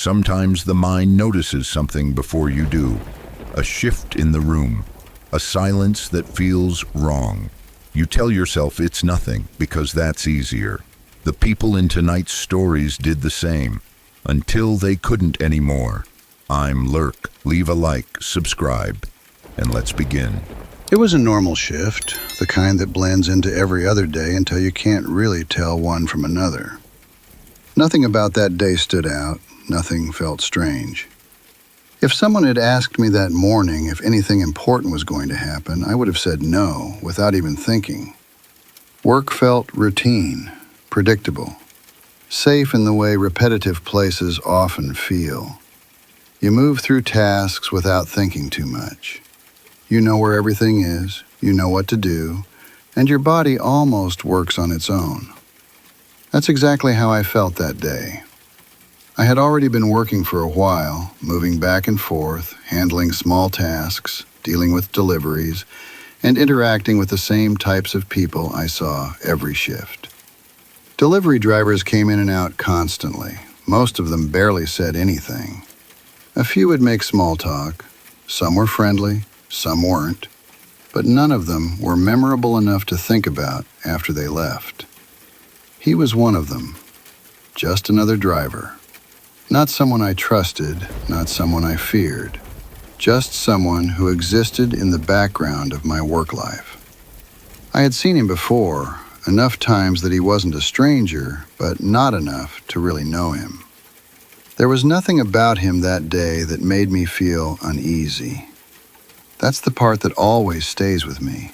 Sometimes the mind notices something before you do. A shift in the room, a silence that feels wrong. You tell yourself it's nothing because that's easier. The people in tonight's stories did the same, until they couldn't anymore. I'm LURK. Leave a like, subscribe, and let's begin. It was a normal shift, the kind that blends into every other day until you can't really tell one from another. Nothing about that day stood out, nothing felt strange. If someone had asked me that morning if anything important was going to happen, I would have said no, without even thinking. Work felt routine, predictable, safe in the way repetitive places often feel. You move through tasks without thinking too much. You know where everything is, you know what to do, and your body almost works on its own. That's exactly how I felt that day. I had already been working for a while, moving back and forth, handling small tasks, dealing with deliveries, and interacting with the same types of people I saw every shift. Delivery drivers came in and out constantly. Most of them barely said anything. A few would make small talk. Some were friendly, some weren't, but none of them were memorable enough to think about after they left. He was one of them, just another driver. Not someone I trusted, not someone I feared, just someone who existed in the background of my work life. I had seen him before, enough times that he wasn't a stranger, but not enough to really know him. There was nothing about him that day that made me feel uneasy. That's the part that always stays with me.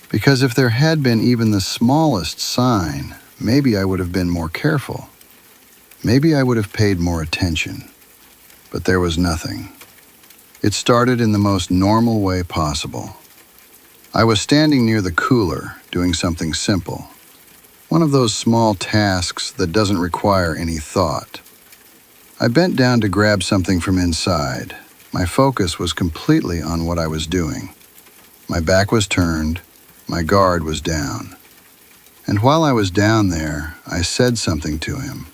Because if there had been even the smallest sign, maybe I would have been more careful. Maybe I would have paid more attention. But there was nothing. It started in the most normal way possible. I was standing near the cooler, doing something simple. One of those small tasks that doesn't require any thought. I bent down to grab something from inside. My focus was completely on what I was doing. My back was turned, my guard was down. And while I was down there, I said something to him.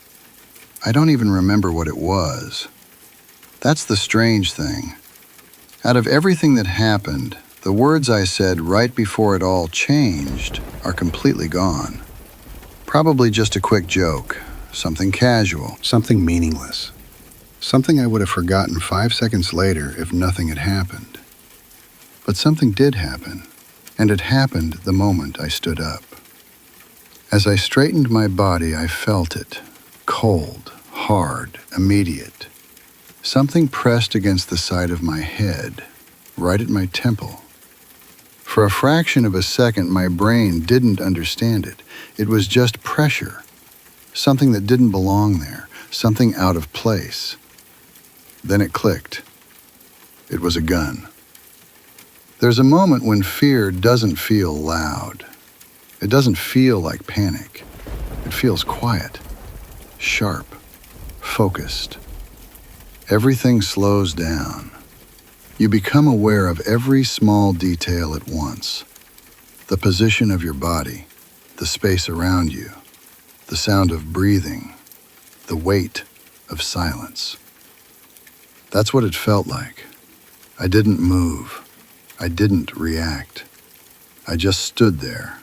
I don't even remember what it was. That's the strange thing. Out of everything that happened, the words I said right before it all changed are completely gone. Probably just a quick joke, something casual, something meaningless. Something I would have forgotten 5 seconds later if nothing had happened. But something did happen, and it happened the moment I stood up. As I straightened my body, I felt it. Cold, hard, immediate. Something pressed against the side of my head, right at my temple. For a fraction of a second, my brain didn't understand it. It was just pressure. Something that didn't belong there, something out of place. Then it clicked. It was a gun. There's a moment when fear doesn't feel loud. It doesn't feel like panic. It feels quiet. Sharp, focused. Everything slows down. You become aware of every small detail at once. The position of your body, the space around you, the sound of breathing, the weight of silence. That's what it felt like. I didn't move. I didn't react. I just stood there.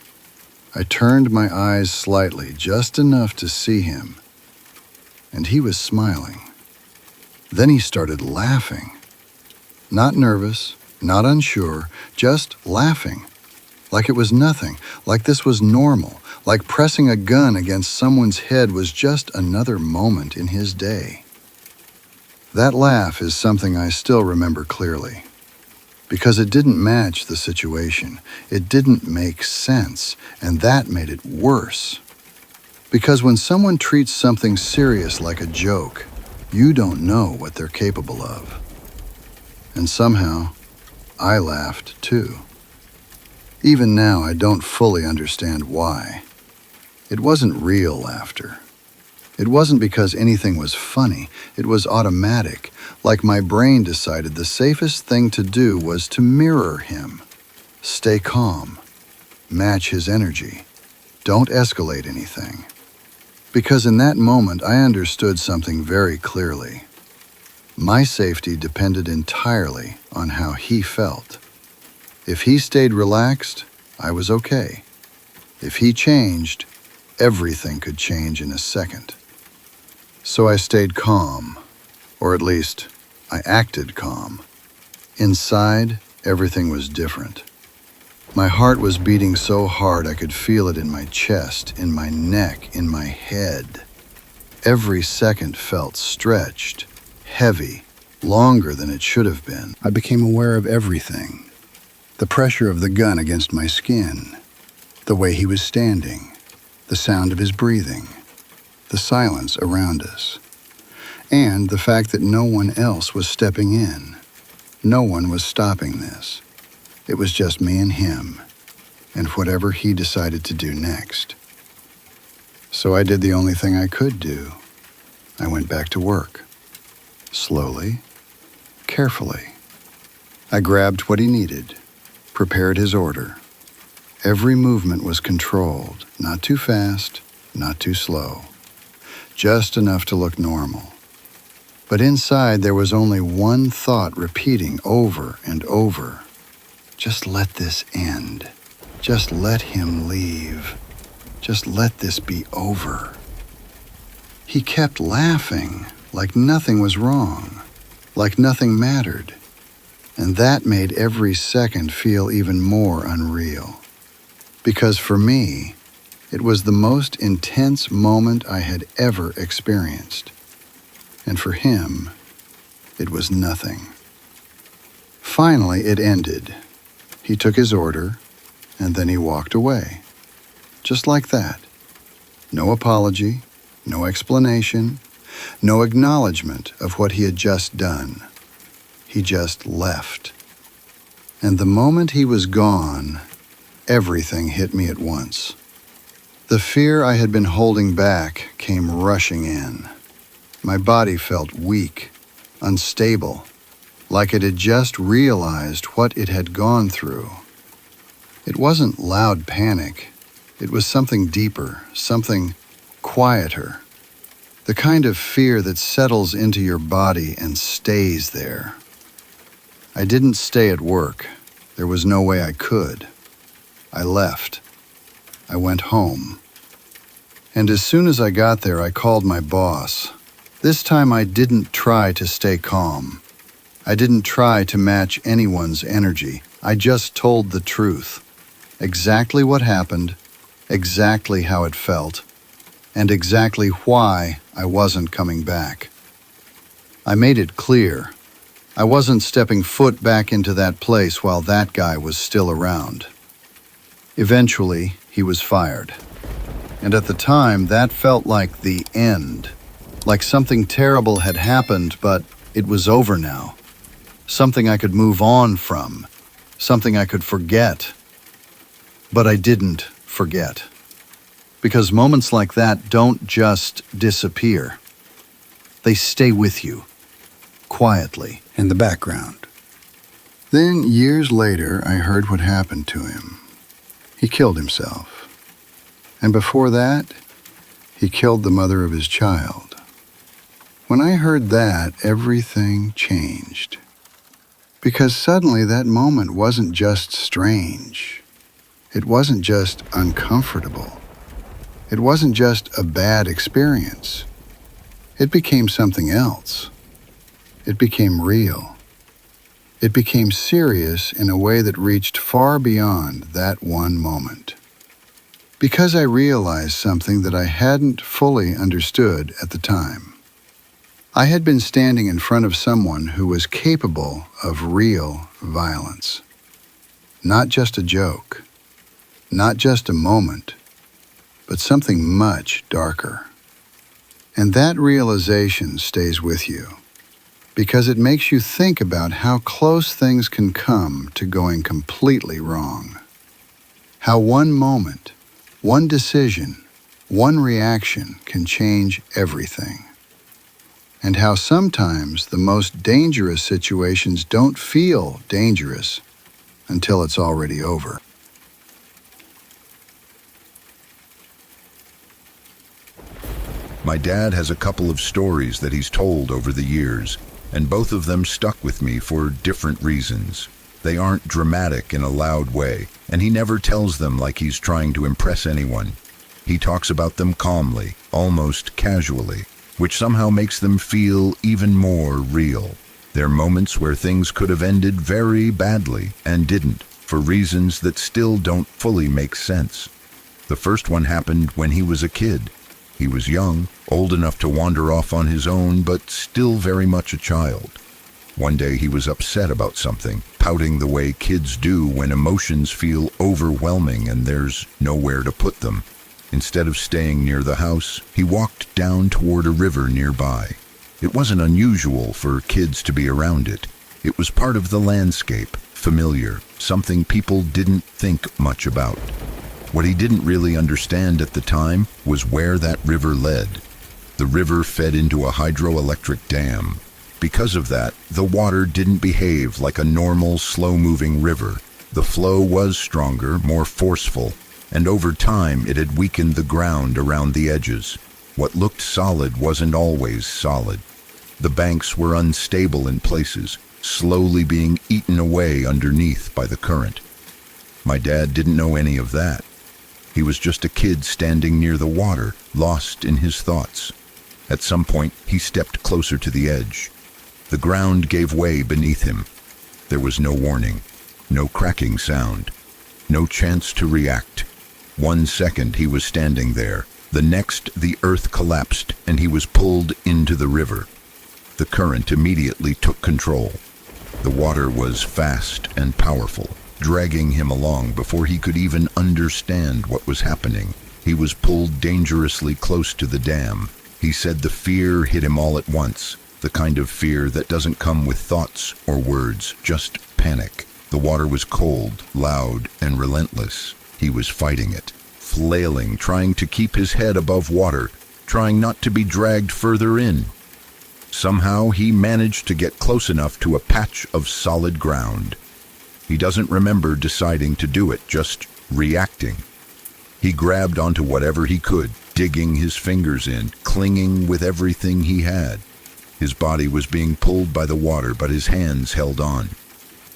I turned my eyes slightly, just enough to see him. And he was smiling. Then he started laughing. Not nervous, not unsure, just laughing. Like it was nothing, like this was normal, like pressing a gun against someone's head was just another moment in his day. That laugh is something I still remember clearly. Because it didn't match the situation. It didn't make sense, and that made it worse. Because when someone treats something serious like a joke, you don't know what they're capable of. And somehow, I laughed too. Even now, I don't fully understand why. It wasn't real laughter. It wasn't because anything was funny. It was automatic, like my brain decided the safest thing to do was to mirror him. Stay calm. Match his energy. Don't escalate anything. Because in that moment, I understood something very clearly. My safety depended entirely on how he felt. If he stayed relaxed, I was okay. If he changed, everything could change in a second. So I stayed calm, or at least, I acted calm. Inside, everything was different. My heart was beating so hard I could feel it in my chest, in my neck, in my head. Every second felt stretched, heavy, longer than it should have been. I became aware of everything. The pressure of the gun against my skin, the way he was standing, the sound of his breathing, the silence around us, and the fact that no one else was stepping in. No one was stopping this. It was just me and him, and whatever he decided to do next. So I did the only thing I could do. I went back to work. Slowly, carefully. I grabbed what he needed, prepared his order. Every movement was controlled, not too fast, not too slow. Just enough to look normal. But inside there was only one thought repeating over and over. Just let this end. Just let him leave. Just let this be over. He kept laughing like nothing was wrong, like nothing mattered. And that made every second feel even more unreal. Because for me, it was the most intense moment I had ever experienced. And for him, it was nothing. Finally, it ended. He took his order, and then he walked away. Just like that. No apology, no explanation, no acknowledgement of what he had just done. He just left. And the moment he was gone, everything hit me at once. The fear I had been holding back came rushing in. My body felt weak, unstable, like it had just realized what it had gone through. It wasn't loud panic. It was something deeper, something quieter. The kind of fear that settles into your body and stays there. I didn't stay at work. There was no way I could. I left. I went home. And as soon as I got there, I called my boss. This time I didn't try to stay calm. I didn't try to match anyone's energy. I just told the truth. Exactly what happened, exactly how it felt, and exactly why I wasn't coming back. I made it clear. I wasn't stepping foot back into that place while that guy was still around. Eventually, he was fired. And at the time, that felt like the end. Like something terrible had happened, but it was over now. Something I could move on from. Something I could forget. But I didn't forget. Because moments like that don't just disappear. They stay with you, quietly, in the background. Then, years later, I heard what happened to him. He killed himself. And before that, he killed the mother of his child. When I heard that, everything changed. Because suddenly that moment wasn't just strange. It wasn't just uncomfortable. It wasn't just a bad experience. It became something else. It became real. It became serious in a way that reached far beyond that one moment. Because I realized something that I hadn't fully understood at the time. I had been standing in front of someone who was capable of real violence. Not just a joke. Not just a moment. But something much darker. And that realization stays with you. Because it makes you think about how close things can come to going completely wrong. How one moment, one decision, one reaction can change everything. And how sometimes the most dangerous situations don't feel dangerous until it's already over. My dad has a couple of stories that he's told over the years. and both of them stuck with me for different reasons. They aren't dramatic in a loud way, and he never tells them like he's trying to impress anyone. He talks about them calmly, almost casually, which somehow makes them feel even more real. They're moments where things could have ended very badly and didn't, for reasons that still don't fully make sense. The first one happened when he was a kid. He was young, old enough to wander off on his own, but still very much a child. One day he was upset about something, pouting the way kids do when emotions feel overwhelming and there's nowhere to put them. Instead of staying near the house, he walked down toward a river nearby. It wasn't unusual for kids to be around it. It was part of the landscape, familiar, something people didn't think much about. What he didn't really understand at the time was where that river led. The river fed into a hydroelectric dam. Because of that, the water didn't behave like a normal, slow-moving river. The flow was stronger, more forceful, and over time it had weakened the ground around the edges. What looked solid wasn't always solid. The banks were unstable in places, slowly being eaten away underneath by the current. My dad didn't know any of that. He was just a kid standing near the water, lost in his thoughts. At some point, he stepped closer to the edge. The ground gave way beneath him. There was no warning, no cracking sound, no chance to react. 1 second he was standing there. The next, the earth collapsed and he was pulled into the river. The current immediately took control. The water was fast and powerful, dragging him along before he could even understand what was happening. He was pulled dangerously close to the dam. He said the fear hit him all at once. The kind of fear that doesn't come with thoughts or words, just panic. The water was cold, loud, and relentless. He was fighting it, flailing, trying to keep his head above water, trying not to be dragged further in. Somehow he managed to get close enough to a patch of solid ground. He doesn't remember deciding to do it, just reacting. He grabbed onto whatever he could, digging his fingers in, clinging with everything he had. His body was being pulled by the water, but his hands held on.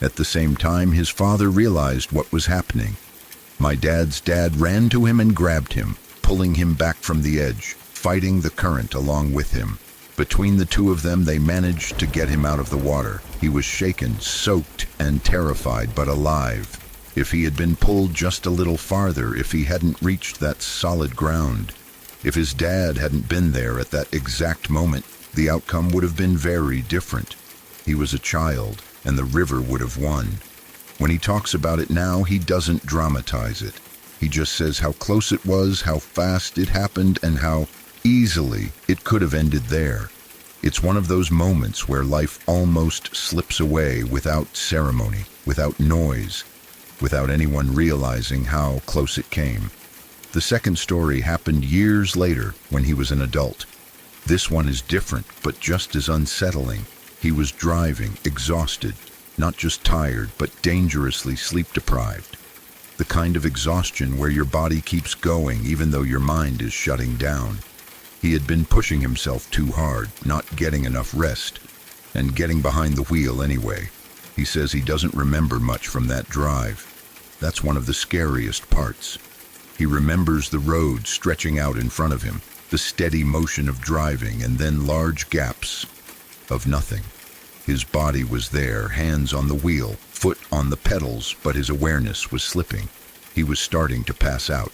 At the same time, his father realized what was happening. My dad's dad ran to him and grabbed him, pulling him back from the edge, fighting the current along with him. Between the two of them, they managed to get him out of the water. He was shaken, soaked, and terrified, but alive. If he had been pulled just a little farther, if he hadn't reached that solid ground, if his dad hadn't been there at that exact moment, the outcome would have been very different. He was a child, and the river would have won. When he talks about it now, he doesn't dramatize it. He just says how close it was, how fast it happened, and how easily it could have ended there. It's one of those moments where life almost slips away without ceremony, without noise, without anyone realizing how close it came. The second story happened years later when he was an adult. This one is different, but just as unsettling. He was driving, exhausted, not just tired, but dangerously sleep-deprived. The kind of exhaustion where your body keeps going even though your mind is shutting down. He had been pushing himself too hard, not getting enough rest, and getting behind the wheel anyway. He says he doesn't remember much from that drive. That's one of the scariest parts. He remembers the road stretching out in front of him, the steady motion of driving, and then large gaps of nothing. His body was there, hands on the wheel, foot on the pedals, but his awareness was slipping. He was starting to pass out.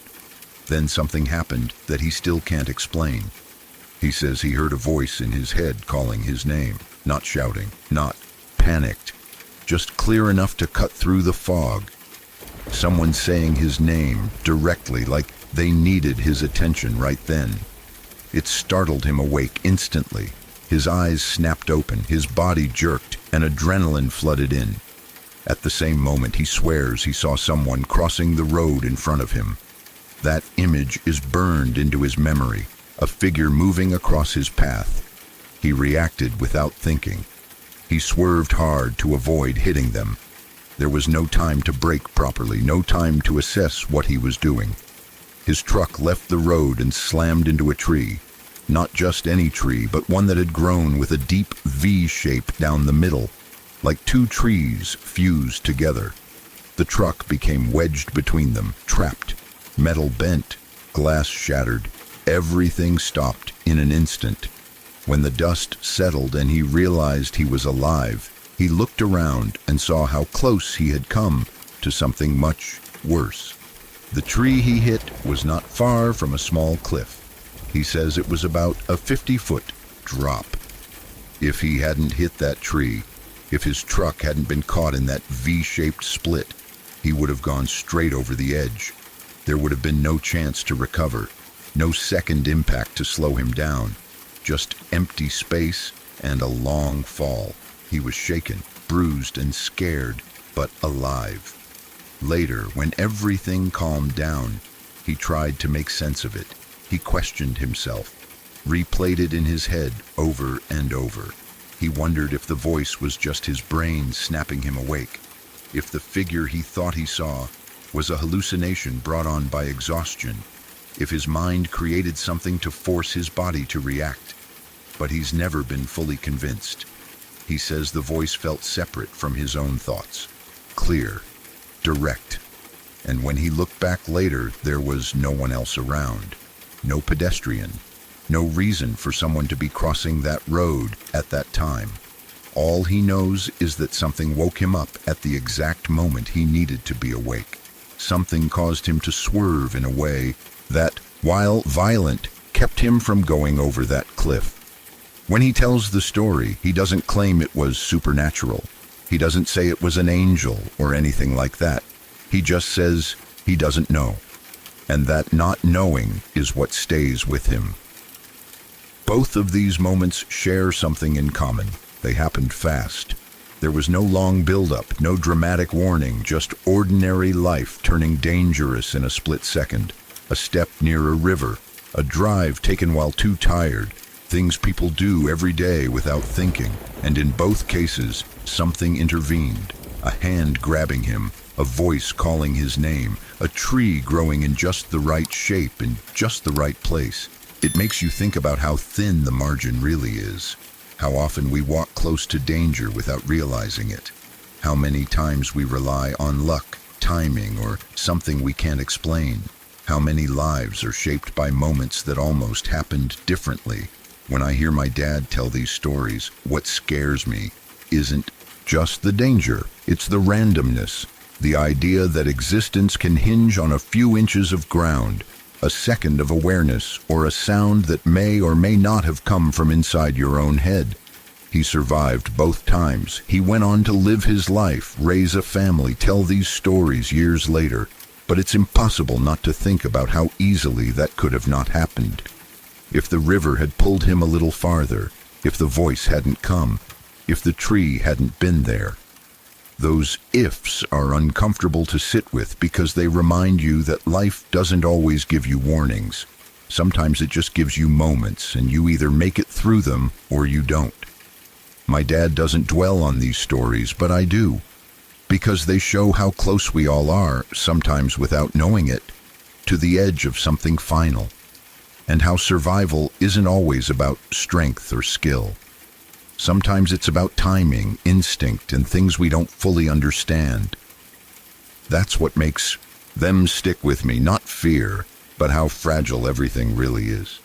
Then something happened that he still can't explain. He says he heard a voice in his head calling his name, not shouting, not panicked, just clear enough to cut through the fog. Someone saying his name directly, like they needed his attention right then. It startled him awake instantly. His eyes snapped open, his body jerked, and adrenaline flooded in. At the same moment, he swears he saw someone crossing the road in front of him. That image is burned into his memory, a figure moving across his path. He reacted without thinking. He swerved hard to avoid hitting them. There was no time to brake properly, no time to assess what he was doing. His truck left the road and slammed into a tree. Not just any tree, but one that had grown with a deep V shape down the middle, like two trees fused together. The truck became wedged between them, trapped. Metal bent, glass shattered. Everything stopped in an instant. When the dust settled and he realized he was alive, he looked around and saw how close he had come to something much worse. The tree he hit was not far from a small cliff. He says it was about a 50-foot drop. If he hadn't hit that tree, if his truck hadn't been caught in that V-shaped split, he would have gone straight over the edge. There would have been no chance to recover, no second impact to slow him down, just empty space and a long fall. He was shaken, bruised, and scared, but alive. Later, when everything calmed down, he tried to make sense of it. He questioned himself, replayed it in his head over and over. He wondered if the voice was just his brain snapping him awake, if the figure he thought he saw was a hallucination brought on by exhaustion, if his mind created something to force his body to react. But he's never been fully convinced. He says the voice felt separate from his own thoughts, clear, direct. And when he looked back later, there was no one else around, no pedestrian, no reason for someone to be crossing that road at that time. All he knows is that something woke him up at the exact moment he needed to be awake. Something caused him to swerve in a way that, while violent, kept him from going over that cliff. When he tells the story, he doesn't claim it was supernatural. He doesn't say it was an angel or anything like that. He just says he doesn't know. And that not knowing is what stays with him. Both of these moments share something in common. They happened fast. There was no long build-up, no dramatic warning, just ordinary life turning dangerous in a split second. A step near a river, a drive taken while too tired, things people do every day without thinking. And in both cases, something intervened. A hand grabbing him, a voice calling his name, a tree growing in just the right shape in just the right place. It makes you think about how thin the margin really is. How often we walk close to danger without realizing it. How many times we rely on luck, timing, or something we can't explain. How many lives are shaped by moments that almost happened differently. When I hear my dad tell these stories, what scares me isn't just the danger, it's the randomness. The idea that existence can hinge on a few inches of ground, a second of awareness, or a sound that may or may not have come from inside your own head. He survived both times. He went on to live his life, raise a family, tell these stories years later. But it's impossible not to think about how easily that could have not happened. If the river had pulled him a little farther, if the voice hadn't come, if the tree hadn't been there. Those ifs are uncomfortable to sit with because they remind you that life doesn't always give you warnings. Sometimes it just gives you moments, and you either make it through them or you don't. My dad doesn't dwell on these stories, but I do, because they show how close we all are, sometimes without knowing it, to the edge of something final, and how survival isn't always about strength or skill. Sometimes it's about timing, instinct, and things we don't fully understand. That's what makes them stick with me, not fear, but how fragile everything really is.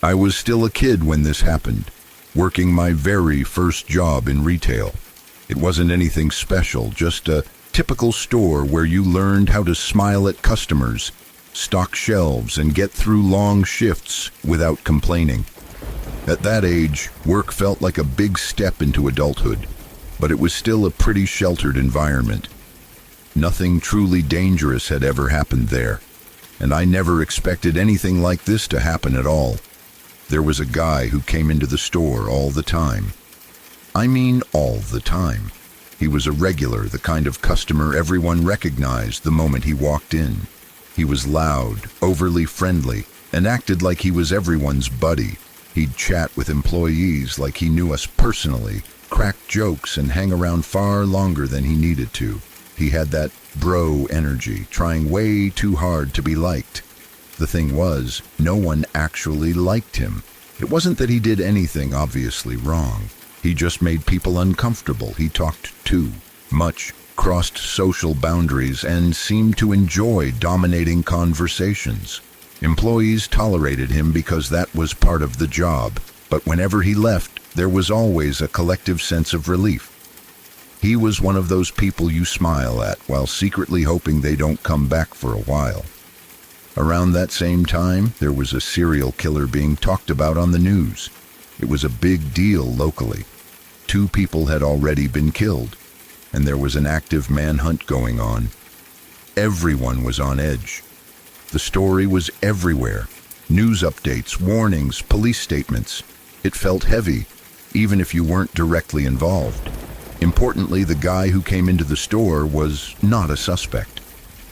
I was still a kid when this happened, working my very first job in retail. It wasn't anything special, just a typical store where you learned how to smile at customers, stock shelves, and get through long shifts without complaining. At that age, work felt like a big step into adulthood, but it was still a pretty sheltered environment. Nothing truly dangerous had ever happened there, and I never expected anything like this to happen at all. There was a guy who came into the store all the time. I mean all the time. He was a regular, the kind of customer everyone recognized the moment he walked in. He was loud, overly friendly, and acted like he was everyone's buddy. He'd chat with employees like he knew us personally, crack jokes and hang around far longer than he needed to. He had that bro energy, trying way too hard to be liked. The thing was, no one actually liked him. It wasn't that he did anything obviously wrong. He just made people uncomfortable. He talked too much, crossed social boundaries, and seemed to enjoy dominating conversations. Employees tolerated him because that was part of the job, but whenever he left, there was always a collective sense of relief. He was one of those people you smile at while secretly hoping they don't come back for a while. Around that same time, there was a serial killer being talked about on the news. It was a big deal locally. 2 people had already been killed, and there was an active manhunt going on. Everyone was on edge. The story was everywhere. News updates, warnings, police statements. It felt heavy, even if you weren't directly involved. Importantly, the guy who came into the store was not a suspect.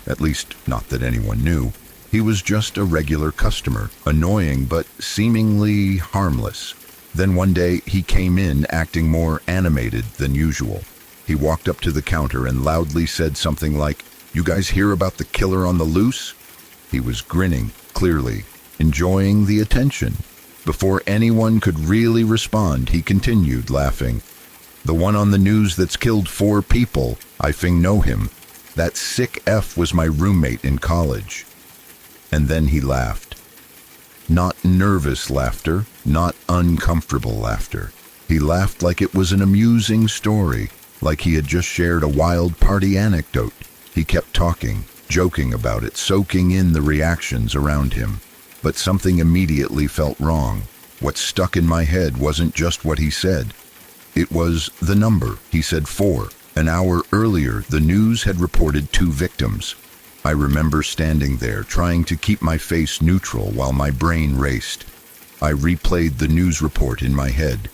At least, not that anyone knew. He was just a regular customer, annoying but seemingly harmless. Then one day, he came in acting more animated than usual. He walked up to the counter and loudly said something like, "You guys hear about the killer on the loose?" He was grinning, clearly, enjoying the attention. Before anyone could really respond, he continued, laughing. "The one on the news that's killed 4 people, I know him. That sick F was my roommate in college." And then he laughed. Not nervous laughter, not uncomfortable laughter. He laughed like it was an amusing story, like he had just shared a wild party anecdote. He kept talking, joking about it, soaking in the reactions around him. But something immediately felt wrong. What stuck in my head wasn't just what he said. It was the number. He said 4. An hour earlier, the news had reported 2 victims. I remember standing there, trying to keep my face neutral while my brain raced. I replayed the news report in my head.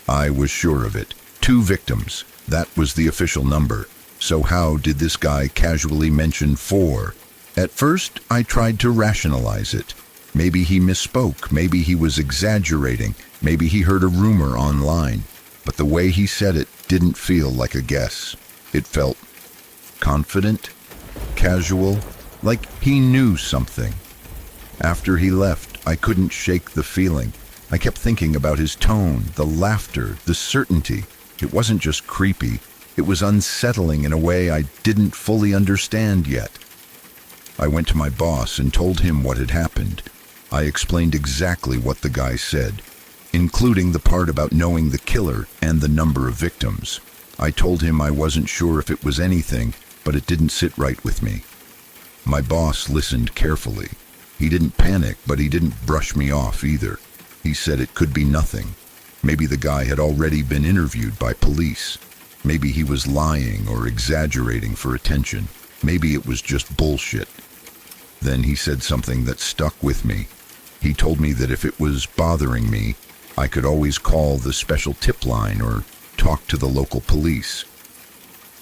I was sure of it. 2 victims. That was the official number. So how did this guy casually mention 4? At first, I tried to rationalize it. Maybe he misspoke, maybe he was exaggerating, maybe he heard a rumor online. But the way he said it didn't feel like a guess. It felt confident, casual, like he knew something. After he left, I couldn't shake the feeling. I kept thinking about his tone, the laughter, the certainty. It wasn't just creepy, it was unsettling in a way I didn't fully understand yet. I went to my boss and told him what had happened. I explained exactly what the guy said, including the part about knowing the killer and the number of victims. I told him I wasn't sure if it was anything, but it didn't sit right with me. My boss listened carefully. He didn't panic, but he didn't brush me off either. He said it could be nothing. Maybe the guy had already been interviewed by police. Maybe he was lying or exaggerating for attention. Maybe it was just bullshit. Then he said something that stuck with me. He told me that if it was bothering me, I could always call the special tip line or talk to the local police.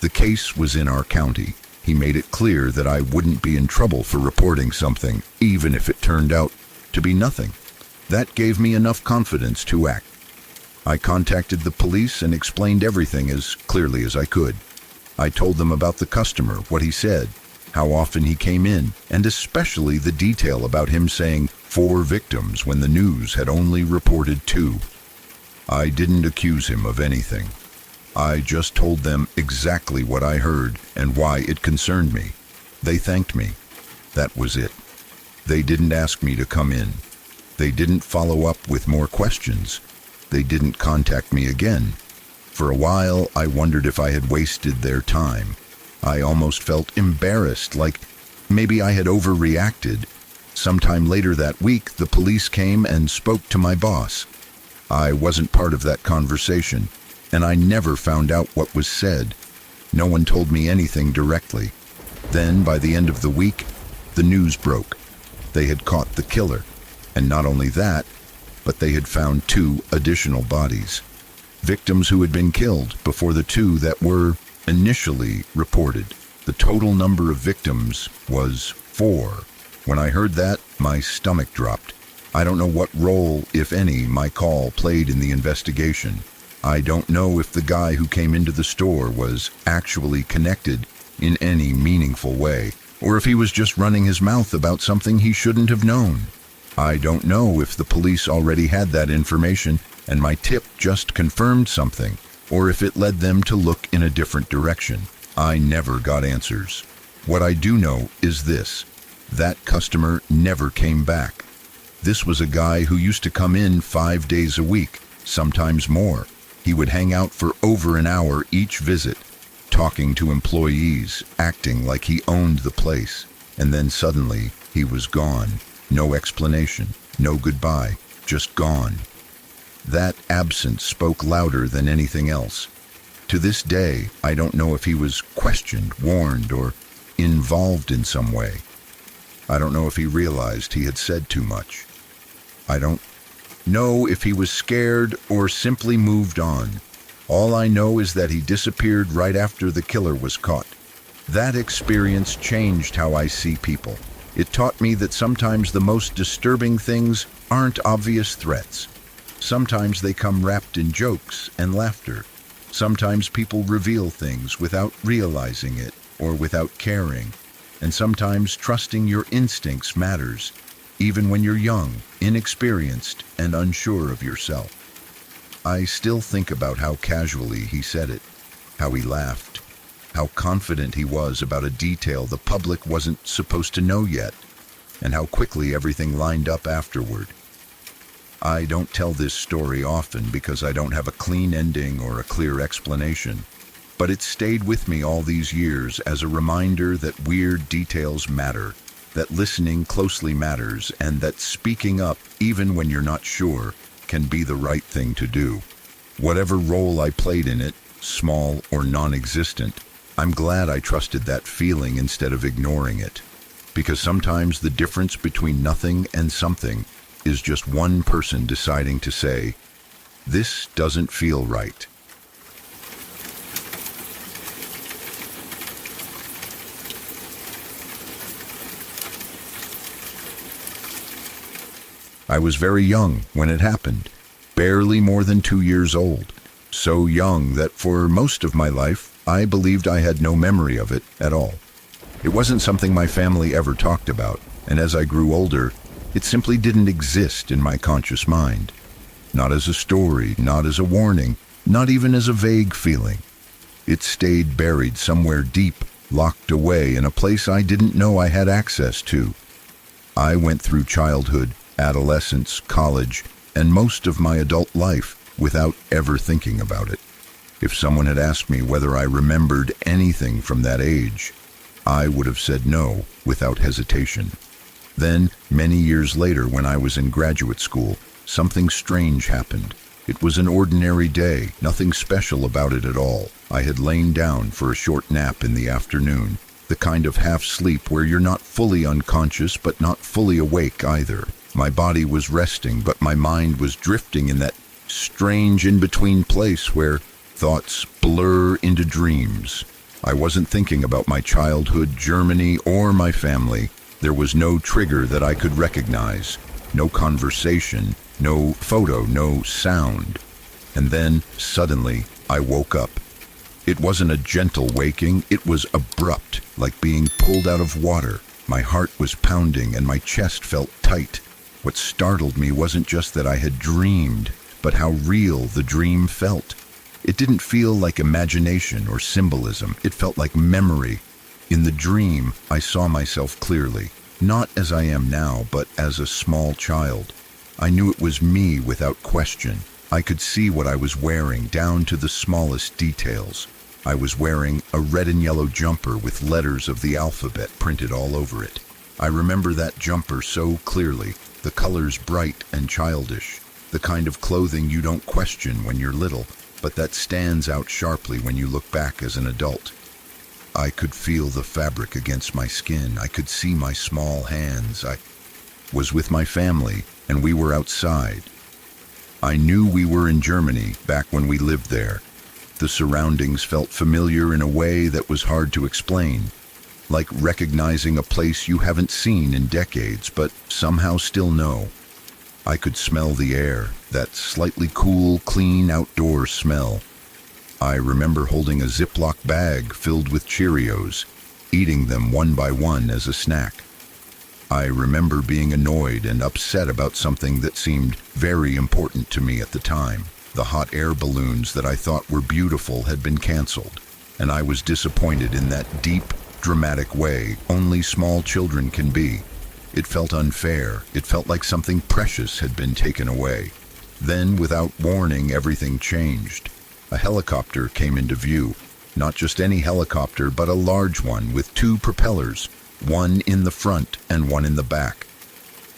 The case was in our county. He made it clear that I wouldn't be in trouble for reporting something, even if it turned out to be nothing. That gave me enough confidence to act. I contacted the police and explained everything as clearly as I could. I told them about the customer, what he said, how often he came in, and especially the detail about him saying 4 victims when the news had only reported 2. I didn't accuse him of anything. I just told them exactly what I heard and why it concerned me. They thanked me. That was it. They didn't ask me to come in. They didn't follow up with more questions. They didn't contact me again. For a while, I wondered if I had wasted their time. I almost felt embarrassed, like maybe I had overreacted. Sometime later that week, the police came and spoke to my boss. I wasn't part of that conversation, and I never found out what was said. No one told me anything directly. Then, by the end of the week, the news broke. They had caught the killer, and not only that, but they had found 2 additional bodies. Victims who had been killed before the 2 that were initially reported. The total number of victims was 4. When I heard that, my stomach dropped. I don't know what role, if any, my call played in the investigation. I don't know if the guy who came into the store was actually connected in any meaningful way, or if he was just running his mouth about something he shouldn't have known. I don't know if the police already had that information and my tip just confirmed something, or if it led them to look in a different direction. I never got answers. What I do know is this: that customer never came back. This was a guy who used to come in 5 days a week, sometimes more. He would hang out for over an hour each visit, talking to employees, acting like he owned the place, and then suddenly he was gone. No explanation, no goodbye, just gone. That absence spoke louder than anything else. To this day, I don't know if he was questioned, warned, or involved in some way. I don't know if he realized he had said too much. I don't know if he was scared or simply moved on. All I know is that he disappeared right after the killer was caught. That experience changed how I see people. It taught me that sometimes the most disturbing things aren't obvious threats. Sometimes they come wrapped in jokes and laughter. Sometimes people reveal things without realizing it or without caring. And sometimes trusting your instincts matters, even when you're young, inexperienced, and unsure of yourself. I still think about how casually he said it, how he laughed, how confident he was about a detail the public wasn't supposed to know yet, and how quickly everything lined up afterward. I don't tell this story often because I don't have a clean ending or a clear explanation, but it stayed with me all these years as a reminder that weird details matter, that listening closely matters, and that speaking up, even when you're not sure, can be the right thing to do. Whatever role I played in it, small or non-existent, I'm glad I trusted that feeling instead of ignoring it. Because sometimes the difference between nothing and something is just one person deciding to say, "This doesn't feel right." I was very young when it happened, barely more than 2 years old. So young that for most of my life, I believed I had no memory of it at all. It wasn't something my family ever talked about, and as I grew older, it simply didn't exist in my conscious mind. Not as a story, not as a warning, not even as a vague feeling. It stayed buried somewhere deep, locked away in a place I didn't know I had access to. I went through childhood, adolescence, college, and most of my adult life without ever thinking about it. If someone had asked me whether I remembered anything from that age, I would have said no without hesitation. Then, many years later, when I was in graduate school, something strange happened. It was an ordinary day, nothing special about it at all. I had lain down for a short nap in the afternoon, the kind of half-sleep where you're not fully unconscious but not fully awake either. My body was resting, but my mind was drifting in that strange in-between place where thoughts blur into dreams. I wasn't thinking about my childhood, Germany, or my family. There was no trigger that I could recognize, no conversation, no photo, no sound. And then, suddenly, I woke up. It wasn't a gentle waking, it was abrupt, like being pulled out of water. My heart was pounding and my chest felt tight. What startled me wasn't just that I had dreamed, but how real the dream felt. It didn't feel like imagination or symbolism. It felt like memory. In the dream, I saw myself clearly, not as I am now, but as a small child. I knew it was me without question. I could see what I was wearing, down to the smallest details. I was wearing a red and yellow jumper with letters of the alphabet printed all over it. I remember that jumper so clearly, the colors bright and childish, the kind of clothing you don't question when you're little, but that stands out sharply when you look back as an adult. I could feel the fabric against my skin. I could see my small hands. I was with my family, and we were outside. I knew we were in Germany back when we lived there. The surroundings felt familiar in a way that was hard to explain, like recognizing a place you haven't seen in decades, but somehow still know. I could smell the air, that slightly cool, clean outdoor smell. I remember holding a Ziploc bag filled with Cheerios, eating them one by one as a snack. I remember being annoyed and upset about something that seemed very important to me at the time. The hot air balloons that I thought were beautiful had been canceled, and I was disappointed in that deep, dramatic way only small children can be. It felt unfair. It felt like something precious had been taken away. Then, without warning, everything changed. A helicopter came into view. Not just any helicopter, but a large one with two propellers, one in the front and one in the back.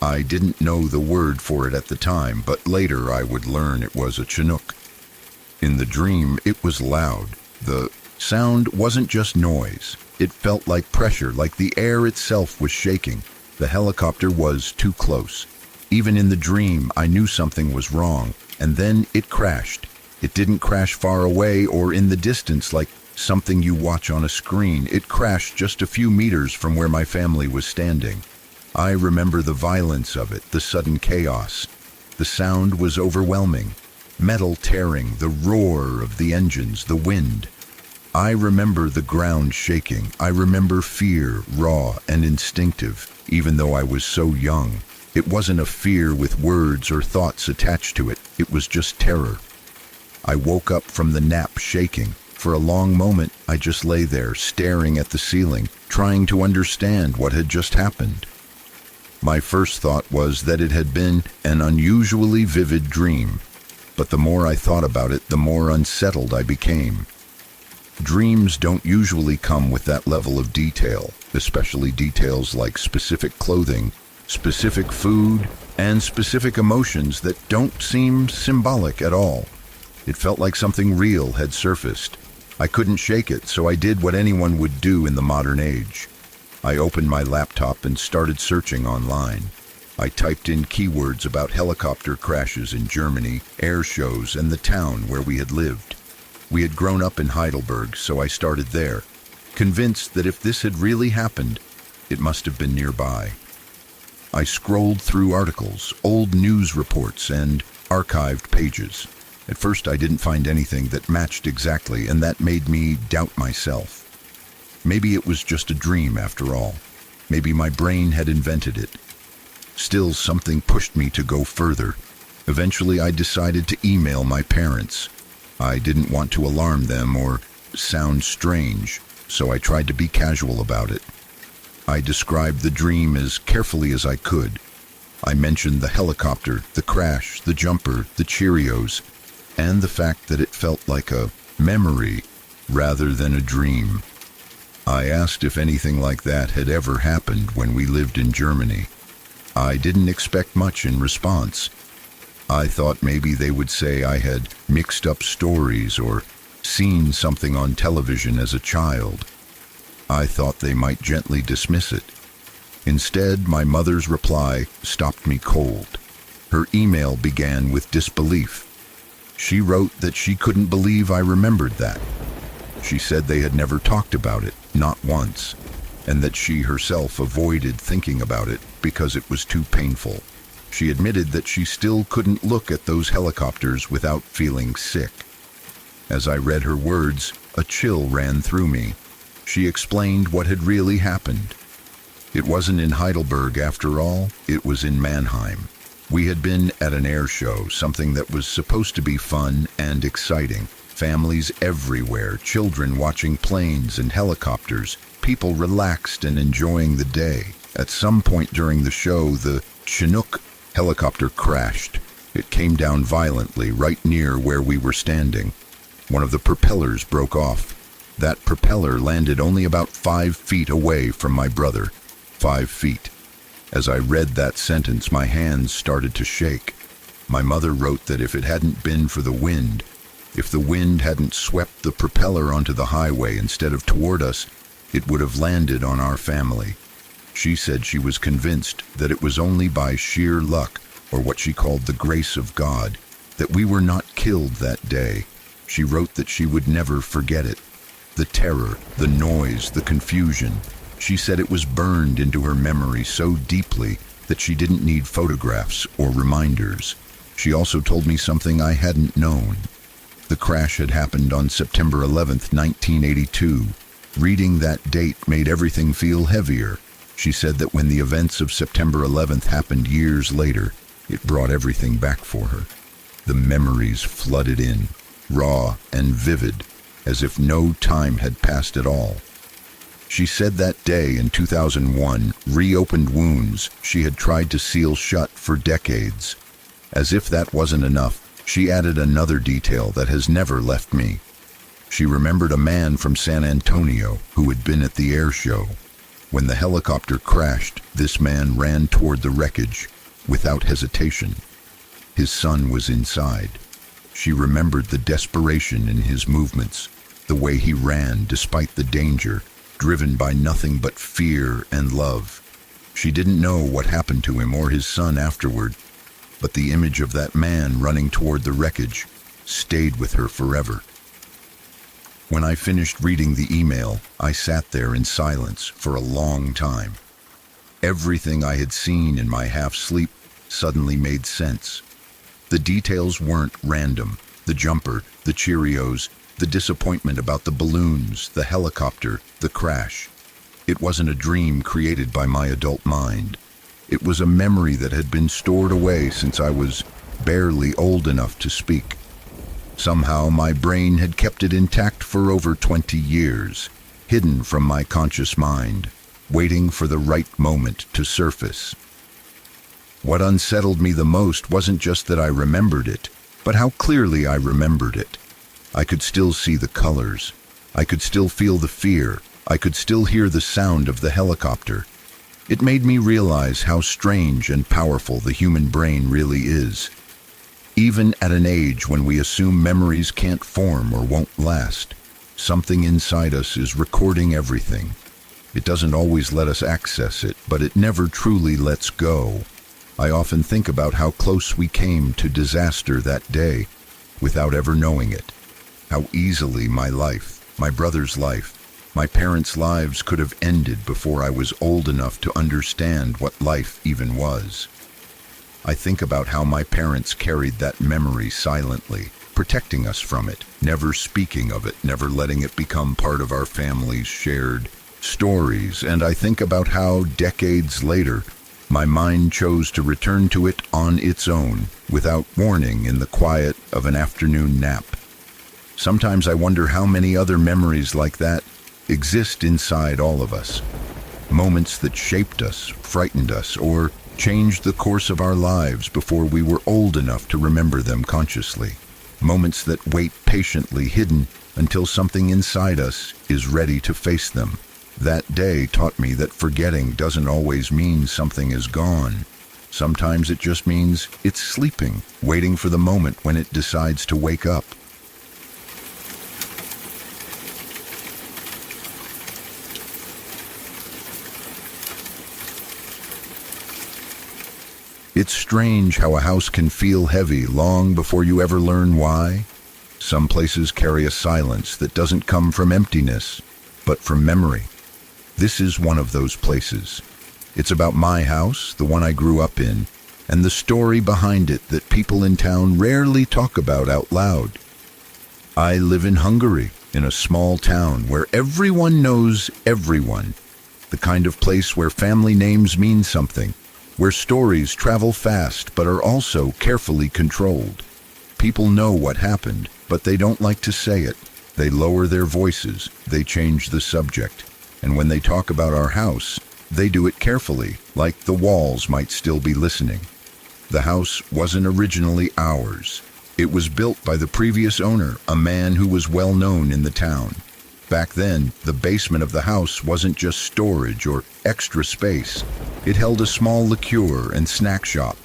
I didn't know the word for it at the time, but later I would learn it was a Chinook. In the dream, it was loud. The sound wasn't just noise. It felt like pressure, like the air itself was shaking. The helicopter was too close. Even in the dream, I knew something was wrong, and then it crashed. It didn't crash far away or in the distance like something you watch on a screen. It crashed just a few meters from where my family was standing. I remember the violence of it, the sudden chaos. The sound was overwhelming. Metal tearing, the roar of the engines, the wind. I remember the ground shaking. I remember fear, raw and instinctive, even though I was so young. It wasn't a fear with words or thoughts attached to it. It was just terror. I woke up from the nap shaking. For a long moment, I just lay there, staring at the ceiling, trying to understand what had just happened. My first thought was that it had been an unusually vivid dream, but the more I thought about it, the more unsettled I became. Dreams don't usually come with that level of detail, especially details like specific clothing, specific food, and specific emotions that don't seem symbolic at all. It felt like something real had surfaced. I couldn't shake it, so I did what anyone would do in the modern age. I opened my laptop and started searching online. I typed in keywords about helicopter crashes in Germany, air shows, and the town where we had lived. We had grown up in Heidelberg, so I started there, convinced that if this had really happened, it must have been nearby. I scrolled through articles, old news reports, and archived pages. At first, I didn't find anything that matched exactly, and that made me doubt myself. Maybe it was just a dream after all. Maybe my brain had invented it. Still, something pushed me to go further. Eventually, I decided to email my parents. I didn't want to alarm them or sound strange, so I tried to be casual about it. I described the dream as carefully as I could. I mentioned the helicopter, the crash, the jumper, the Cheerios, and the fact that it felt like a memory rather than a dream. I asked if anything like that had ever happened when we lived in Germany. I didn't expect much in response. I thought maybe they would say I had mixed up stories or seen something on television as a child. I thought they might gently dismiss it. Instead, my mother's reply stopped me cold. Her email began with disbelief. She wrote that she couldn't believe I remembered that. She said they had never talked about it, not once, and that she herself avoided thinking about it because it was too painful. She admitted that she still couldn't look at those helicopters without feeling sick. As I read her words, a chill ran through me. She explained what had really happened. It wasn't in Heidelberg after all, it was in Mannheim. We had been at an air show, something that was supposed to be fun and exciting. Families everywhere, children watching planes and helicopters, people relaxed and enjoying the day. At some point during the show, the Chinook helicopter crashed. It came down violently right near where we were standing. One of the propellers broke off. That propeller landed only about 5 feet away from my brother. 5 feet. As I read that sentence, my hands started to shake. My mother wrote that if it hadn't been for the wind, if the wind hadn't swept the propeller onto the highway instead of toward us, it would have landed on our family. She said she was convinced that it was only by sheer luck, or what she called the grace of God, that we were not killed that day. She wrote that she would never forget it. The terror, the noise, the confusion. She said it was burned into her memory so deeply that she didn't need photographs or reminders. She also told me something I hadn't known. The crash had happened on September 11th, 1982. Reading that date made everything feel heavier. She said that when the events of September 11th happened years later, it brought everything back for her. The memories flooded in, raw and vivid, as if no time had passed at all. She said that day in 2001 reopened wounds she had tried to seal shut for decades. As if that wasn't enough, she added another detail that has never left me. She remembered a man from San Antonio who had been at the air show. When the helicopter crashed, this man ran toward the wreckage without hesitation. His son was inside. She remembered the desperation in his movements, the way he ran despite the danger, driven by nothing but fear and love. She didn't know what happened to him or his son afterward, but the image of that man running toward the wreckage stayed with her forever. When I finished reading the email, I sat there in silence for a long time. Everything I had seen in my half-sleep suddenly made sense. The details weren't random. The jumper, the Cheerios, the disappointment about the balloons, the helicopter, the crash. It wasn't a dream created by my adult mind. It was a memory that had been stored away since I was barely old enough to speak. Somehow my brain had kept it intact for over 20 years, hidden from my conscious mind, waiting for the right moment to surface. What unsettled me the most wasn't just that I remembered it, but how clearly I remembered it. I could still see the colors. I could still feel the fear. I could still hear the sound of the helicopter. It made me realize how strange and powerful the human brain really is. Even at an age when we assume memories can't form or won't last, something inside us is recording everything. It doesn't always let us access it, but it never truly lets go. I often think about how close we came to disaster that day without ever knowing it. How easily my life, my brother's life, my parents' lives could have ended before I was old enough to understand what life even was. I think about how my parents carried that memory silently, protecting us from it, never speaking of it, never letting it become part of our family's shared stories. And I think about how, decades later, my mind chose to return to it on its own, without warning, in the quiet of an afternoon nap. Sometimes I wonder how many other memories like that exist inside all of us. Moments that shaped us, frightened us, or changed the course of our lives before we were old enough to remember them consciously. Moments that wait patiently hidden until something inside us is ready to face them. That day taught me that forgetting doesn't always mean something is gone. Sometimes it just means it's sleeping, waiting for the moment when it decides to wake up. It's strange how a house can feel heavy long before you ever learn why. Some places carry a silence that doesn't come from emptiness, but from memory. This is one of those places. It's about my house, the one I grew up in, and the story behind it that people in town rarely talk about out loud. I live in Hungary, in a small town where everyone knows everyone. The kind of place where family names mean something, where stories travel fast but are also carefully controlled. People know what happened, but they don't like to say it. They lower their voices, they change the subject, and when they talk about our house, they do it carefully, like the walls might still be listening. The house wasn't originally ours. It was built by the previous owner, a man who was well known in the town. Back then, the basement of the house wasn't just storage or extra space. It held a small liqueur and snack shop.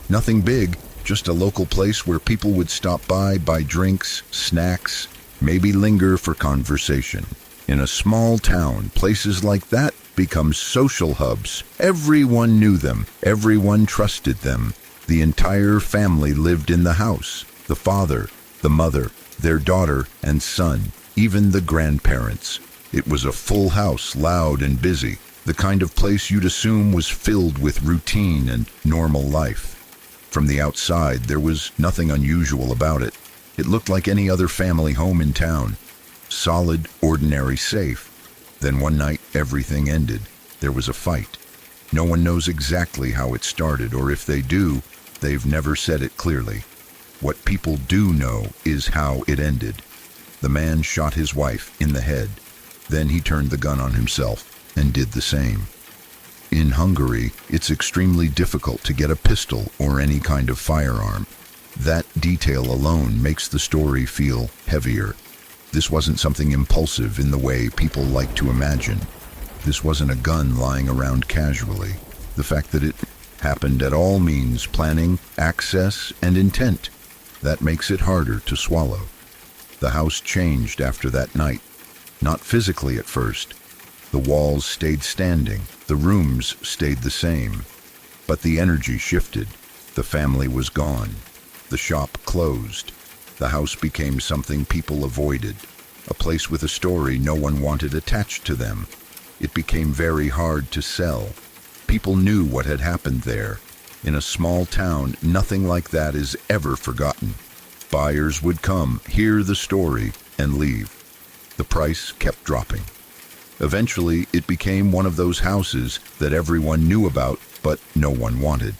Nothing big, just a local place where people would stop by, buy drinks, snacks, maybe linger for conversation. In a small town, places like that become social hubs. Everyone knew them. Everyone trusted them. The entire family lived in the house. The father, the mother, their daughter and son, even the grandparents. It was a full house, loud and busy. the kind of place you'd assume was filled with routine and normal life. From the outside, there was nothing unusual about it. It looked like any other family home in town. Solid, ordinary, safe. Then one night, everything ended. There was a fight. No one knows exactly how it started, or if they do, they've never said it clearly. What people do know is how it ended. The man shot his wife in the head. Then he turned the gun on himself and did the same. In Hungary, it's extremely difficult to get a pistol or any kind of firearm. That detail alone makes the story feel heavier. This wasn't something impulsive in the way people like to imagine. This wasn't a gun lying around casually. The fact that it happened at all means planning, access, and intent. That makes it harder to swallow. The house changed after that night. Not physically at first. The walls stayed standing. The rooms stayed the same. But the energy shifted. The family was gone. The shop closed. The house became something people avoided. A place with a story no one wanted attached to them. It became very hard to sell. People knew what had happened there. In a small town, nothing like that is ever forgotten. Buyers would come, hear the story, and leave. The price kept dropping. Eventually, it became one of those houses that everyone knew about, but no one wanted.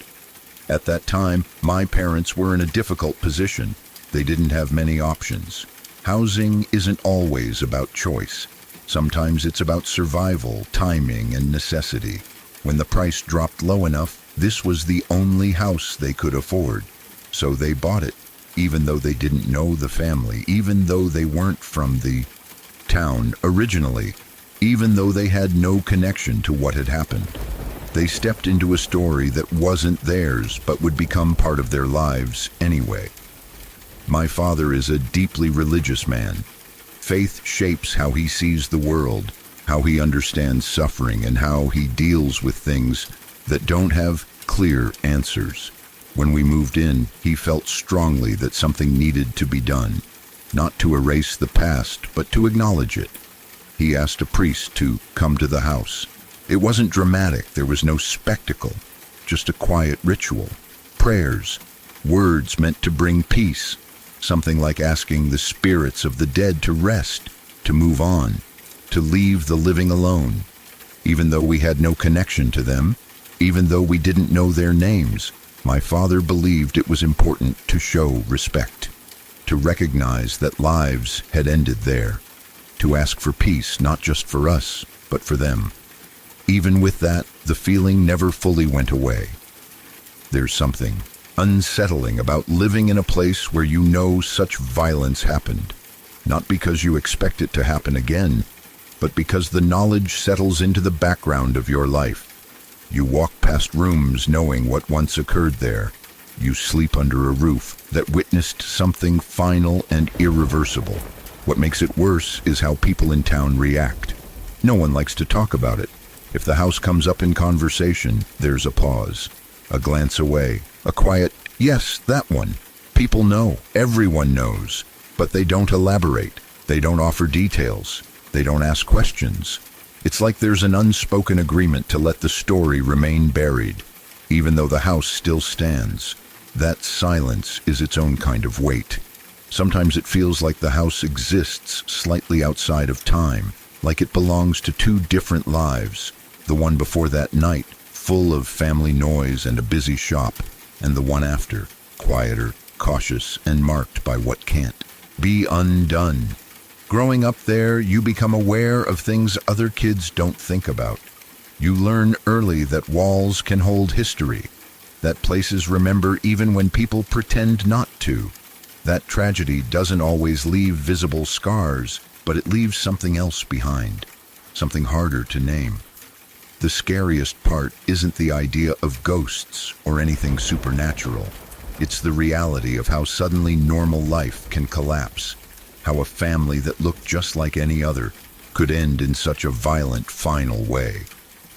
At that time, my parents were in a difficult position. They didn't have many options. Housing isn't always about choice. Sometimes it's about survival, timing, and necessity. When the price dropped low enough, this was the only house they could afford. So they bought it, even though they didn't know the family, even though they weren't from the town originally, even though they had no connection to what had happened. They stepped into a story that wasn't theirs, but would become part of their lives anyway. My father is a deeply religious man. Faith shapes how he sees the world, how he understands suffering, and how he deals with things that don't have clear answers. When we moved in, he felt strongly that something needed to be done, not to erase the past, but to acknowledge it. He asked a priest to come to the house. It wasn't dramatic, there was no spectacle, just a quiet ritual. Prayers, words meant to bring peace, something like asking the spirits of the dead to rest, to move on, to leave the living alone. Even though we had no connection to them, even though we didn't know their names, my father believed it was important to show respect, to recognize that lives had ended there, to ask for peace, not just for us, but for them. Even with that, the feeling never fully went away. There's something unsettling about living in a place where you know such violence happened, not because you expect it to happen again, but because the knowledge settles into the background of your life. You walk past rooms knowing what once occurred there. You sleep under a roof that witnessed something final and irreversible. What makes it worse is how people in town react. No one likes to talk about it. If the house comes up in conversation, there's a pause, a glance away, a quiet, "Yes, that one." People know, everyone knows, but they don't elaborate. They don't offer details. They don't ask questions. It's like there's an unspoken agreement to let the story remain buried, even though the house still stands. That silence is its own kind of weight. Sometimes it feels like the house exists slightly outside of time, like it belongs to two different lives. The one before that night, full of family noise and a busy shop, and the one after, quieter, cautious, and marked by what can't be undone. Growing up there, you become aware of things other kids don't think about. You learn early that walls can hold history, that places remember even when people pretend not to. That tragedy doesn't always leave visible scars, but it leaves something else behind, something harder to name. The scariest part isn't the idea of ghosts or anything supernatural. It's the reality of how suddenly normal life can collapse, how a family that looked just like any other could end in such a violent final way,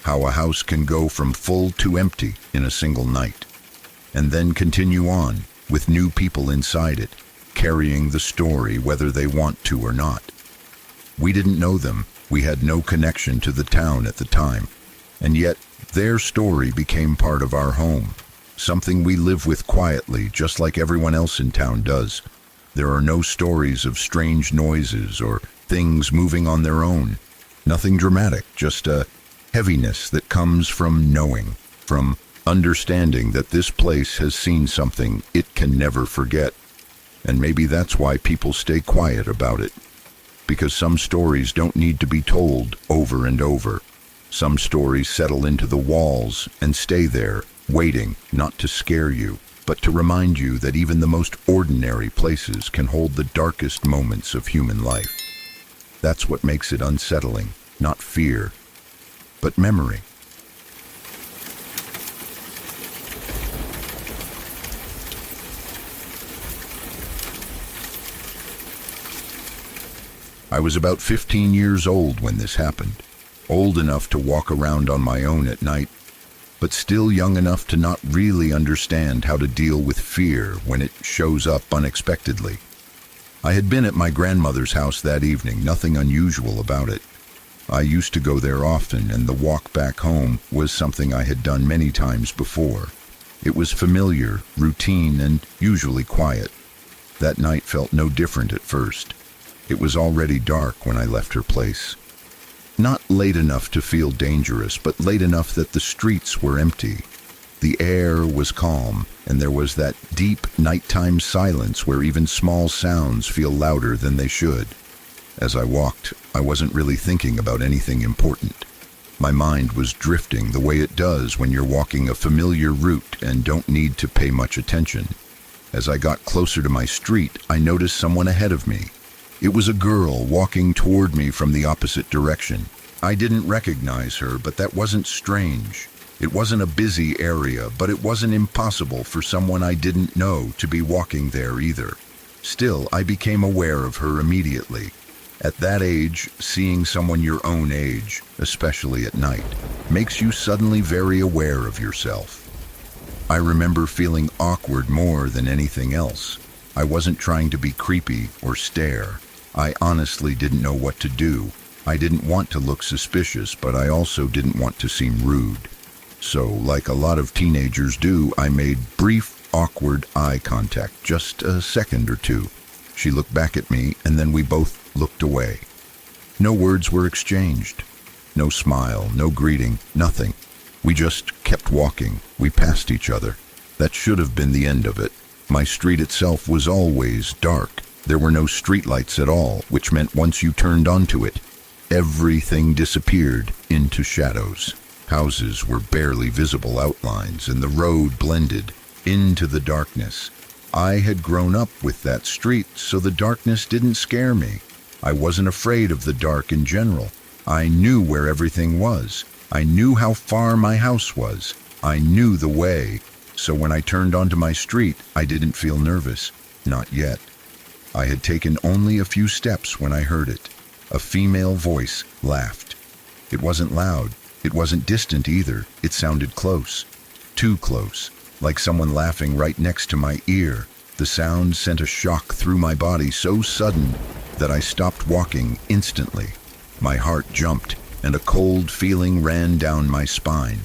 how a house can go from full to empty in a single night, and then continue on with new people inside it, carrying the story whether they want to or not. We didn't know them. We had no connection to the town at the time. And yet, their story became part of our home, something we live with quietly, just like everyone else in town does. There are no stories of strange noises or things moving on their own. Nothing dramatic, just a heaviness that comes from knowing, from understanding that this place has seen something it can never forget. And maybe that's why people stay quiet about it. Because some stories don't need to be told over and over. Some stories settle into the walls and stay there, waiting, not to scare you, but to remind you that even the most ordinary places can hold the darkest moments of human life. That's what makes it unsettling, not fear, but memory. I was about 15 years old when this happened, old enough to walk around on my own at night, but still young enough to not really understand how to deal with fear when it shows up unexpectedly. I had been at my grandmother's house that evening, nothing unusual about it. I used to go there often, and the walk back home was something I had done many times before. It was familiar, routine, and usually quiet. That night felt no different at first. It was already dark when I left her place. Not late enough to feel dangerous, but late enough that the streets were empty. The air was calm, and there was that deep nighttime silence where even small sounds feel louder than they should. As I walked, I wasn't really thinking about anything important. My mind was drifting the way it does when you're walking a familiar route and don't need to pay much attention. As I got closer to my street, I noticed someone ahead of me. It was a girl walking toward me from the opposite direction. I didn't recognize her, but that wasn't strange. It wasn't a busy area, but it wasn't impossible for someone I didn't know to be walking there either. Still, I became aware of her immediately. At that age, seeing someone your own age, especially at night, makes you suddenly very aware of yourself. I remember feeling awkward more than anything else. I wasn't trying to be creepy or stare. I honestly didn't know what to do. I didn't want to look suspicious, but I also didn't want to seem rude. So, like a lot of teenagers do, I made brief, awkward eye contact, just a second or two. She looked back at me, and then we both looked away. No words were exchanged. No smile, no greeting, nothing. We just kept walking. We passed each other. That should have been the end of it. My street itself was always dark. There were no streetlights at all, which meant once you turned onto it, everything disappeared into shadows. Houses were barely visible outlines, and the road blended into the darkness. I had grown up with that street, so the darkness didn't scare me. I wasn't afraid of the dark in general. I knew where everything was. I knew how far my house was. I knew the way. So when I turned onto my street, I didn't feel nervous. Not yet. I had taken only a few steps when I heard it. A female voice laughed. It wasn't loud. It wasn't distant either. It sounded close. Too close. Like someone laughing right next to my ear. The sound sent a shock through my body so sudden that I stopped walking instantly. My heart jumped, and a cold feeling ran down my spine.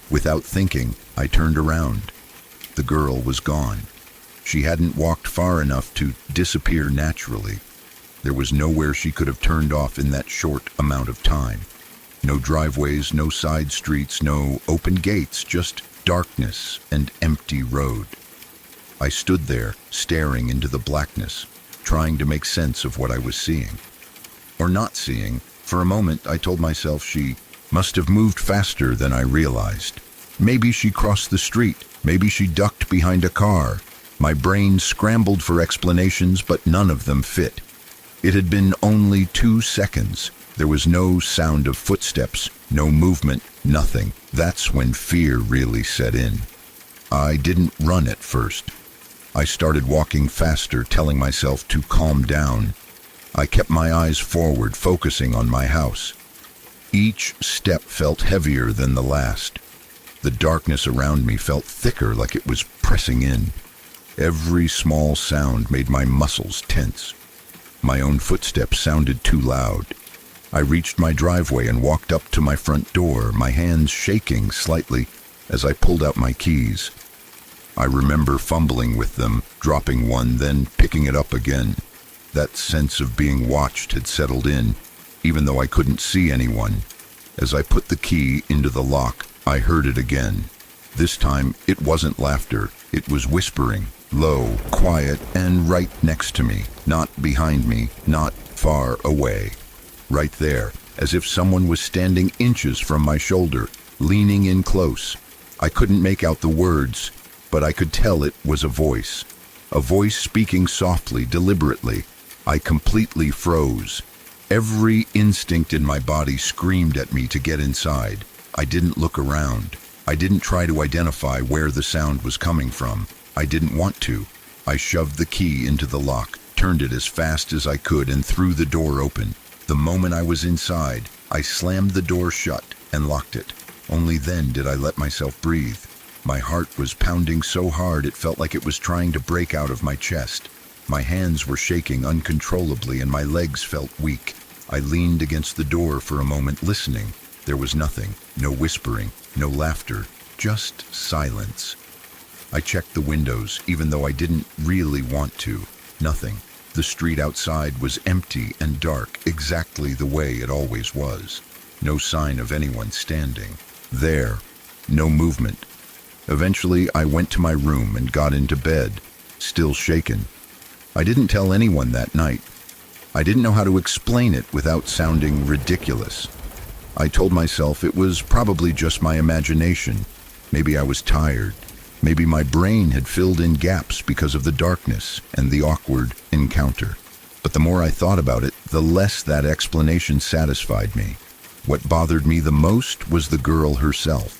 Without thinking, I turned around. The girl was gone. She hadn't walked far enough to disappear naturally. There was nowhere she could have turned off in that short amount of time. No driveways, no side streets, no open gates, just darkness and empty road. I stood there, staring into the blackness, trying to make sense of what I was seeing. Or not seeing. For a moment, I told myself she must have moved faster than I realized. Maybe she crossed the street. Maybe she ducked behind a car. My brain scrambled for explanations, but none of them fit. It had been only 2 seconds. There was no sound of footsteps, no movement, nothing. That's when fear really set in. I didn't run at first. I started walking faster, telling myself to calm down. I kept my eyes forward, focusing on my house. Each step felt heavier than the last. The darkness around me felt thicker, like it was pressing in. Every small sound made my muscles tense. My own footsteps sounded too loud. I reached my driveway and walked up to my front door, my hands shaking slightly as I pulled out my keys. I remember fumbling with them, dropping one, then picking it up again. That sense of being watched had settled in, even though I couldn't see anyone. As I put the key into the lock, I heard it again. This time, it wasn't laughter. It was whispering, low, quiet, and right next to me. Not behind me, not far away. Right there, as if someone was standing inches from my shoulder, leaning in close. I couldn't make out the words, but I could tell it was a voice speaking softly, deliberately. I completely froze. Every instinct in my body screamed at me to get inside. I didn't look around. I didn't try to identify where the sound was coming from. I didn't want to. I shoved the key into the lock, turned it as fast as I could, and threw the door open. The moment I was inside, I slammed the door shut and locked it. Only then did I let myself breathe. My heart was pounding so hard it felt like it was trying to break out of my chest. My hands were shaking uncontrollably and my legs felt weak. I leaned against the door for a moment, listening. There was nothing, no whispering, no laughter, just silence. I checked the windows, even though I didn't really want to. Nothing. The street outside was empty and dark, exactly the way it always was. No sign of anyone standing. There. No movement. Eventually, I went to my room and got into bed, still shaken. I didn't tell anyone that night. I didn't know how to explain it without sounding ridiculous. I told myself it was probably just my imagination. Maybe I was tired. Maybe my brain had filled in gaps because of the darkness and the awkward encounter. But the more I thought about it, the less that explanation satisfied me. What bothered me the most was the girl herself.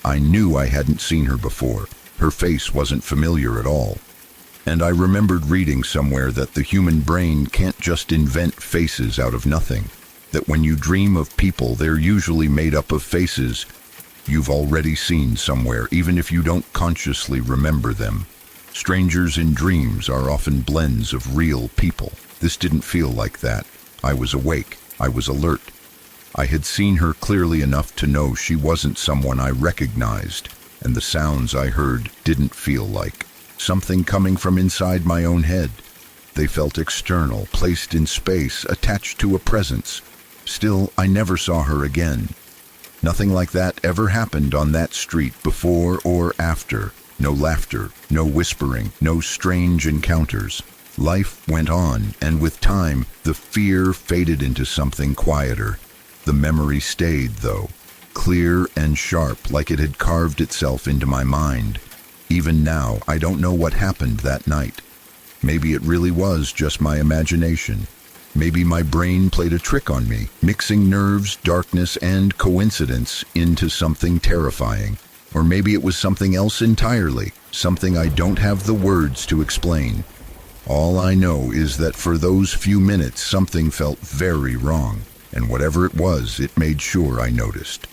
I knew I hadn't seen her before. Her face wasn't familiar at all. And I remembered reading somewhere that the human brain can't just invent faces out of nothing. That when you dream of people, they're usually made up of faces you've already seen somewhere, even if you don't consciously remember them. Strangers in dreams are often blends of real people. This didn't feel like that. I was awake. I was alert. I had seen her clearly enough to know she wasn't someone I recognized, and the sounds I heard didn't feel like something coming from inside my own head. They felt external, placed in space, attached to a presence. Still, I never saw her again. Nothing like that ever happened on that street before or after. No laughter, no whispering, no strange encounters. Life went on, and with time, the fear faded into something quieter. The memory stayed, though, clear and sharp, like it had carved itself into my mind. Even now, I don't know what happened that night. Maybe it really was just my imagination. Maybe my brain played a trick on me, mixing nerves, darkness, and coincidence into something terrifying. Or maybe it was something else entirely, something I don't have the words to explain. All I know is that for those few minutes, something felt very wrong, and whatever it was, it made sure I noticed.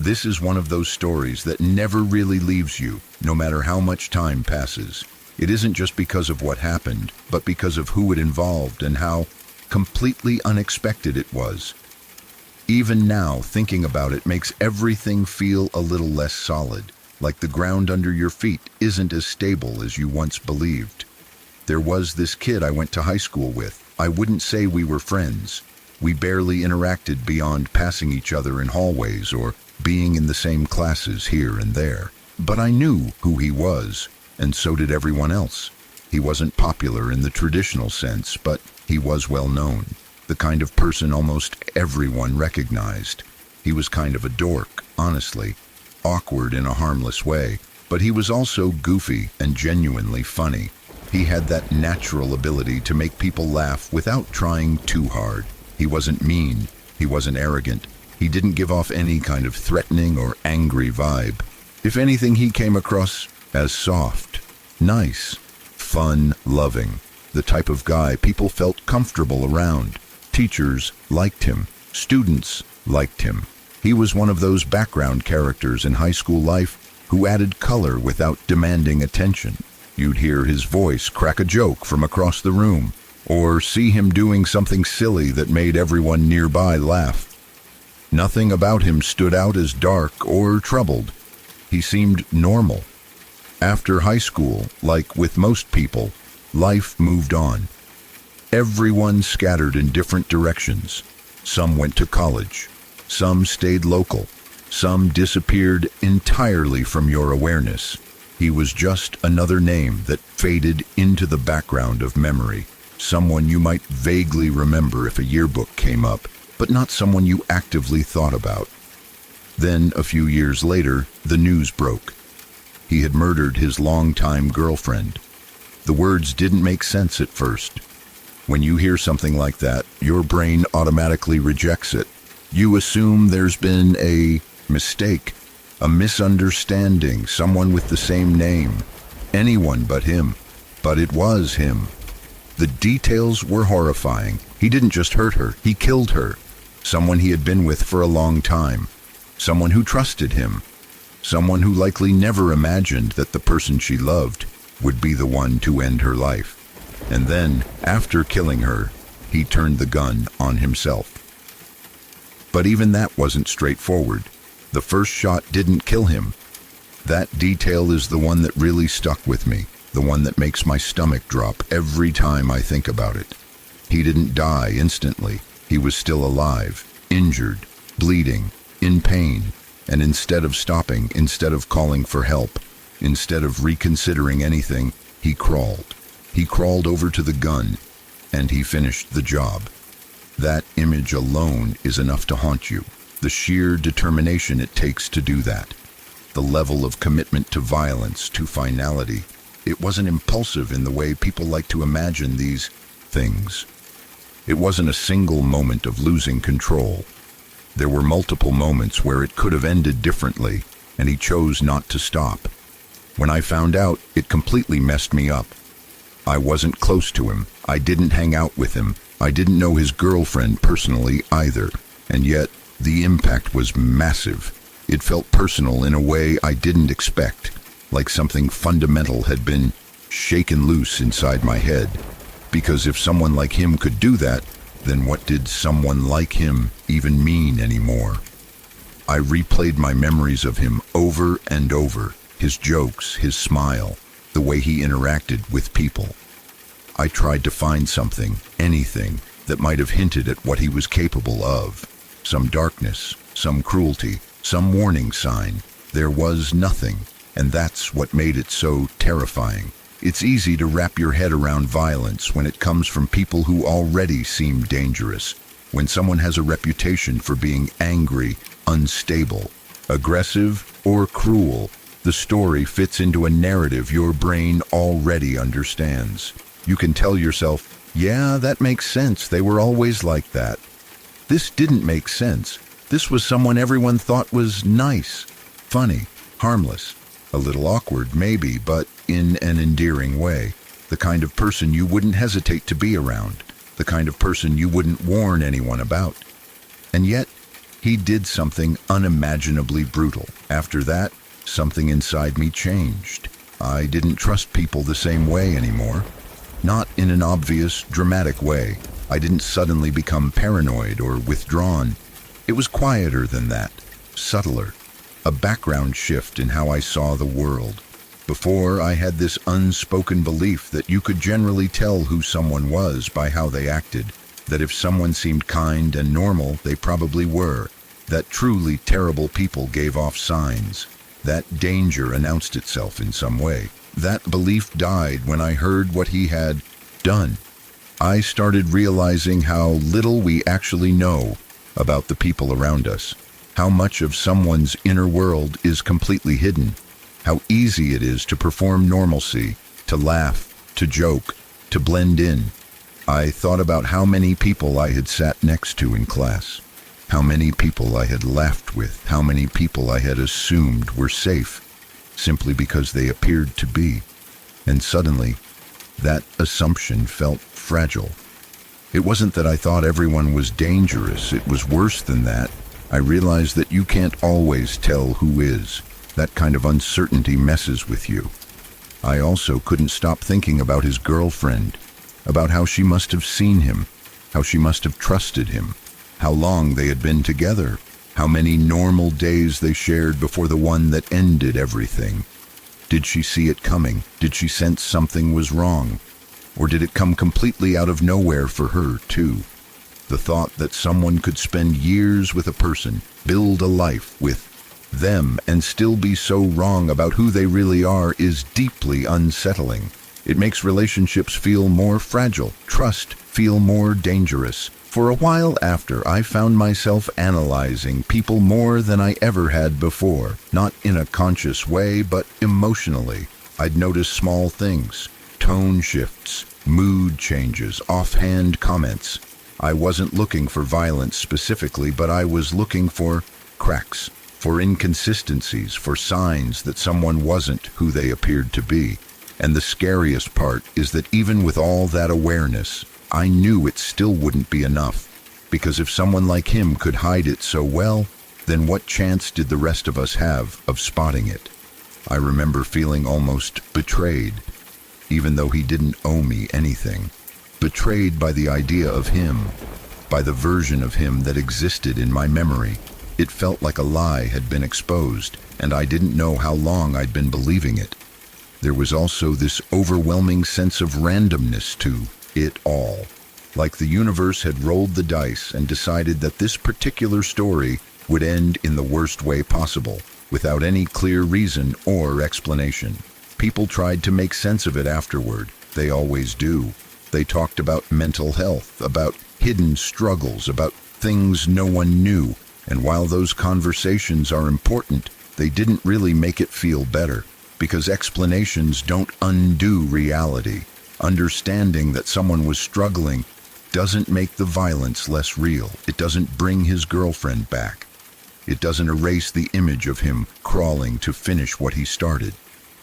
This is one of those stories that never really leaves you, no matter how much time passes. It isn't just because of what happened, but because of who it involved and how completely unexpected it was. Even now, thinking about it makes everything feel a little less solid, like the ground under your feet isn't as stable as you once believed. There was this kid I went to high school with. I wouldn't say we were friends. We barely interacted beyond passing each other in hallways or being in the same classes here and there. But I knew who he was, and so did everyone else. He wasn't popular in the traditional sense, but he was well known, the kind of person almost everyone recognized. He was kind of a dork, honestly, awkward in a harmless way, but he was also goofy and genuinely funny. He had that natural ability to make people laugh without trying too hard. He wasn't mean, he wasn't arrogant. He didn't give off any kind of threatening or angry vibe. If anything, he came across as soft, nice, fun, loving, the type of guy people felt comfortable around. Teachers liked him. Students liked him. He was one of those background characters in high school life who added color without demanding attention. You'd hear his voice crack a joke from across the room, or see him doing something silly that made everyone nearby laugh. Nothing about him stood out as dark or troubled. He seemed normal. After high school, like with most people, life moved on. Everyone scattered in different directions. Some went to college. Some stayed local. Some disappeared entirely from your awareness. He was just another name that faded into the background of memory. Someone you might vaguely remember if a yearbook came up, but not someone you actively thought about. Then, a few years later, the news broke. He had murdered his longtime girlfriend. The words didn't make sense at first. When you hear something like that, your brain automatically rejects it. You assume there's been a mistake, a misunderstanding, someone with the same name, anyone but him. But it was him. The details were horrifying. He didn't just hurt her, he killed her. Someone he had been with for a long time. Someone who trusted him. Someone who likely never imagined that the person she loved would be the one to end her life. And then, after killing her, he turned the gun on himself. But even that wasn't straightforward. The first shot didn't kill him. That detail is the one that really stuck with me, the one that makes my stomach drop every time I think about it. He didn't die instantly. He was still alive, injured, bleeding, in pain, and instead of stopping, instead of calling for help, instead of reconsidering anything, he crawled. He crawled over to the gun, and he finished the job. That image alone is enough to haunt you. The sheer determination it takes to do that. The level of commitment to violence, to finality. It wasn't impulsive in the way people like to imagine these things. It wasn't a single moment of losing control. There were multiple moments where it could have ended differently, and he chose not to stop. When I found out, it completely messed me up. I wasn't close to him. I didn't hang out with him. I didn't know his girlfriend personally either. And yet, the impact was massive. It felt personal in a way I didn't expect, like something fundamental had been shaken loose inside my head. Because if someone like him could do that, then what did someone like him even mean anymore? I replayed my memories of him over and over, his jokes, his smile, the way he interacted with people. I tried to find something, anything, that might have hinted at what he was capable of. Some darkness, some cruelty, some warning sign. There was nothing, and that's what made it so terrifying. It's easy to wrap your head around violence when it comes from people who already seem dangerous, when someone has a reputation for being angry, unstable, aggressive, or cruel. The story fits into a narrative your brain already understands. You can tell yourself, yeah, that makes sense, they were always like that. This didn't make sense. This was someone everyone thought was nice, funny, harmless. A little awkward, maybe, but in an endearing way. The kind of person you wouldn't hesitate to be around. The kind of person you wouldn't warn anyone about. And yet, he did something unimaginably brutal. After that, something inside me changed. I didn't trust people the same way anymore. Not in an obvious, dramatic way. I didn't suddenly become paranoid or withdrawn. It was quieter than that, subtler. A background shift in how I saw the world. Before, I had this unspoken belief that you could generally tell who someone was by how they acted, that if someone seemed kind and normal, they probably were, that truly terrible people gave off signs, that danger announced itself in some way. That belief died when I heard what he had done. I started realizing how little we actually know about the people around us. How much of someone's inner world is completely hidden. How easy it is to perform normalcy, to laugh, to joke, to blend in. I thought about how many people I had sat next to in class, how many people I had laughed with, how many people I had assumed were safe, simply because they appeared to be. And suddenly, that assumption felt fragile. It wasn't that I thought everyone was dangerous, it was worse than that. I realized that you can't always tell who is. That kind of uncertainty messes with you. I also couldn't stop thinking about his girlfriend, about how she must have seen him, how she must have trusted him, how long they had been together, how many normal days they shared before the one that ended everything. Did she see it coming? Did she sense something was wrong? Or did it come completely out of nowhere for her, too? The thought that someone could spend years with a person, build a life with them, and still be so wrong about who they really are is deeply unsettling. It makes relationships feel more fragile, trust feel more dangerous. For a while after, I found myself analyzing people more than I ever had before, not in a conscious way, but emotionally. I'd notice small things, tone shifts, mood changes, offhand comments. I wasn't looking for violence specifically, but I was looking for cracks, for inconsistencies, for signs that someone wasn't who they appeared to be. And the scariest part is that even with all that awareness, I knew it still wouldn't be enough. Because if someone like him could hide it so well, then what chance did the rest of us have of spotting it? I remember feeling almost betrayed, even though he didn't owe me anything. Betrayed by the idea of him, by the version of him that existed in my memory. It felt like a lie had been exposed, and I didn't know how long I'd been believing it. There was also this overwhelming sense of randomness to it all. Like the universe had rolled the dice and decided that this particular story would end in the worst way possible, without any clear reason or explanation. People tried to make sense of it afterward. They always do. They talked about mental health, about hidden struggles, about things no one knew. And while those conversations are important, they didn't really make it feel better, because explanations don't undo reality. Understanding that someone was struggling doesn't make the violence less real. It doesn't bring his girlfriend back. It doesn't erase the image of him crawling to finish what he started.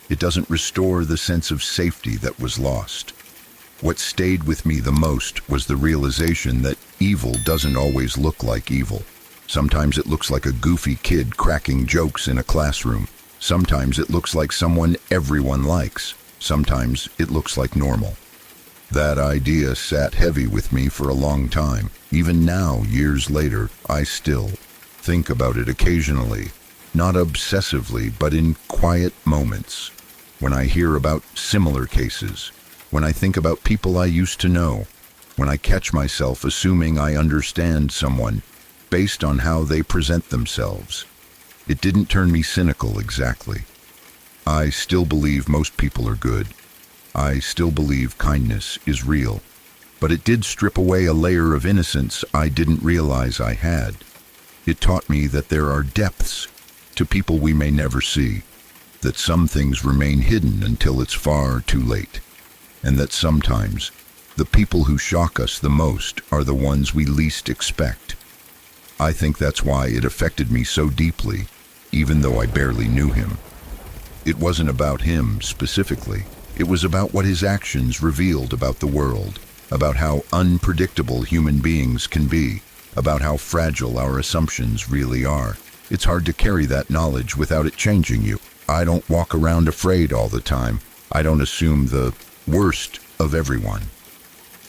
It doesn't restore the sense of safety that was lost. What stayed with me the most was the realization that evil doesn't always look like evil. Sometimes it looks like a goofy kid cracking jokes in a classroom. Sometimes it looks like someone everyone likes. Sometimes it looks like normal. That idea sat heavy with me for a long time. Even now, years later, I still think about it occasionally. Not obsessively, but in quiet moments. When I hear about similar cases. When I think about people I used to know. When I catch myself assuming I understand someone based on how they present themselves. It didn't turn me cynical exactly. I still believe most people are good. I still believe kindness is real. But it did strip away a layer of innocence I didn't realize I had. It taught me that there are depths to people we may never see, that some things remain hidden until it's far too late, and that sometimes the people who shock us the most are the ones we least expect. I think that's why it affected me so deeply, even though I barely knew him. It wasn't about him specifically. It was about what his actions revealed about the world, about how unpredictable human beings can be, about how fragile our assumptions really are. It's hard to carry that knowledge without it changing you. I don't walk around afraid all the time. I don't assume the worst of everyone.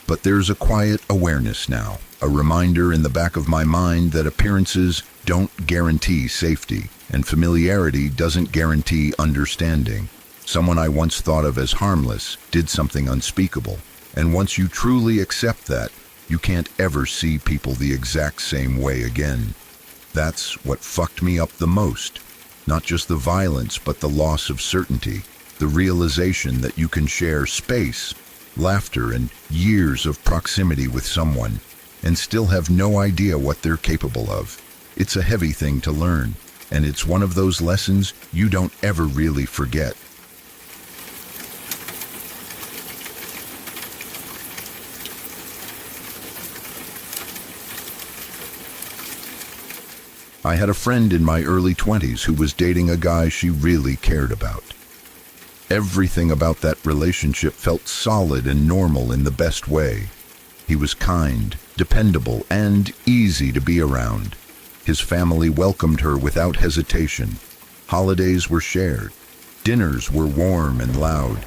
But there's a quiet awareness now, a reminder in the back of my mind that appearances don't guarantee safety, and familiarity doesn't guarantee understanding. Someone I once thought of as harmless did something unspeakable, and once you truly accept that, you can't ever see people the exact same way again. That's what fucked me up the most. Not just the violence, but the loss of certainty, the realization that you can share space, laughter, and years of proximity with someone, and still have no idea what they're capable of. It's a heavy thing to learn, and it's one of those lessons you don't ever really forget. I had a friend in my early 20s who was dating a guy she really cared about. Everything about that relationship felt solid and normal in the best way. He was kind, dependable, and easy to be around. His family welcomed her without hesitation. Holidays were shared. Dinners were warm and loud.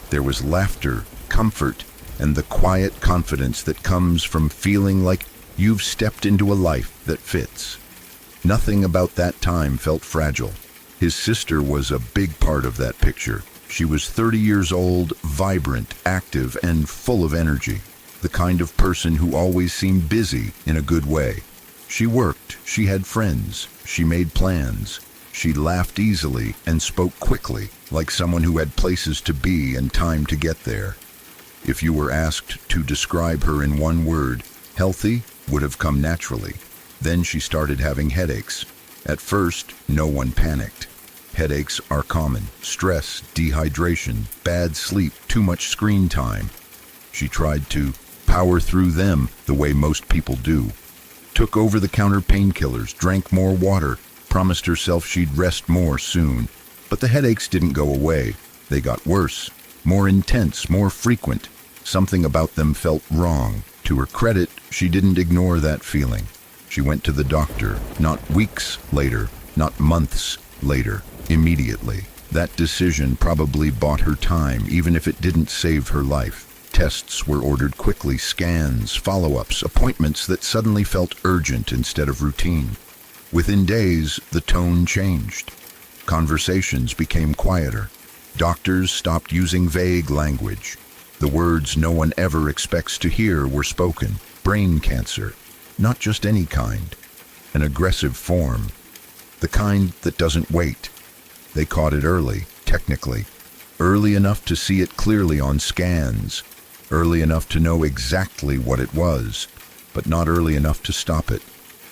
There was laughter, comfort, and the quiet confidence that comes from feeling like you've stepped into a life that fits. Nothing about that time felt fragile. His sister was a big part of that picture. She was 30 years old, vibrant, active, and full of energy. The kind of person who always seemed busy in a good way. She worked, she had friends, she made plans. She laughed easily and spoke quickly, like someone who had places to be and time to get there. If you were asked to describe her in one word, healthy would have come naturally. Then she started having headaches. At first, no one panicked. Headaches are common. Stress, dehydration, bad sleep, too much screen time. She tried to power through them the way most people do. Took over-the-counter painkillers, drank more water, promised herself she'd rest more soon. But the headaches didn't go away. They got worse, more intense, more frequent. Something about them felt wrong. To her credit, she didn't ignore that feeling. She went to the doctor, not weeks later, not months later, immediately. That decision probably bought her time, even if it didn't save her life. Tests were ordered quickly, scans, follow-ups, appointments that suddenly felt urgent instead of routine. Within days, the tone changed. Conversations became quieter. Doctors stopped using vague language. The words no one ever expects to hear were spoken. Brain cancer. Not just any kind. An aggressive form. The kind that doesn't wait. They caught it early, technically. Early enough to see it clearly on scans. Early enough to know exactly what it was. But not early enough to stop it.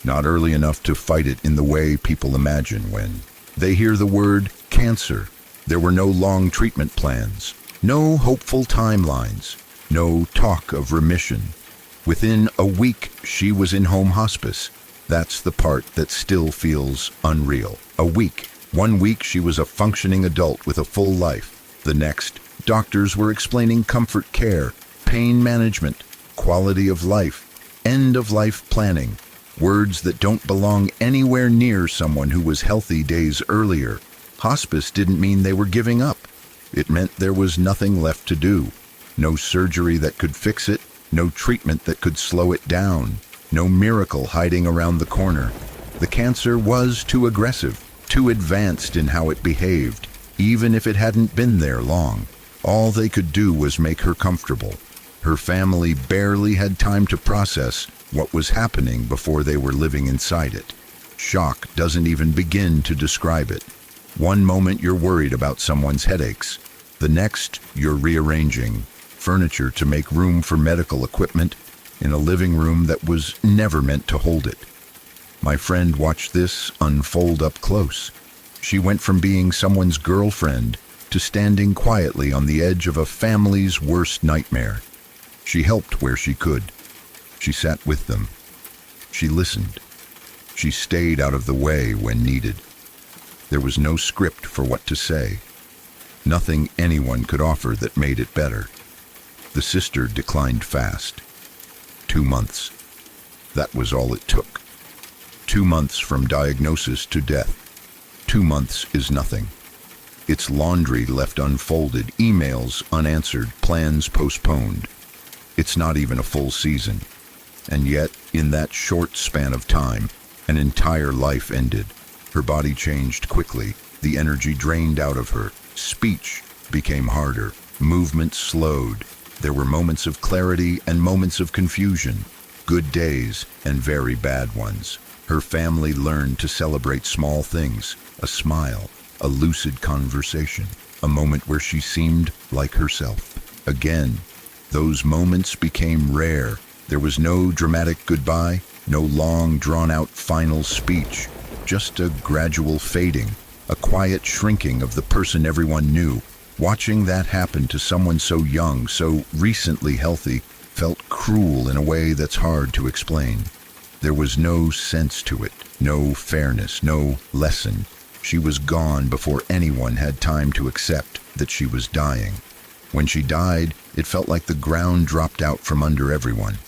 Not early enough to fight it in the way people imagine when they hear the word cancer. There were no long treatment plans. No hopeful timelines. No talk of remission. Within a week, she was in home hospice. That's the part that still feels unreal. A week. 1 week, she was a functioning adult with a full life. The next, doctors were explaining comfort care, pain management, quality of life, end-of-life planning. Words that don't belong anywhere near someone who was healthy days earlier. Hospice didn't mean they were giving up. It meant there was nothing left to do. No surgery that could fix it. No treatment that could slow it down. No miracle hiding around the corner. The cancer was too aggressive, too advanced in how it behaved, even if it hadn't been there long. All they could do was make her comfortable. Her family barely had time to process what was happening before they were living inside it. Shock doesn't even begin to describe it. One moment you're worried about someone's headaches. The next, you're rearranging furniture to make room for medical equipment in a living room that was never meant to hold it. My friend watched this unfold up close. She went from being someone's girlfriend to standing quietly on the edge of a family's worst nightmare. She helped where she could. She sat with them. She listened. She stayed out of the way when needed. There was no script for what to say. Nothing anyone could offer that made it better. The sister declined fast. 2 months. That was all it took. 2 months from diagnosis to death. 2 months is nothing. It's laundry left unfolded, emails unanswered, plans postponed. It's not even a full season. And yet, in that short span of time, an entire life ended. Her body changed quickly. The energy drained out of her. Speech became harder. Movement slowed. There were moments of clarity and moments of confusion. Good days and very bad ones. Her family learned to celebrate small things. A smile, a lucid conversation, a moment where she seemed like herself. Again, those moments became rare. There was no dramatic goodbye, no long, drawn-out final speech, just a gradual fading, a quiet shrinking of the person everyone knew. Watching that happen to someone so young, so recently healthy, felt cruel in a way that's hard to explain. There was no sense to it, no fairness, no lesson. She was gone before anyone had time to accept that she was dying. When she died, it felt like the ground dropped out from under everyone.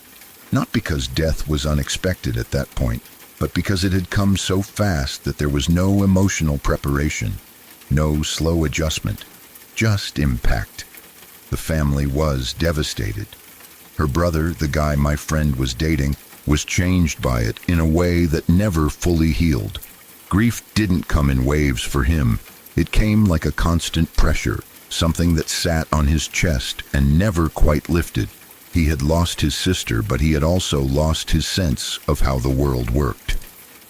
Not because death was unexpected at that point, but because it had come so fast that there was no emotional preparation, no slow adjustment, just impact. The family was devastated. Her brother, the guy my friend was dating, was changed by it in a way that never fully healed. Grief didn't come in waves for him. It came like a constant pressure, something that sat on his chest and never quite lifted. He had lost his sister, but he had also lost his sense of how the world worked.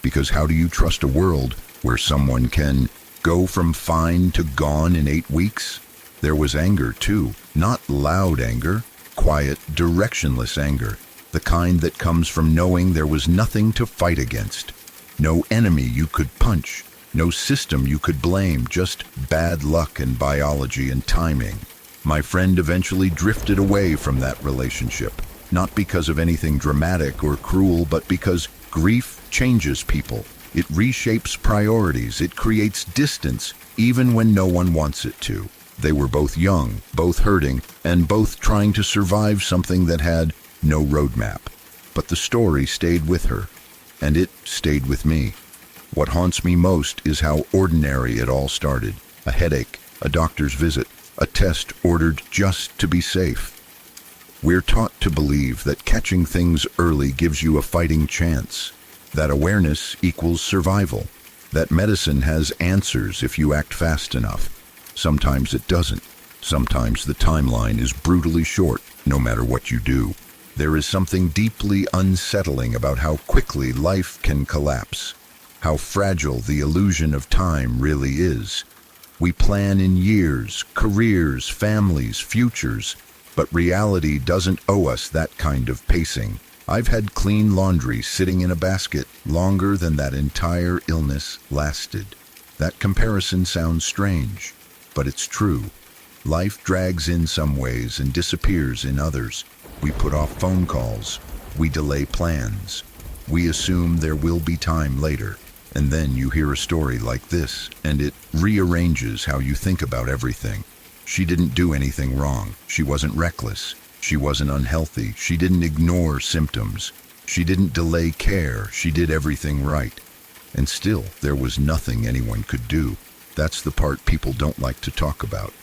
Because how do you trust a world where someone can go from fine to gone in 8 weeks? There was anger too, not loud anger, quiet, directionless anger, the kind that comes from knowing there was nothing to fight against. No enemy you could punch, no system you could blame, just bad luck and biology and timing. My friend eventually drifted away from that relationship, not because of anything dramatic or cruel, but because grief changes people. It reshapes priorities, it creates distance, even when no one wants it to. They were both young, both hurting, and both trying to survive something that had no roadmap. But the story stayed with her, and it stayed with me. What haunts me most is how ordinary it all started. A headache, a doctor's visit, a test ordered just to be safe. We're taught to believe that catching things early gives you a fighting chance, that awareness equals survival, that medicine has answers if you act fast enough. Sometimes it doesn't. Sometimes the timeline is brutally short, no matter what you do. There is something deeply unsettling about how quickly life can collapse, how fragile the illusion of time really is. We plan in years, careers, families, futures, but reality doesn't owe us that kind of pacing. I've had clean laundry sitting in a basket longer than that entire illness lasted. That comparison sounds strange, but it's true. Life drags in some ways and disappears in others. We put off phone calls. We delay plans. We assume there will be time later. And then you hear a story like this, and it rearranges how you think about everything. She didn't do anything wrong. She wasn't reckless. She wasn't unhealthy. She didn't ignore symptoms. She didn't delay care. She did everything right. And still, there was nothing anyone could do. That's the part people don't like to talk about.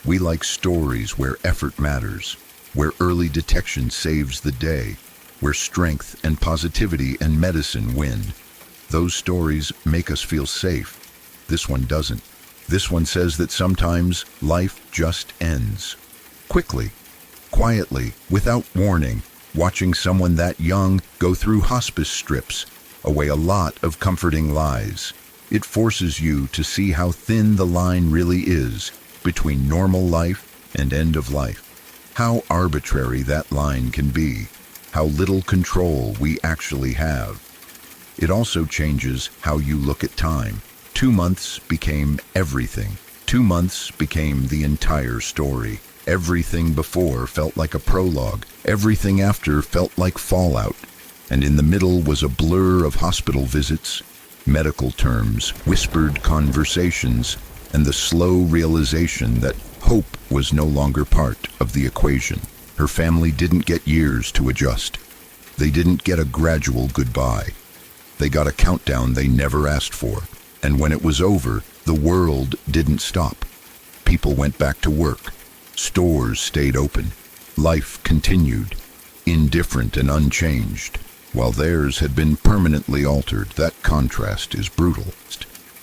We like stories where effort matters, where early detection saves the day, where strength and positivity and medicine win. Those stories make us feel safe. This one doesn't. This one says that sometimes life just ends. Quickly, quietly, without warning, watching someone that young go through hospice strips away a lot of comforting lies. It forces you to see how thin the line really is between normal life and end of life. How arbitrary that line can be. How little control we actually have. It also changes how you look at time. 2 months became everything. 2 months became the entire story. Everything before felt like a prologue. Everything after felt like fallout. And in the middle was a blur of hospital visits, medical terms, whispered conversations, and the slow realization that hope was no longer part of the equation. Her family didn't get years to adjust. They didn't get a gradual goodbye. They got a countdown they never asked for. And when it was over, the world didn't stop. People went back to work. Stores stayed open. Life continued, indifferent and unchanged, while theirs had been permanently altered. That contrast is brutal.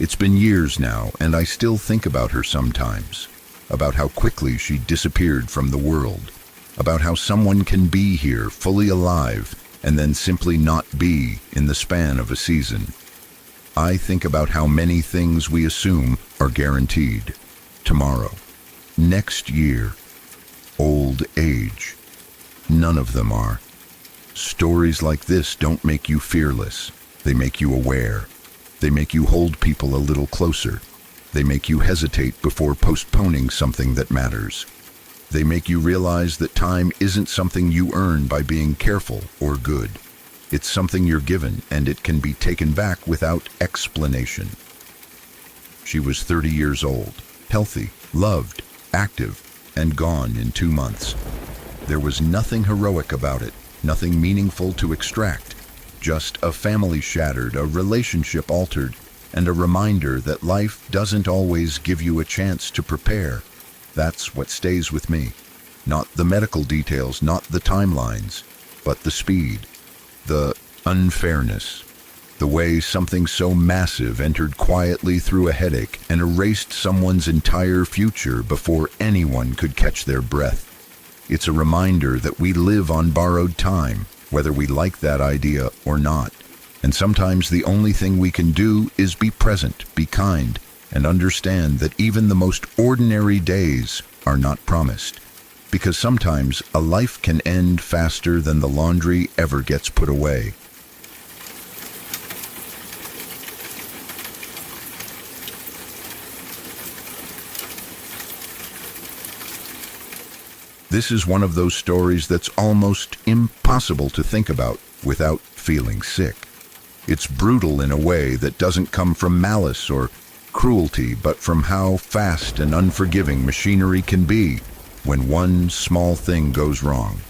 It's been years now, and I still think about her sometimes, about how quickly she disappeared from the world, about how someone can be here fully alive and then simply not be in the span of a season. I think about how many things we assume are guaranteed. Tomorrow, next year, old age. None of them are. Stories like this don't make you fearless. They make you aware. They make you hold people a little closer. They make you hesitate before postponing something that matters. They make you realize that time isn't something you earn by being careful or good. It's something you're given, and it can be taken back without explanation. She was 30 years old, healthy, loved, active, and gone in 2 months. There was nothing heroic about it, nothing meaningful to extract. just a family shattered, a relationship altered, and a reminder that life doesn't always give you a chance to prepare. That's what stays with me. Not the medical details, not the timelines, but the speed, the unfairness, the way something so massive entered quietly through a headache and erased someone's entire future before anyone could catch their breath. It's a reminder that we live on borrowed time, whether we like that idea or not. And sometimes the only thing we can do is be present, be kind, and understand that even the most ordinary days are not promised. Because sometimes a life can end faster than the laundry ever gets put away. This is one of those stories that's almost impossible to think about without feeling sick. It's brutal in a way that doesn't come from malice or cruelty, but from how fast and unforgiving machinery can be when one small thing goes wrong.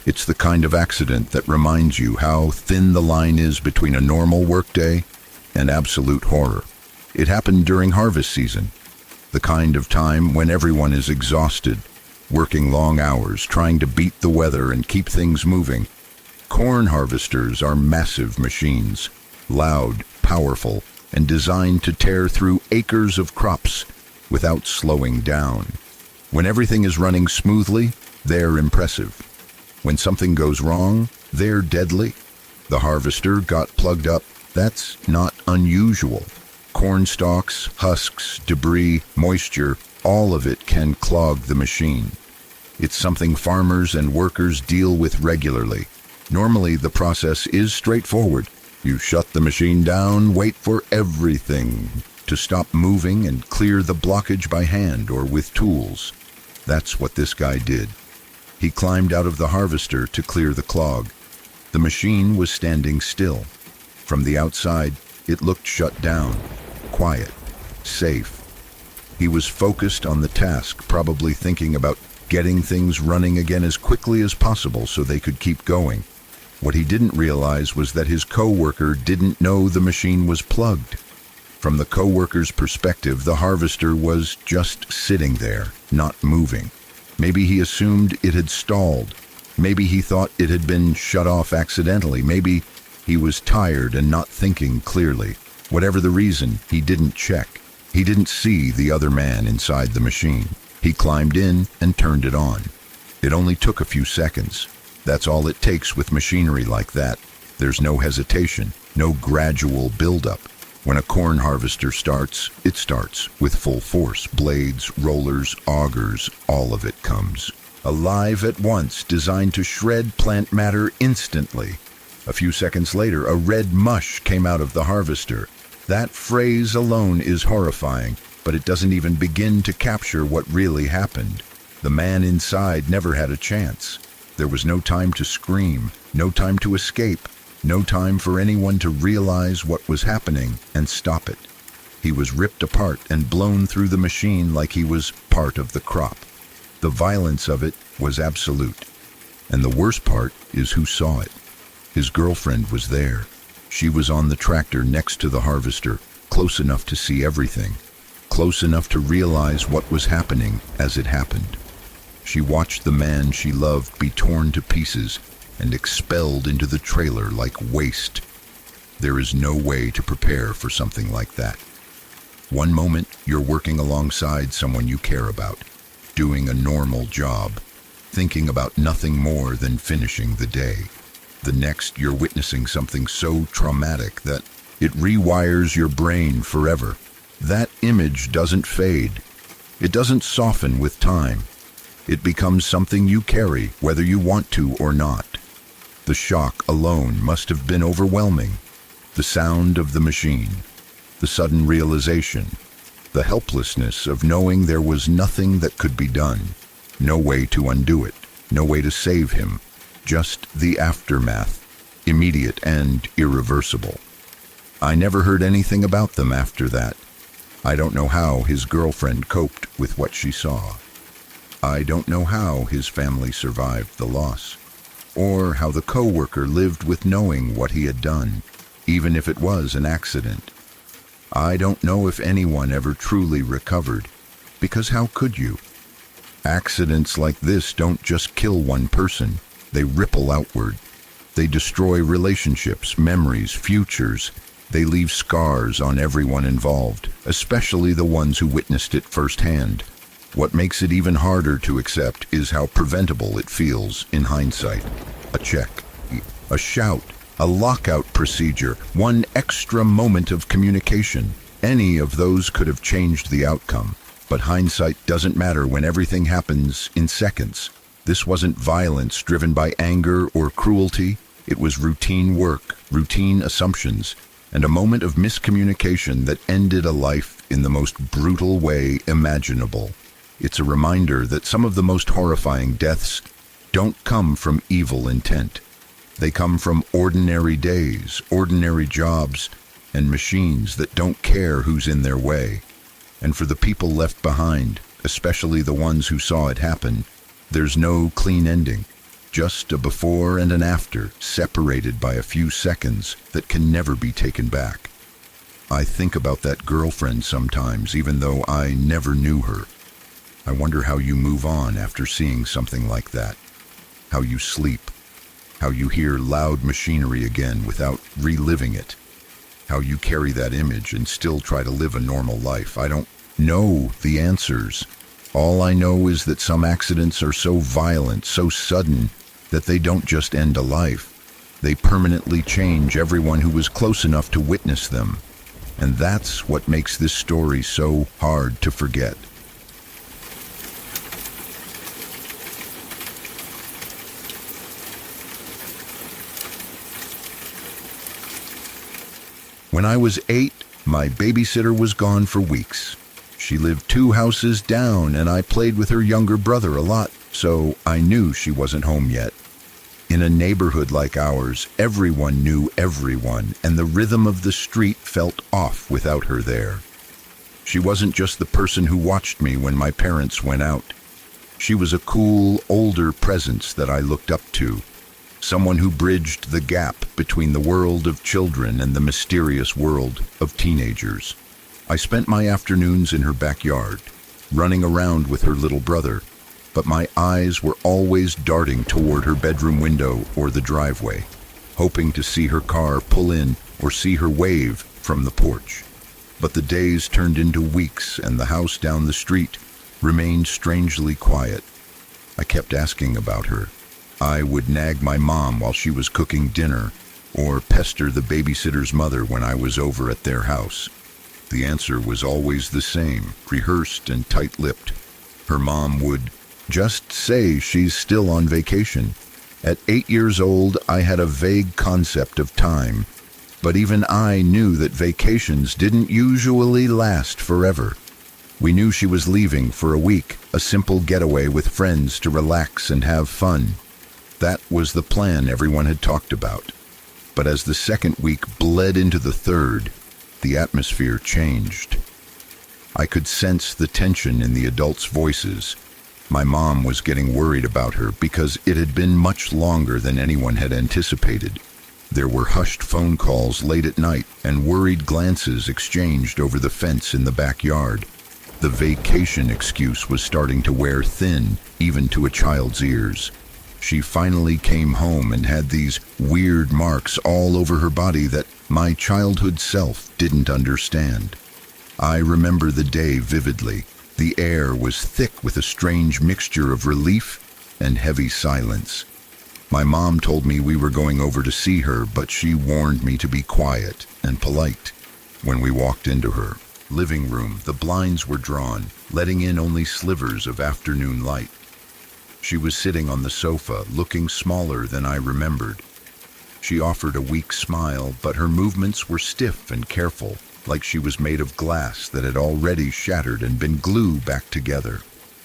It's the kind of accident that reminds you how thin the line is between a normal workday and absolute horror. It happened during harvest season, the kind of time when everyone is exhausted, working long hours, trying to beat the weather and keep things moving. Corn harvesters are massive machines, loud, powerful, and designed to tear through acres of crops without slowing down. When everything is running smoothly, they're impressive. When something goes wrong, they're deadly. The harvester got plugged up. That's not unusual. Corn stalks, husks, debris, moisture, all of it can clog the machine. It's something farmers and workers deal with regularly. Normally, the process is straightforward. You shut the machine down, wait for everything to stop moving, and clear the blockage by hand or with tools. That's what this guy did. He climbed out of the harvester to clear the clog. The machine was standing still. From the outside, it looked shut down, quiet, safe. He was focused on the task, probably thinking about getting things running again as quickly as possible so they could keep going. What he didn't realize was that his coworker didn't know the machine was plugged. From the coworker's perspective, the harvester was just sitting there, not moving. Maybe he assumed it had stalled. Maybe he thought it had been shut off accidentally. Maybe he was tired and not thinking clearly. Whatever the reason, he didn't check. He didn't see the other man inside the machine. He climbed in and turned it on. It only took a few seconds. That's all it takes with machinery like that. There's no hesitation, no gradual buildup. When a corn harvester starts, it starts with full force. Blades, rollers, augers, all of it comes. Alive at once, designed to shred plant matter instantly. A few seconds later, a red mush came out of the harvester. That phrase alone is horrifying, but it doesn't even begin to capture what really happened. The man inside never had a chance. There was no time to scream, no time to escape, no time for anyone to realize what was happening and stop it. He was ripped apart and blown through the machine like he was part of the crop. The violence of it was absolute. And the worst part is who saw it. His girlfriend was there. She was on the tractor next to the harvester, close enough to see everything, close enough to realize what was happening as it happened. She watched the man she loved be torn to pieces and expelled into the trailer like waste. There is no way to prepare for something like that. One moment, you're working alongside someone you care about, doing a normal job, thinking about nothing more than finishing the day. The next, you're witnessing something so traumatic that it rewires your brain forever. That image doesn't fade. It doesn't soften with time. It becomes something you carry, whether you want to or not. The shock alone must have been overwhelming. The sound of the machine, the sudden realization, the helplessness of knowing there was nothing that could be done, no way to undo it, no way to save him, just the aftermath, immediate and irreversible. I never heard anything about them after that. I don't know how his girlfriend coped with what she saw. I don't know how his family survived the loss. or how the coworker lived with knowing what he had done, even if it was an accident. I don't know if anyone ever truly recovered, because how could you? Accidents like this don't just kill one person, they ripple outward. They destroy relationships, memories, futures. They leave scars on everyone involved, especially the ones who witnessed it firsthand. What makes it even harder to accept is how preventable it feels in hindsight. A check, a shout, a lockout procedure, one extra moment of communication. Any of those could have changed the outcome. But hindsight doesn't matter when everything happens in seconds. This wasn't violence driven by anger or cruelty. It was routine work, routine assumptions, and a moment of miscommunication that ended a life in the most brutal way imaginable. It's a reminder that some of the most horrifying deaths don't come from evil intent. They come from ordinary days, ordinary jobs, and machines that don't care who's in their way. And for the people left behind, especially the ones who saw it happen, there's no clean ending. Just a before and an after, separated by a few seconds that can never be taken back. I think about that girlfriend sometimes, even though I never knew her. I wonder how you move on after seeing something like that. How you sleep. How you hear loud machinery again without reliving it. How you carry that image and still try to live a normal life. I don't know the answers. All I know is that some accidents are so violent, so sudden, that they don't just end a life. They permanently change everyone who was close enough to witness them. And that's what makes this story so hard to forget. When I was 8, my babysitter was gone for weeks. She lived 2 houses down, and I played with her younger brother a lot, so I knew she wasn't home yet. In a neighborhood like ours, everyone knew everyone, and the rhythm of the street felt off without her there. She wasn't just the person who watched me when my parents went out. She was a cool, older presence that I looked up to. Someone who bridged the gap between the world of children and the mysterious world of teenagers. I spent my afternoons in her backyard, running around with her little brother, but my eyes were always darting toward her bedroom window or the driveway, hoping to see her car pull in or see her wave from the porch. But the days turned into weeks, and the house down the street remained strangely quiet. I kept asking about her. I would nag my mom while she was cooking dinner, or pester the babysitter's mother when I was over at their house. The answer was always the same, rehearsed and tight-lipped. Her mom would just say she's still on vacation. At 8 years old, I had a vague concept of time, but even I knew that vacations didn't usually last forever. We knew she was leaving for a week, a simple getaway with friends to relax and have fun. That was the plan everyone had talked about. But as the second week bled into the third, the atmosphere changed. I could sense the tension in the adults' voices. My mom was getting worried about her because it had been much longer than anyone had anticipated. There were hushed phone calls late at night and worried glances exchanged over the fence in the backyard. The vacation excuse was starting to wear thin, even to a child's ears. She finally came home and had these weird marks all over her body that my childhood self didn't understand. I remember the day vividly. The air was thick with a strange mixture of relief and heavy silence. My mom told me we were going over to see her, but she warned me to be quiet and polite. When we walked into her living room, the blinds were drawn, letting in only slivers of afternoon light. She was sitting on the sofa, looking smaller than I remembered. She offered a weak smile, but her movements were stiff and careful, like she was made of glass that had already shattered and been glued back together.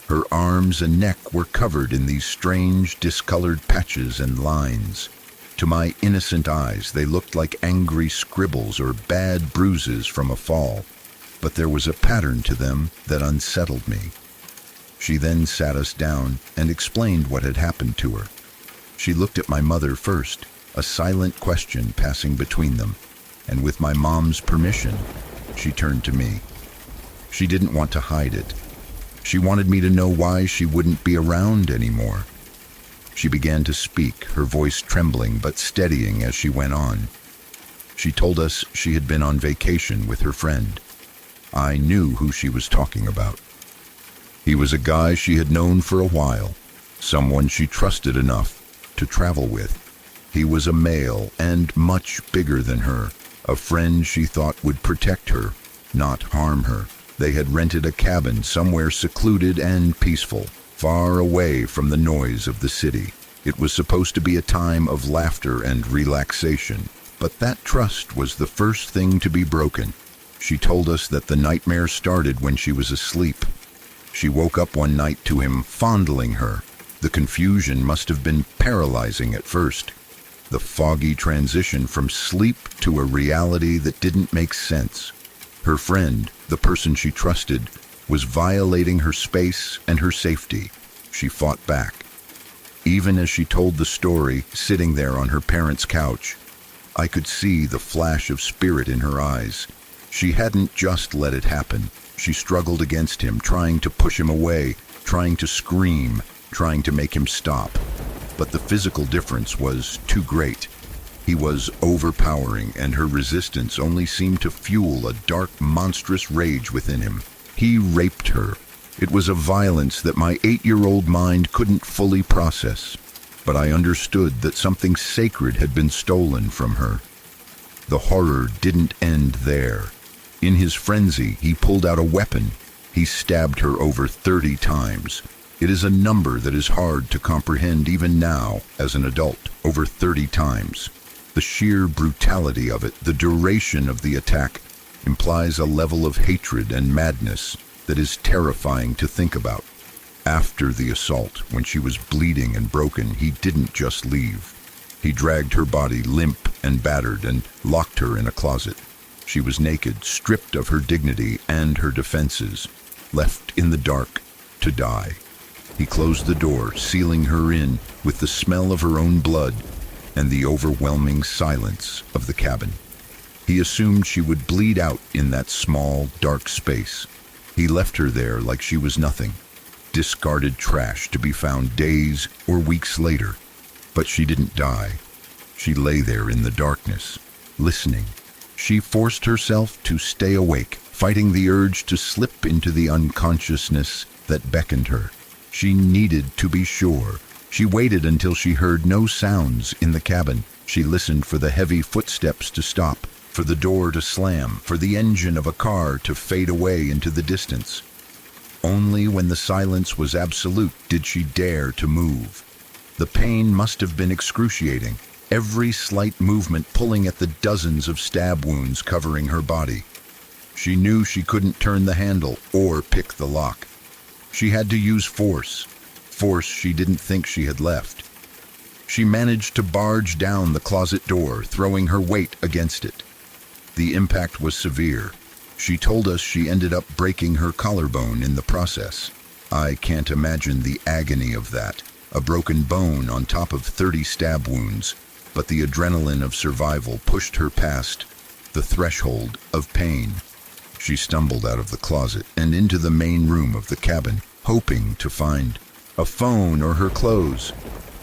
Her arms and neck were covered in these strange, discolored patches and lines. To my innocent eyes, they looked like angry scribbles or bad bruises from a fall, but there was a pattern to them that unsettled me. She then sat us down and explained what had happened to her. She looked at my mother first, a silent question passing between them, and with my mom's permission, she turned to me. She didn't want to hide it. She wanted me to know why she wouldn't be around anymore. She began to speak, her voice trembling but steadying as she went on. She told us she had been on vacation with her friend. I knew who she was talking about. He was a guy she had known for a while, someone she trusted enough to travel with. He was a male and much bigger than her, a friend she thought would protect her, not harm her. They had rented a cabin somewhere secluded and peaceful, far away from the noise of the city. It was supposed to be a time of laughter and relaxation, but that trust was the first thing to be broken. She told us that the nightmare started when she was asleep. She woke up one night to him fondling her. The confusion must have been paralyzing at first. The foggy transition from sleep to a reality that didn't make sense. Her friend, the person she trusted, was violating her space and her safety. She fought back. Even as she told the story, sitting there on her parents' couch, I could see the flash of spirit in her eyes. She hadn't just let it happen. She struggled against him, trying to push him away, trying to scream, trying to make him stop. But the physical difference was too great. He was overpowering, and her resistance only seemed to fuel a dark, monstrous rage within him. He raped her. It was a violence that my 8-year-old mind couldn't fully process, but I understood that something sacred had been stolen from her. The horror didn't end there. In his frenzy, he pulled out a weapon. He stabbed her over 30 times. It is a number that is hard to comprehend even now as an adult, over 30 times. The sheer brutality of it, the duration of the attack, implies a level of hatred and madness that is terrifying to think about. After the assault, when she was bleeding and broken, he didn't just leave. He dragged her body limp and battered and locked her in a closet. She was naked, stripped of her dignity and her defenses, left in the dark to die. He closed the door, sealing her in with the smell of her own blood and the overwhelming silence of the cabin. He assumed she would bleed out in that small, dark space. He left her there like she was nothing, discarded trash to be found days or weeks later. But she didn't die. She lay there in the darkness, listening. She forced herself to stay awake, fighting the urge to slip into the unconsciousness that beckoned her. She needed to be sure. She waited until she heard no sounds in the cabin. She listened for the heavy footsteps to stop, for the door to slam, for the engine of a car to fade away into the distance. Only when the silence was absolute did she dare to move. The pain must have been excruciating, every slight movement pulling at the dozens of stab wounds covering her body. She knew she couldn't turn the handle or pick the lock. She had to use force she didn't think she had left. She managed to barge down the closet door, throwing her weight against it. The impact was severe. She told us she ended up breaking her collarbone in the process. I can't imagine the agony of that, a broken bone on top of 30 stab wounds, but the adrenaline of survival pushed her past the threshold of pain. She stumbled out of the closet and into the main room of the cabin, hoping to find a phone or her clothes.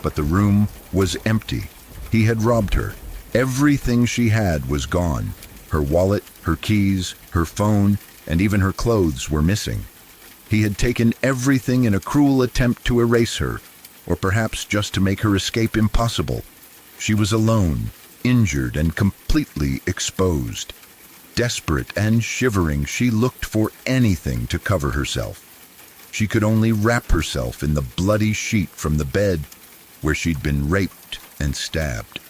But the room was empty. He had robbed her. Everything she had was gone. Her wallet, her keys, her phone, and even her clothes were missing. He had taken everything in a cruel attempt to erase her, or perhaps just to make her escape impossible. She was alone, injured and completely exposed. Desperate and shivering, she looked for anything to cover herself. She could only wrap herself in the bloody sheet from the bed where she'd been raped and stabbed.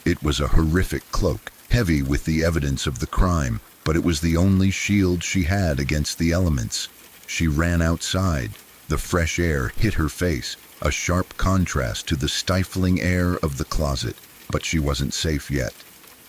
It was a horrific cloak, heavy with the evidence of the crime, but it was the only shield she had against the elements. She ran outside. The fresh air hit her face, a sharp contrast to the stifling air of the closet, but she wasn't safe yet.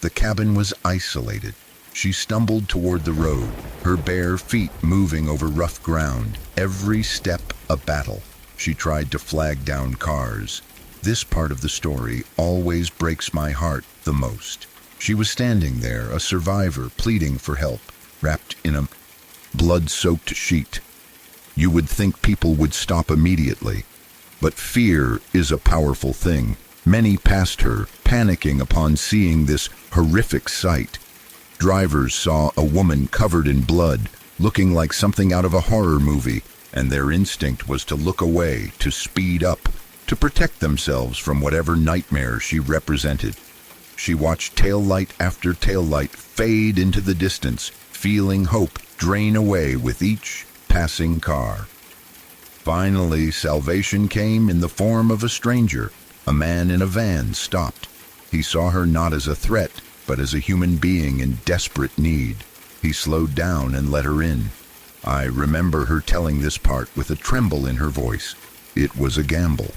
The cabin was isolated. She stumbled toward the road, her bare feet moving over rough ground, every step a battle. She tried to flag down cars. This part of the story always breaks my heart the most. She was standing there, a survivor, pleading for help, wrapped in a blood-soaked sheet. You would think people would stop immediately, but fear is a powerful thing. Many passed her, panicking upon seeing this horrific sight. Drivers saw a woman covered in blood, looking like something out of a horror movie, and their instinct was to look away, to speed up, to protect themselves from whatever nightmare she represented. She watched taillight after taillight fade into the distance, feeling hope drain away with each passing car. Finally, salvation came in the form of a stranger. A man in a van stopped. He saw her not as a threat, but as a human being in desperate need. He slowed down and let her in. I remember her telling this part with a tremble in her voice. It was a gamble.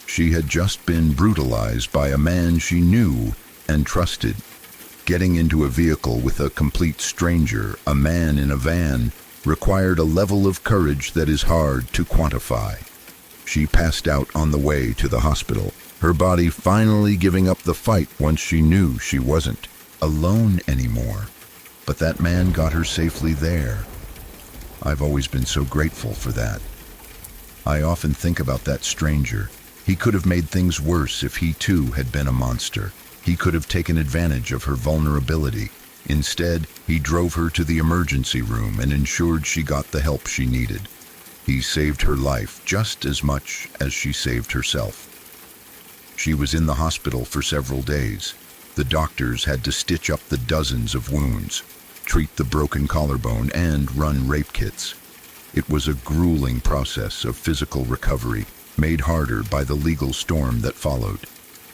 She had just been brutalized by a man she knew and trusted. Getting into a vehicle with a complete stranger, a man in a van, required a level of courage that is hard to quantify. She passed out on the way to the hospital, her body finally giving up the fight once she knew she wasn't alone anymore. But that man got her safely there. I've always been so grateful for that. I often think about that stranger. He could have made things worse if he too had been a monster. He could have taken advantage of her vulnerability. Instead, he drove her to the emergency room and ensured she got the help she needed. He saved her life just as much as she saved herself. She was in the hospital for several days. The doctors had to stitch up the dozens of wounds, treat the broken collarbone, and run rape kits. It was a grueling process of physical recovery, made harder by the legal storm that followed.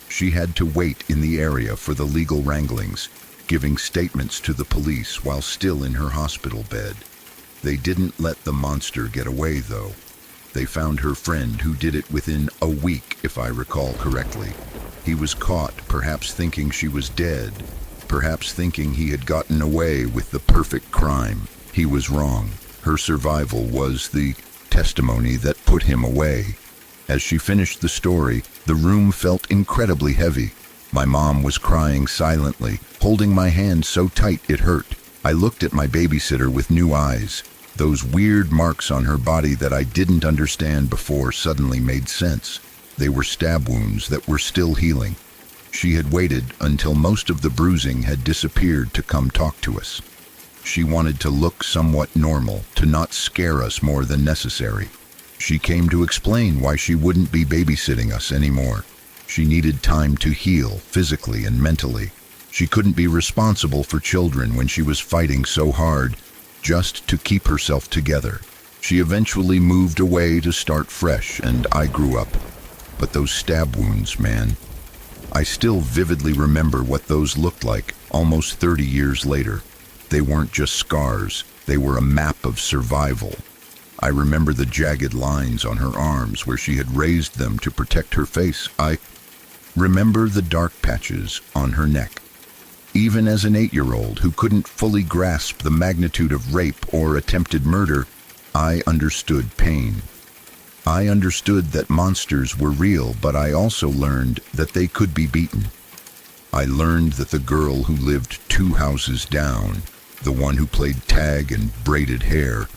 She had to wait in the area for the legal wranglings, giving statements to the police while still in her hospital bed. They didn't let the monster get away, though. They found her friend, who did it within a week, if I recall correctly. He was caught, perhaps thinking she was dead, perhaps thinking he had gotten away with the perfect crime. He was wrong. Her survival was the testimony that put him away. As she finished the story, the room felt incredibly heavy. My mom was crying silently, holding my hand so tight it hurt. I looked at my babysitter with new eyes. Those weird marks on her body that I didn't understand before suddenly made sense. They were stab wounds that were still healing. She had waited until most of the bruising had disappeared to come talk to us. She wanted to look somewhat normal, to not scare us more than necessary. She came to explain why she wouldn't be babysitting us anymore. She needed time to heal, physically and mentally. She couldn't be responsible for children when she was fighting so hard, just to keep herself together. She eventually moved away to start fresh, and I grew up. But those stab wounds, man. I still vividly remember what those looked like almost 30 years later. They weren't just scars, they were a map of survival. I remember the jagged lines on her arms where she had raised them to protect her face. I remember the dark patches on her neck. Even as an 8-year-old who couldn't fully grasp the magnitude of rape or attempted murder, I understood pain. I understood that monsters were real, but I also learned that they could be beaten. I learned that the girl who lived 2 houses down, the one who played tag and braided hair,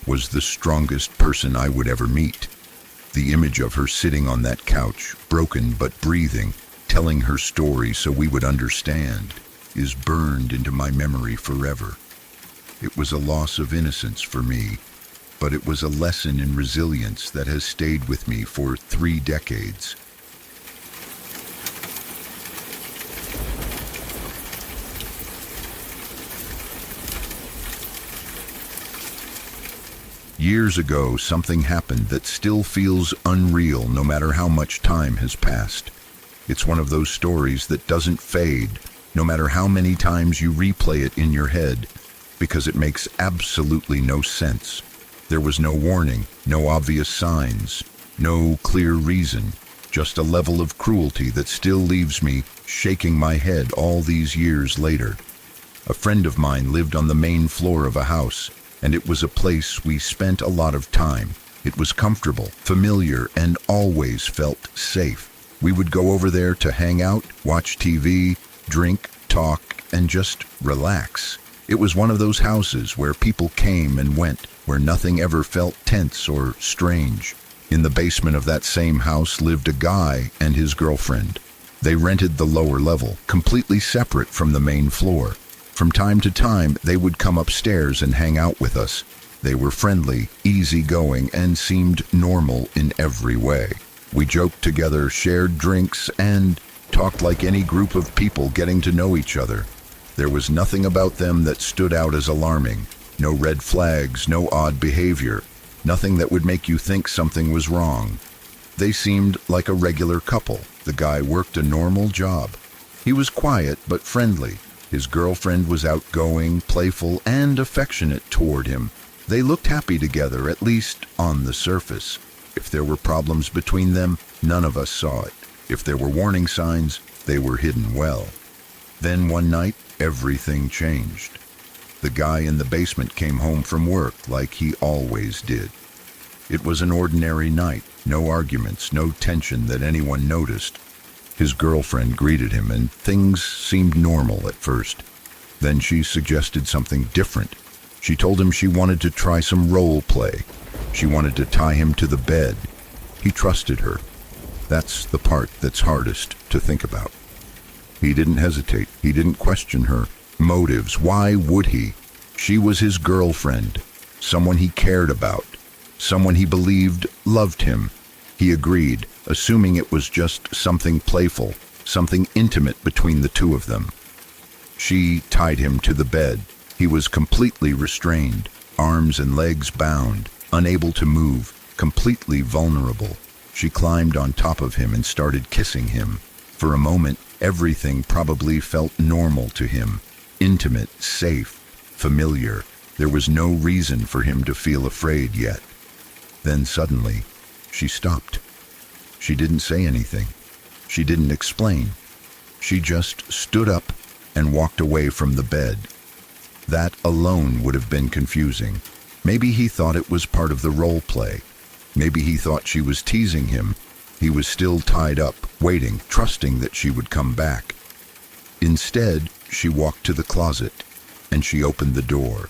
was the strongest person I would ever meet. The image of her sitting on that couch, broken but breathing, telling her story so we would understand, is burned into my memory forever. It was a loss of innocence for me, but it was a lesson in resilience that has stayed with me for 3 decades. Years ago, something happened that still feels unreal no matter how much time has passed. It's one of those stories that doesn't fade, no matter how many times you replay it in your head, because it makes absolutely no sense. There was no warning, no obvious signs, no clear reason, just a level of cruelty that still leaves me shaking my head all these years later. A friend of mine lived on the main floor of a house, and it was a place we spent a lot of time. It was comfortable, familiar, and always felt safe. We would go over there to hang out, watch TV, drink, talk, and just relax. It was one of those houses where people came and went, where nothing ever felt tense or strange. In the basement of that same house lived a guy and his girlfriend. They rented the lower level, completely separate from the main floor. From time to time, they would come upstairs and hang out with us. They were friendly, easygoing, and seemed normal in every way. We joked together, shared drinks, and talked like any group of people getting to know each other. There was nothing about them that stood out as alarming. No red flags, no odd behavior. Nothing that would make you think something was wrong. They seemed like a regular couple. The guy worked a normal job. He was quiet but friendly. His girlfriend was outgoing, playful, and affectionate toward him. They looked happy together, at least on the surface. If there were problems between them, none of us saw it. If there were warning signs, they were hidden well. Then one night, everything changed. The guy in the basement came home from work like he always did. It was an ordinary night, no arguments, no tension that anyone noticed. His girlfriend greeted him, and things seemed normal at first. Then she suggested something different. She told him she wanted to try some role play. She wanted to tie him to the bed. He trusted her. That's the part that's hardest to think about. He didn't hesitate. He didn't question her motives. Why would he? She was his girlfriend, someone he cared about, someone he believed loved him. He agreed, assuming it was just something playful, something intimate between the two of them. She tied him to the bed. He was completely restrained, arms and legs bound, unable to move, completely vulnerable. She climbed on top of him and started kissing him. For a moment, everything probably felt normal to him. Intimate, safe, familiar. There was no reason for him to feel afraid yet. Then suddenly, she stopped. She didn't say anything. She didn't explain. She just stood up and walked away from the bed. That alone would have been confusing. Maybe he thought it was part of the role play. Maybe he thought she was teasing him. He was still tied up, waiting, trusting that she would come back. Instead, she walked to the closet, and she opened the door.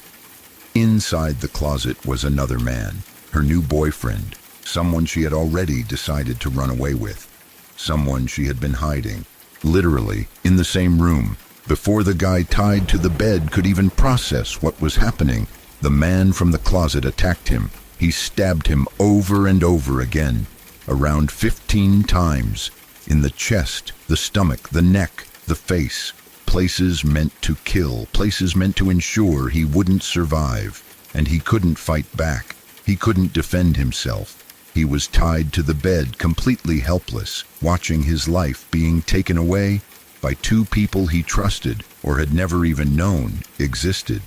Inside the closet was another man, her new boyfriend, someone she had already decided to run away with, someone she had been hiding, literally in the same room. Before the guy tied to the bed could even process what was happening, the man from the closet attacked him. He stabbed him over and over again, around 15 times, in the chest, the stomach, the neck, the face. Places meant to kill, places meant to ensure he wouldn't survive. And he couldn't fight back. He couldn't defend himself. He was tied to the bed, completely helpless, watching his life being taken away by two people he trusted or had never even known existed.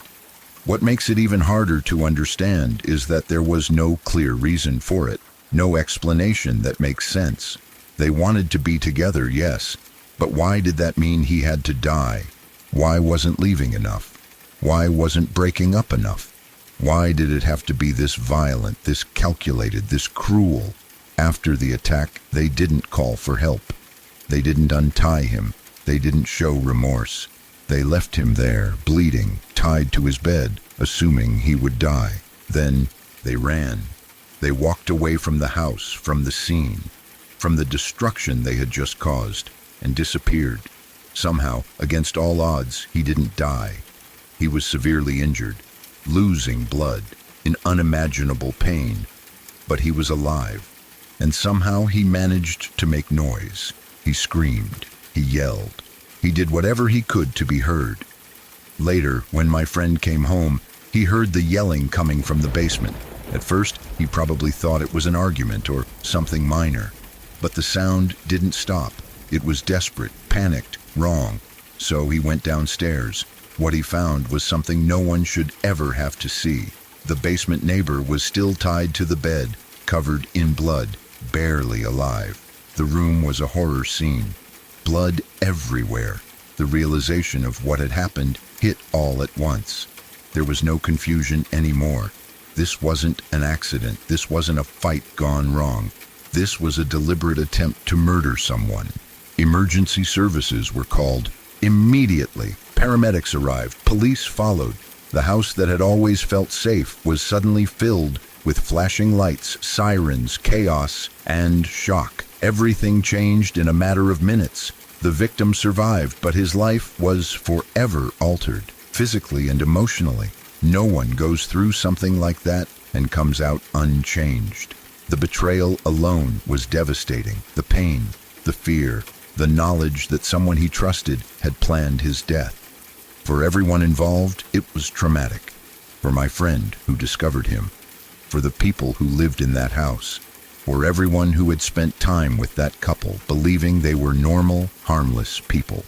What makes it even harder to understand is that there was no clear reason for it, no explanation that makes sense. They wanted to be together, yes, but why did that mean he had to die? Why wasn't leaving enough? Why wasn't breaking up enough? Why did it have to be this violent, this calculated, this cruel? After the attack, they didn't call for help. They didn't untie him. They didn't show remorse. They left him there, bleeding, tied to his bed, assuming he would die. Then they ran. They walked away from the house, from the scene, from the destruction they had just caused, and disappeared. Somehow, against all odds, he didn't die. He was severely injured, losing blood, in unimaginable pain, but he was alive, and somehow he managed to make noise. He screamed, he yelled, he did whatever he could to be heard. Later, when my friend came home, he heard the yelling coming from the basement. At first, he probably thought it was an argument or something minor, but the sound didn't stop. It was desperate, panicked, wrong. So he went downstairs. What he found was something no one should ever have to see. The basement neighbor was still tied to the bed, covered in blood, barely alive. The room was a horror scene. Blood everywhere. The realization of what had happened hit all at once. There was no confusion anymore. This wasn't an accident. This wasn't a fight gone wrong. This was a deliberate attempt to murder someone. Emergency services were called. Immediately, paramedics arrived, police followed. The house that had always felt safe was suddenly filled with flashing lights, sirens, chaos, and shock. Everything changed in a matter of minutes. The victim survived, but his life was forever altered, physically and emotionally. No one goes through something like that and comes out unchanged. The betrayal alone was devastating. The pain, the fear, the knowledge that someone he trusted had planned his death. For everyone involved, it was traumatic. For my friend who discovered him, for the people who lived in that house, for everyone who had spent time with that couple, believing they were normal, harmless people.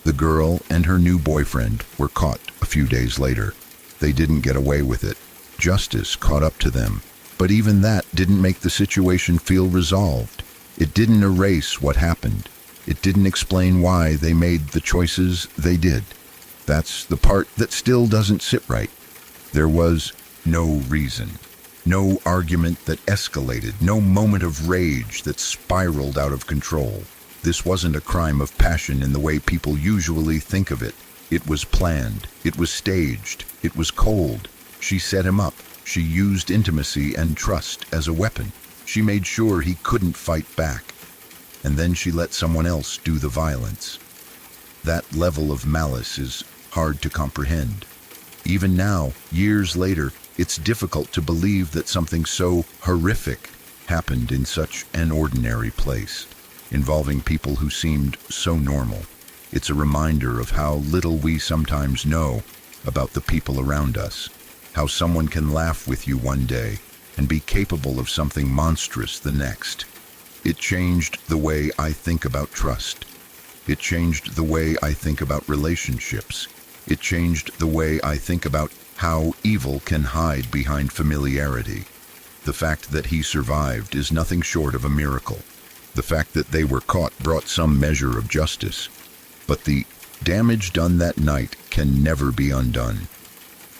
The girl and her new boyfriend were caught a few days later. They didn't get away with it. Justice caught up to them. But even that didn't make the situation feel resolved. It didn't erase what happened. It didn't explain why they made the choices they did. That's the part that still doesn't sit right. There was no reason. No argument that escalated, no moment of rage that spiraled out of control. This wasn't a crime of passion in the way people usually think of it. It was planned. It was staged. It was cold. She set him up. She used intimacy and trust as a weapon. She made sure he couldn't fight back. And then she let someone else do the violence. That level of malice is hard to comprehend. Even now, years later, it's difficult to believe that something so horrific happened in such an ordinary place, involving people who seemed so normal. It's a reminder of how little we sometimes know about the people around us, how someone can laugh with you one day and be capable of something monstrous the next. It changed the way I think about trust. It changed the way I think about relationships. It changed the way I think about how evil can hide behind familiarity. The fact that he survived is nothing short of a miracle. The fact that they were caught brought some measure of justice. But the damage done that night can never be undone.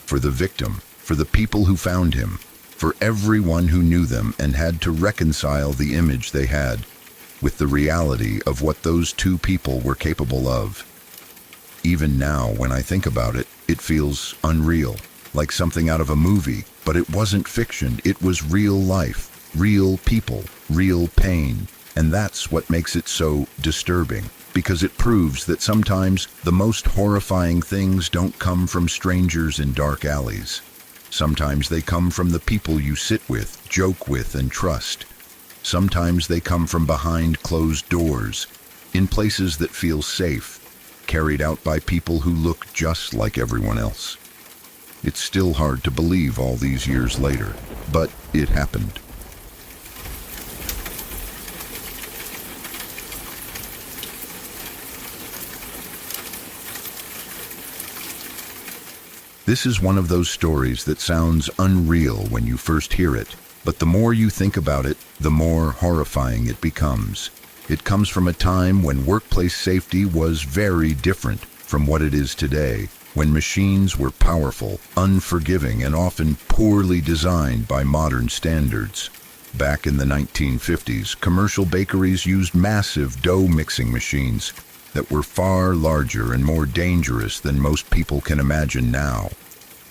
For the victim, for the people who found him, for everyone who knew them and had to reconcile the image they had with the reality of what those two people were capable of. Even now, when I think about it, it feels unreal, like something out of a movie, but it wasn't fiction. It was real life, real people, real pain. And that's what makes it so disturbing, because it proves that sometimes the most horrifying things don't come from strangers in dark alleys. Sometimes they come from the people you sit with, joke with, and trust. Sometimes they come from behind closed doors, in places that feel safe, carried out by people who look just like everyone else. It's still hard to believe all these years later, but it happened. This is one of those stories that sounds unreal when you first hear it, but the more you think about it, the more horrifying it becomes. It comes from a time when workplace safety was very different from what it is today, when machines were powerful, unforgiving, and often poorly designed by modern standards. Back in the 1950s, commercial bakeries used massive dough mixing machines that were far larger and more dangerous than most people can imagine now.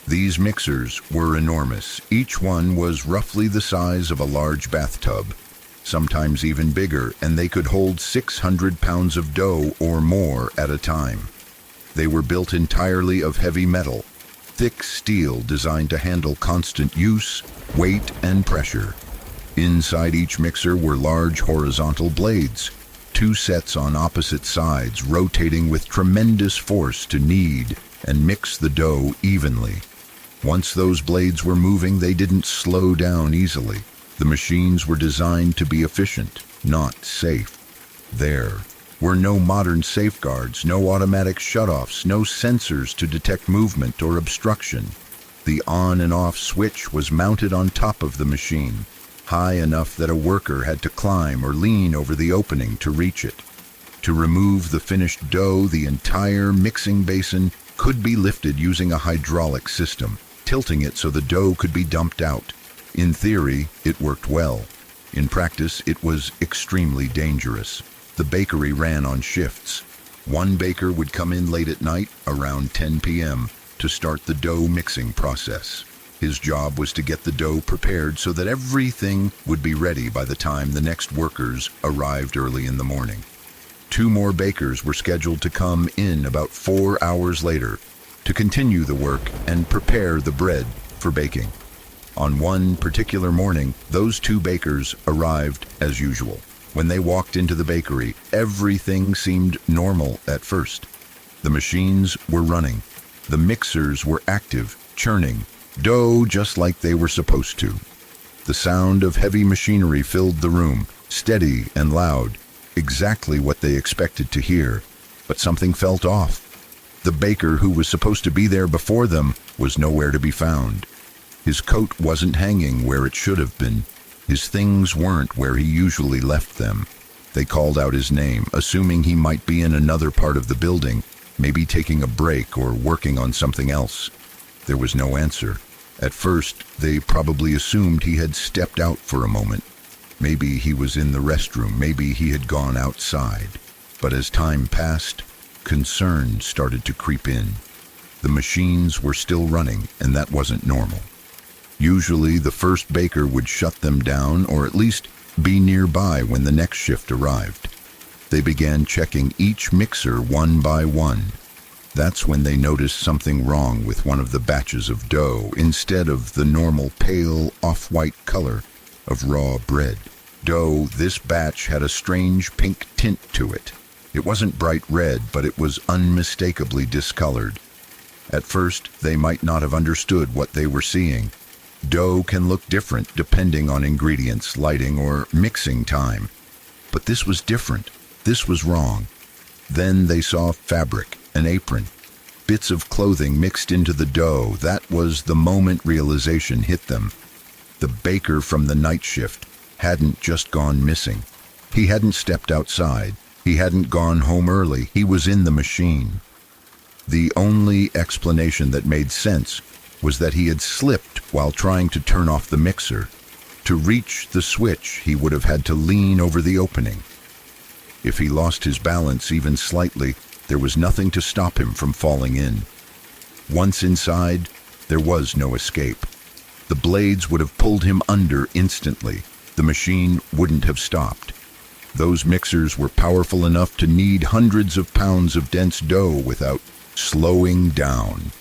These mixers were enormous. Each one was roughly the size of a large bathtub, sometimes even bigger, and they could hold 600 pounds of dough or more at a time. They were built entirely of heavy metal, thick steel designed to handle constant use, weight, and pressure. Inside each mixer were large horizontal blades, 2 sets on opposite sides, rotating with tremendous force to knead and mix the dough evenly. Once those blades were moving, they didn't slow down easily. The machines were designed to be efficient, not safe. There were no modern safeguards, no automatic shutoffs, no sensors to detect movement or obstruction. The on and off switch was mounted on top of the machine, high enough that a worker had to climb or lean over the opening to reach it. To remove the finished dough, the entire mixing basin could be lifted using a hydraulic system, tilting it so the dough could be dumped out. In theory, it worked well. In practice, it was extremely dangerous. The bakery ran on shifts. One baker would come in late at night, around 10 p.m., to start the dough mixing process. His job was to get the dough prepared so that everything would be ready by the time the next workers arrived early in the morning. 2 more bakers were scheduled to come in about 4 hours later to continue the work and prepare the bread for baking. On one particular morning, those 2 bakers arrived as usual. When they walked into the bakery, everything seemed normal at first. The machines were running. The mixers were active, churning dough just like they were supposed to. The sound of heavy machinery filled the room, steady and loud, exactly what they expected to hear. But something felt off. The baker who was supposed to be there before them was nowhere to be found. His coat wasn't hanging where it should have been. His things weren't where he usually left them. They called out his name, assuming he might be in another part of the building, maybe taking a break or working on something else. There was no answer. At first, they probably assumed he had stepped out for a moment. Maybe he was in the restroom, maybe he had gone outside. But as time passed, concern started to creep in. The machines were still running, and that wasn't normal. Usually, the first baker would shut them down or at least be nearby when the next shift arrived. They began checking each mixer one by one. That's when they noticed something wrong with one of the batches of dough. Instead of the normal pale, off-white color of raw bread dough, this batch had a strange pink tint to it. It wasn't bright red, but it was unmistakably discolored. At first, they might not have understood what they were seeing. Dough can look different depending on ingredients, lighting, or mixing time. But this was different. This was wrong. Then they saw fabric, an apron, bits of clothing mixed into the dough. That was the moment realization hit them. The baker from the night shift hadn't just gone missing. He hadn't stepped outside. He hadn't gone home early. He was in the machine. The only explanation that made sense was that he had slipped while trying to turn off the mixer. To reach the switch, he would have had to lean over the opening. If he lost his balance even slightly, there was nothing to stop him from falling in. Once inside, there was no escape. The blades would have pulled him under instantly. The machine wouldn't have stopped. Those mixers were powerful enough to knead hundreds of pounds of dense dough without slowing down.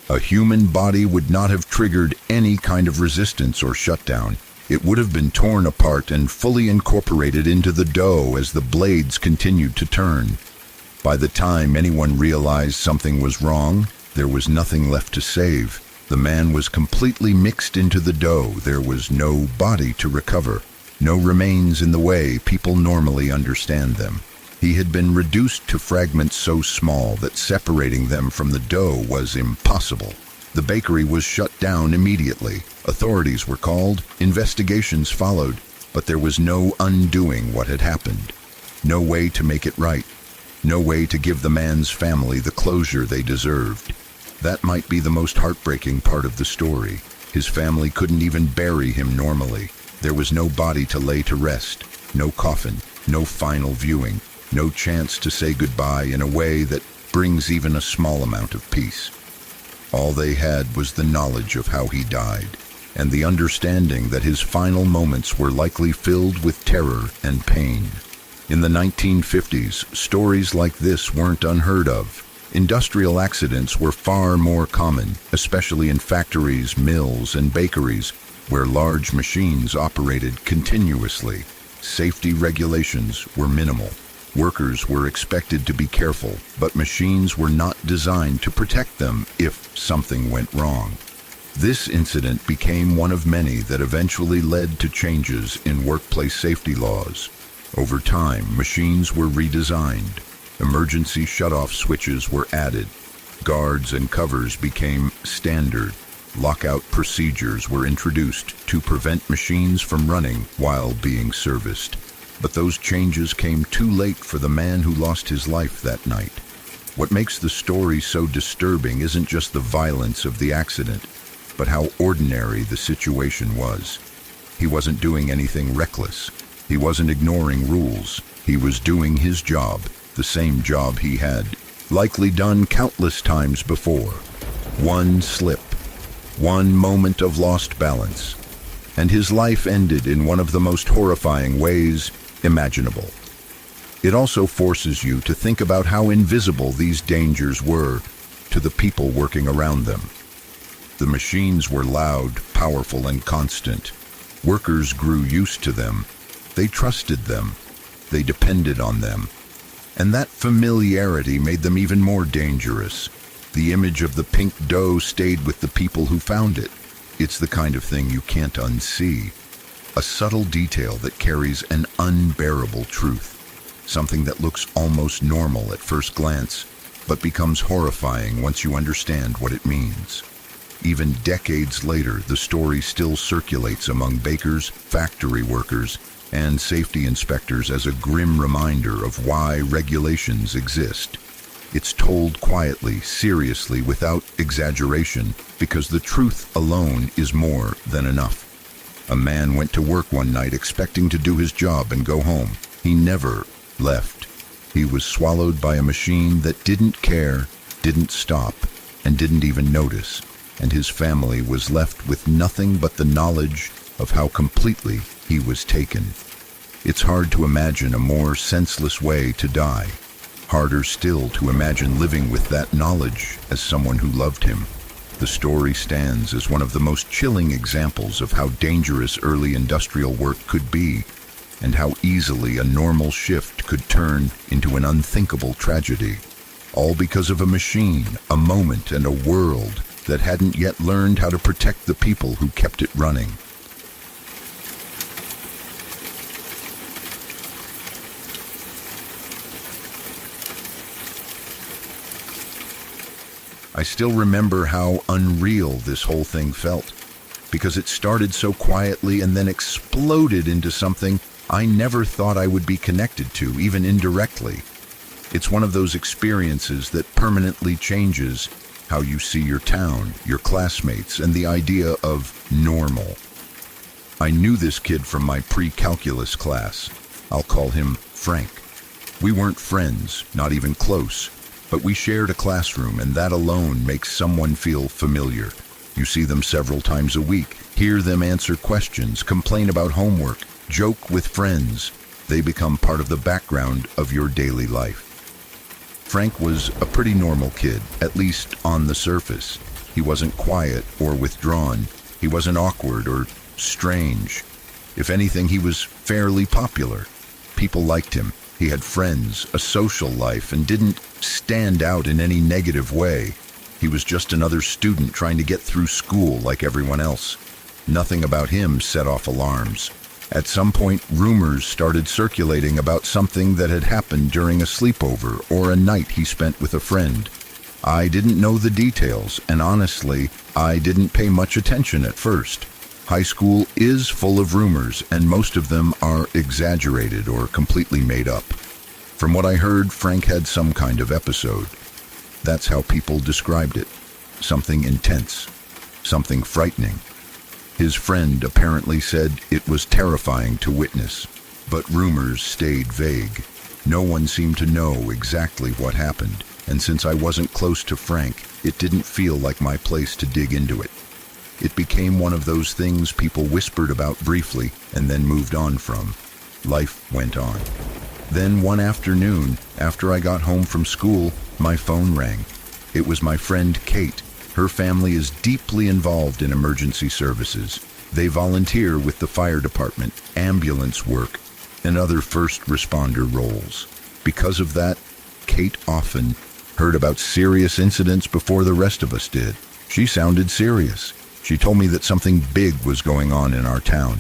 A human body would not have triggered any kind of resistance or shutdown. It would have been torn apart and fully incorporated into the dough as the blades continued to turn. By the time anyone realized something was wrong, there was nothing left to save. The man was completely mixed into the dough. There was no body to recover, no remains in the way people normally understand them. He had been reduced to fragments so small that separating them from the dough was impossible. The bakery was shut down immediately. Authorities were called, investigations followed, but there was no undoing what had happened. No way to make it right. No way to give the man's family the closure they deserved. That might be the most heartbreaking part of the story. His family couldn't even bury him normally. There was no body to lay to rest, no coffin, no final viewing, no chance to say goodbye in a way that brings even a small amount of peace. All they had was the knowledge of how he died, and the understanding that his final moments were likely filled with terror and pain. In the 1950s, stories like this weren't unheard of. Industrial accidents were far more common, especially in factories, mills, and bakeries, where large machines operated continuously. Safety regulations were minimal. Workers were expected to be careful, but machines were not designed to protect them if something went wrong. This incident became one of many that eventually led to changes in workplace safety laws. Over time, machines were redesigned. Emergency shutoff switches were added. Guards and covers became standard. Lockout procedures were introduced to prevent machines from running while being serviced. But those changes came too late for the man who lost his life that night. What makes the story so disturbing isn't just the violence of the accident, but how ordinary the situation was. He wasn't doing anything reckless. He wasn't ignoring rules. He was doing his job, the same job he had likely done countless times before. One slip, one moment of lost balance, and his life ended in one of the most horrifying ways imaginable. It also forces you to think about how invisible these dangers were to the people working around them. The machines were loud, powerful, and constant. Workers grew used to them. They trusted them. They depended on them. And that familiarity made them even more dangerous. The image of the pink dough stayed with the people who found it. It's the kind of thing you can't unsee. A subtle detail that carries an unbearable truth. Something that looks almost normal at first glance, but becomes horrifying once you understand what it means. Even decades later, the story still circulates among bakers, factory workers, and safety inspectors as a grim reminder of why regulations exist. It's told quietly, seriously, without exaggeration, because the truth alone is more than enough. A man went to work one night expecting to do his job and go home. He never left. He was swallowed by a machine that didn't care, didn't stop, and didn't even notice. And his family was left with nothing but the knowledge of how completely he was taken. It's hard to imagine a more senseless way to die. Harder still to imagine living with that knowledge as someone who loved him. The story stands as one of the most chilling examples of how dangerous early industrial work could be, and how easily a normal shift could turn into an unthinkable tragedy. All because of a machine, a moment, and a world that hadn't yet learned how to protect the people who kept it running. I still remember how unreal this whole thing felt, because it started so quietly and then exploded into something I never thought I would be connected to, even indirectly. It's one of those experiences that permanently changes how you see your town, your classmates, and the idea of normal. I knew this kid from my pre-calculus class. I'll call him Frank. We weren't friends, not even close, but we shared a classroom, and that alone makes someone feel familiar. You see them several times a week, hear them answer questions, complain about homework, joke with friends. They become part of the background of your daily life. Frank was a pretty normal kid, at least on the surface. He wasn't quiet or withdrawn. He wasn't awkward or strange. If anything, he was fairly popular. People liked him. He had friends, a social life, and didn't stand out in any negative way. He was just another student trying to get through school like everyone else. Nothing about him set off alarms. At some point, rumors started circulating about something that had happened during a sleepover or a night he spent with a friend. I didn't know the details, and honestly, I didn't pay much attention at first. High school is full of rumors, and most of them are exaggerated or completely made up. From what I heard, Frank had some kind of episode. That's how people described it. Something intense. Something frightening. His friend apparently said it was terrifying to witness, but rumors stayed vague. No one seemed to know exactly what happened, and since I wasn't close to Frank, it didn't feel like my place to dig into it. It became one of those things people whispered about briefly and then moved on from. Life went on. Then one afternoon, after I got home from school, my phone rang. It was my friend Kate. Her family is deeply involved in emergency services. They volunteer with the fire department, ambulance work, and other first responder roles. Because of that, Kate often heard about serious incidents before the rest of us did. She sounded serious. She told me that something big was going on in our town.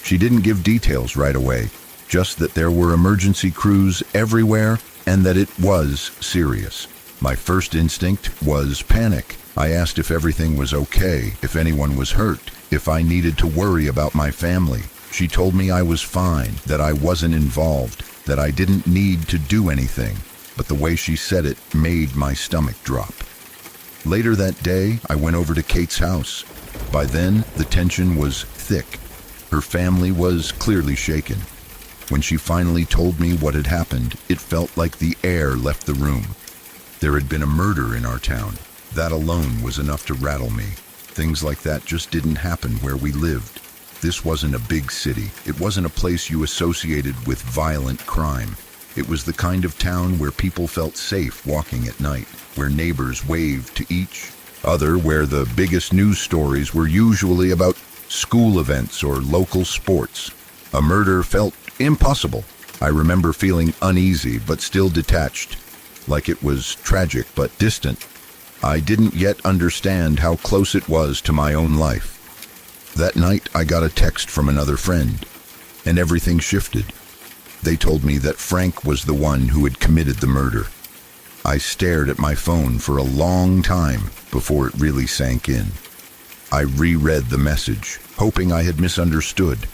She didn't give details right away, just that there were emergency crews everywhere and that it was serious. My first instinct was panic. I asked if everything was okay, if anyone was hurt, if I needed to worry about my family. She told me I was fine, that I wasn't involved, that I didn't need to do anything, but the way she said it made my stomach drop. Later that day, I went over to Kate's house. By then, the tension was thick. Her family was clearly shaken. When she finally told me what had happened, it felt like the air left the room. There had been a murder in our town. That alone was enough to rattle me. Things like that just didn't happen where we lived. This wasn't a big city. It wasn't a place you associated with violent crime. It was the kind of town where people felt safe walking at night, where neighbors waved to each other, where the biggest news stories were usually about school events or local sports. A murder felt impossible. I remember feeling uneasy but still detached, like it was tragic but distant. I didn't yet understand how close it was to my own life. That night I got a text from another friend, and everything shifted. They told me that Frank was the one who had committed the murder. I stared at my phone for a long time before it really sank in. I reread the message, hoping I had misunderstood,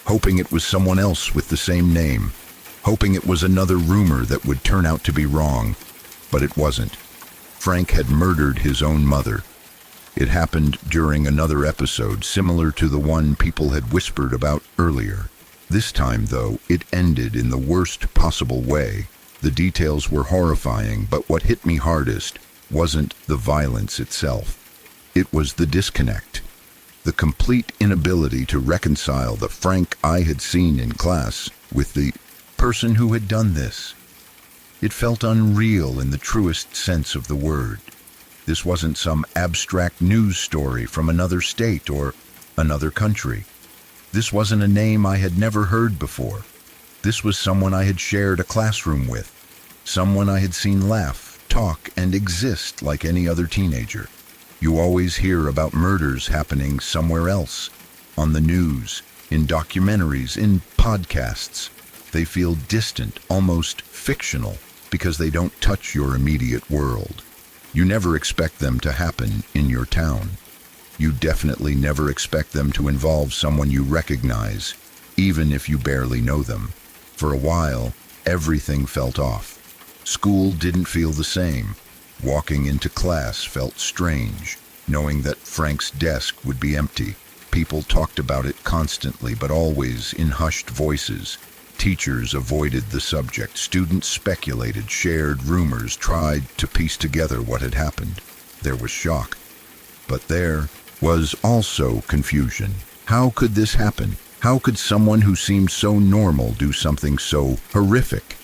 hoping it was someone else with the same name, hoping it was another rumor that would turn out to be wrong, but it wasn't. Frank had murdered his own mother. It happened during another episode similar to the one people had whispered about earlier. This time, though, it ended in the worst possible way. The details were horrifying, but what hit me hardest wasn't the violence itself. It was the disconnect, the complete inability to reconcile the Frank I had seen in class with the person who had done this. It felt unreal in the truest sense of the word. This wasn't some abstract news story from another state or another country. This wasn't a name I had never heard before. This was someone I had shared a classroom with, someone I had seen laugh, talk, and exist like any other teenager. You always hear about murders happening somewhere else, on the news, in documentaries, in podcasts. They feel distant, almost fictional, because they don't touch your immediate world. You never expect them to happen in your town. You definitely never expect them to involve someone you recognize, even if you barely know them. For a while, everything felt off. School didn't feel the same. Walking into class felt strange, knowing that Frank's desk would be empty. People talked about it constantly, but always in hushed voices. Teachers avoided the subject. Students speculated, shared rumors, tried to piece together what had happened. There was shock. But there was also confusion. How could this happen? How could someone who seemed so normal do something so horrific?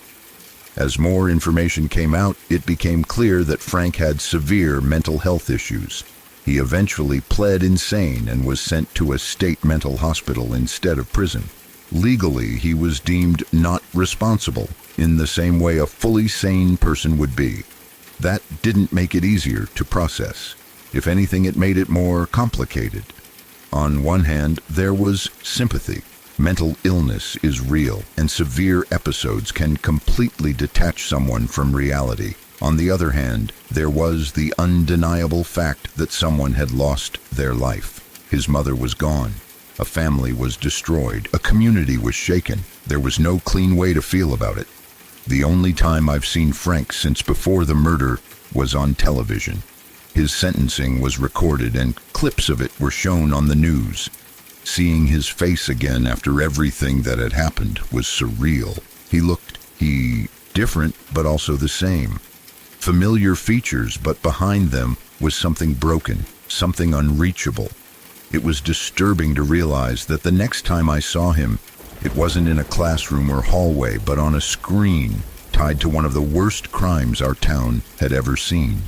As more information came out, it became clear that Frank had severe mental health issues. He eventually pled insane and was sent to a state mental hospital instead of prison. Legally, he was deemed not responsible, in the same way a fully sane person would be. That didn't make it easier to process. If anything, it made it more complicated. On one hand, there was sympathy. Mental illness is real, and severe episodes can completely detach someone from reality. On the other hand, there was the undeniable fact that someone had lost their life. His mother was gone. A family was destroyed. A community was shaken. There was no clean way to feel about it. The only time I've seen Frank since before the murder was on television. His sentencing was recorded and clips of it were shown on the news. Seeing his face again after everything that had happened was surreal. He looked different, but also the same. Familiar features, but behind them was something broken, something unreachable. It was disturbing to realize that the next time I saw him, it wasn't in a classroom or hallway, but on a screen tied to one of the worst crimes our town had ever seen.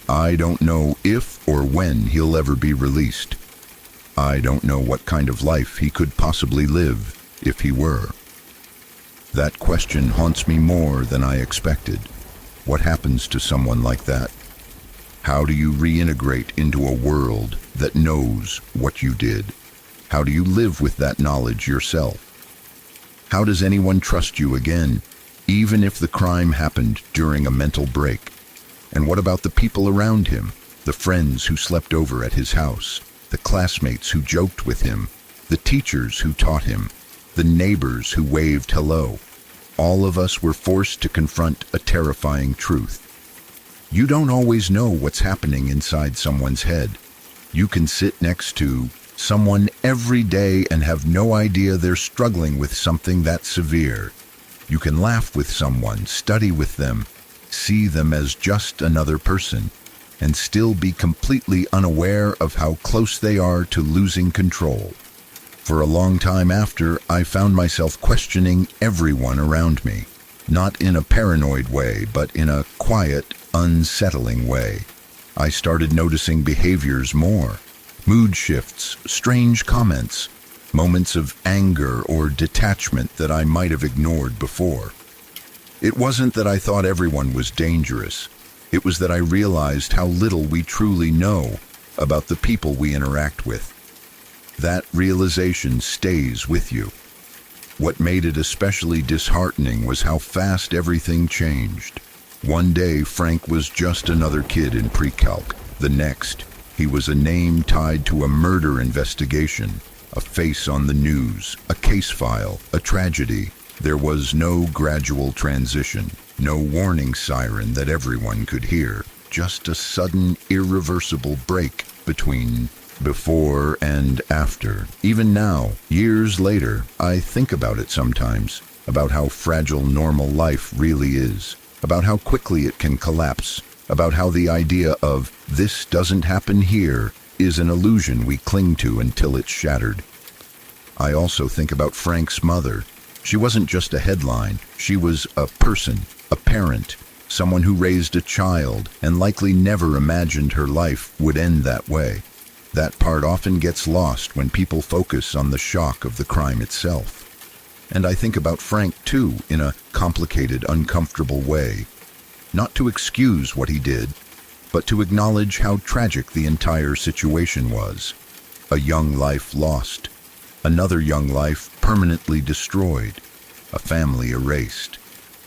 I don't know if or when he'll ever be released. I don't know what kind of life he could possibly live if he were. That question haunts me more than I expected. What happens to someone like that? How do you reintegrate into a world that knows what you did? How do you live with that knowledge yourself? How does anyone trust you again, even if the crime happened during a mental break? And what about the people around him? The friends who slept over at his house, the classmates who joked with him, the teachers who taught him, the neighbors who waved hello. All of us were forced to confront a terrifying truth. You don't always know what's happening inside someone's head. You can sit next to someone every day and have no idea they're struggling with something that severe. You can laugh with someone, study with them, see them as just another person, and still be completely unaware of how close they are to losing control. For a long time after, I found myself questioning everyone around me, not in a paranoid way, but in a quiet, unsettling way. I started noticing behaviors more, mood shifts, strange comments, moments of anger or detachment that I might have ignored before. It wasn't that I thought everyone was dangerous. It was that I realized how little we truly know about the people we interact with. That realization stays with you. What made it especially disheartening was how fast everything changed. One day, Frank was just another kid in pre-calc. The next, he was a name tied to a murder investigation, a face on the news, a case file, a tragedy. There was no gradual transition, no warning siren that everyone could hear, just a sudden, irreversible break between before and after. Even now, years later, I think about it sometimes, about how fragile normal life really is, about how quickly it can collapse, about how the idea of "this doesn't happen here" is an illusion we cling to until it's shattered. I also think about Frank's mother. She wasn't just a headline, she was a person, a parent, someone who raised a child and likely never imagined her life would end that way. That part often gets lost when people focus on the shock of the crime itself. And I think about Frank too, in a complicated, uncomfortable way. Not to excuse what he did, but to acknowledge how tragic the entire situation was. A young life lost, another young life permanently destroyed, a family erased,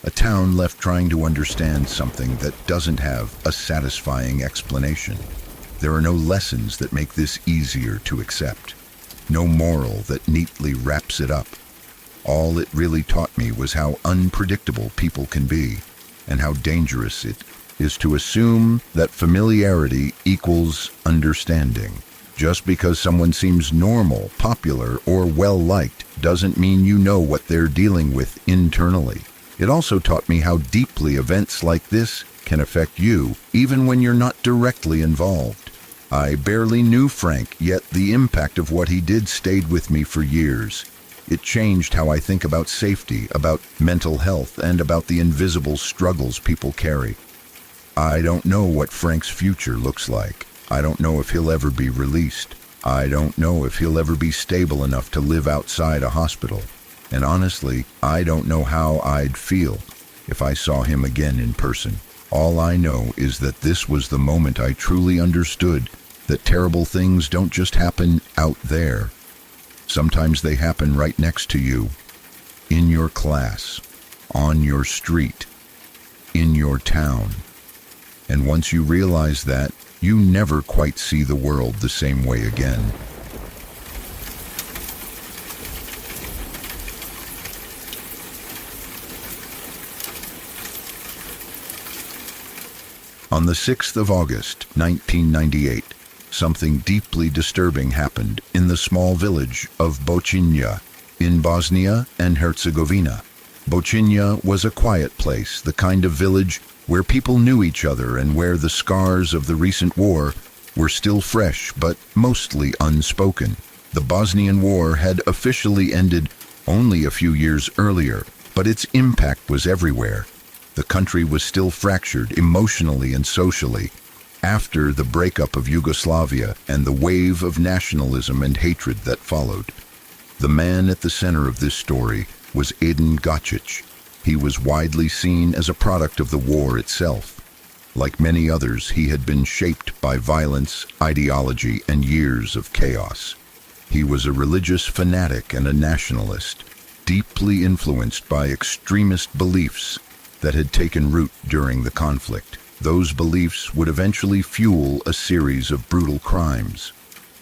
a town left trying to understand something that doesn't have a satisfying explanation. There are no lessons that make this easier to accept, no moral that neatly wraps it up. All it really taught me was how unpredictable people can be, and how dangerous it is to assume that familiarity equals understanding. Just because someone seems normal, popular, or well-liked doesn't mean you know what they're dealing with internally. It also taught me how deeply events like this can affect you, even when you're not directly involved. I barely knew Frank, yet the impact of what he did stayed with me for years. It changed how I think about safety, about mental health, and about the invisible struggles people carry. I don't know what Frank's future looks like. I don't know if he'll ever be released. I don't know if he'll ever be stable enough to live outside a hospital. And honestly, I don't know how I'd feel if I saw him again in person. All I know is that this was the moment I truly understood that terrible things don't just happen out there. Sometimes they happen right next to you, in your class, on your street, in your town. And once you realize that, you never quite see the world the same way again. On the 6th of August, 1998, something deeply disturbing happened in the small village of Bocinja, in Bosnia and Herzegovina. Bocinja was a quiet place, the kind of village where people knew each other and where the scars of the recent war were still fresh but mostly unspoken. The Bosnian War had officially ended only a few years earlier, but its impact was everywhere. The country was still fractured emotionally and socially after the breakup of Yugoslavia and the wave of nationalism and hatred that followed. The man at the center of this story was Edin Gacic. He was widely seen as a product of the war itself. Like many others, he had been shaped by violence, ideology, and years of chaos. He was a religious fanatic and a nationalist, deeply influenced by extremist beliefs that had taken root during the conflict. Those beliefs would eventually fuel a series of brutal crimes.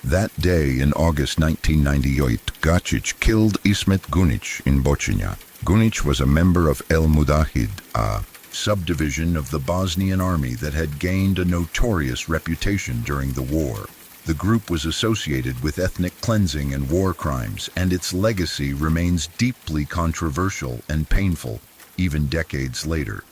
That day in August 1998, Gacic killed Ismet Gunic in Bocinja. Gunic was a member of El Mudahid, a subdivision of the Bosnian army that had gained a notorious reputation during the war. The group was associated with ethnic cleansing and war crimes, and its legacy remains deeply controversial and painful, even decades later.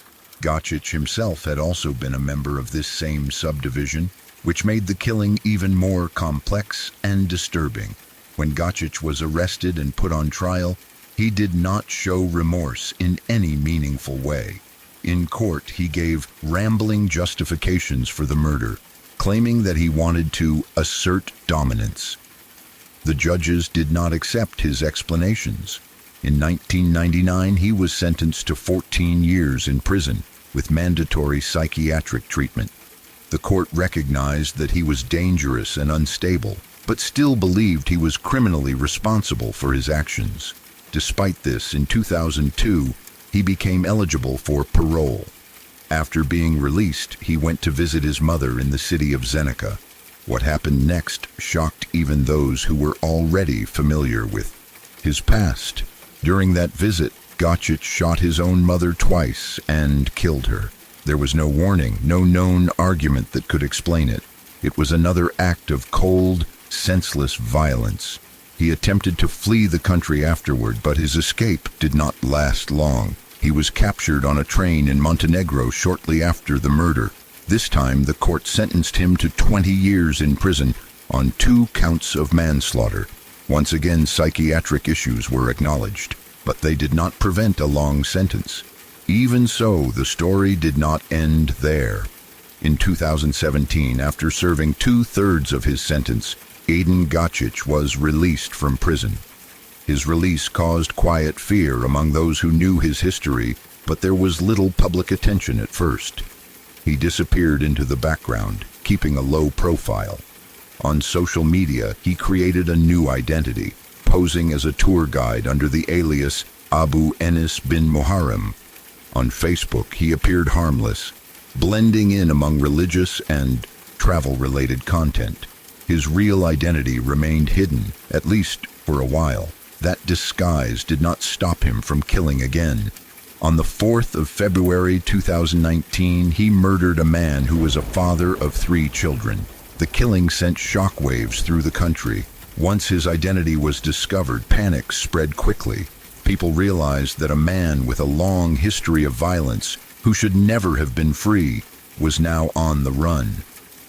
Gottschalk himself had also been a member of this same subdivision, which made the killing even more complex and disturbing. When Gottschalk was arrested and put on trial, he did not show remorse in any meaningful way. In court, he gave rambling justifications for the murder, claiming that he wanted to assert dominance. The judges did not accept his explanations. In 1999, he was sentenced to 14 years in prison with mandatory psychiatric treatment. The court recognized that he was dangerous and unstable, but still believed he was criminally responsible for his actions. Despite this, in 2002, he became eligible for parole. After being released, he went to visit his mother in the city of Zenica. What happened next shocked even those who were already familiar with his past. During that visit, Gottschalk shot his own mother twice and killed her. There was no warning, no known argument that could explain it. It was another act of cold, senseless violence. He attempted to flee the country afterward, but his escape did not last long. He was captured on a train in Montenegro shortly after the murder. This time, the court sentenced him to 20 years in prison on 2 counts of manslaughter. Once again, psychiatric issues were acknowledged, but they did not prevent a long sentence. Even so, the story did not end there. In 2017, after serving 2/3 of his sentence, Aiden Gottschalk was released from prison. His release caused quiet fear among those who knew his history, but there was little public attention at first. He disappeared into the background, keeping a low profile. On social media, he created a new identity, posing as a tour guide under the alias Abu Enis bin Muharrem. On Facebook, he appeared harmless, blending in among religious and travel-related content. His real identity remained hidden, at least for a while. That disguise did not stop him from killing again. On the 4th of February 2019, he murdered a man who was a father of 3 children. The killing sent shockwaves through the country. Once his identity was discovered, panic spread quickly. People realized that a man with a long history of violence, who should never have been free, was now on the run.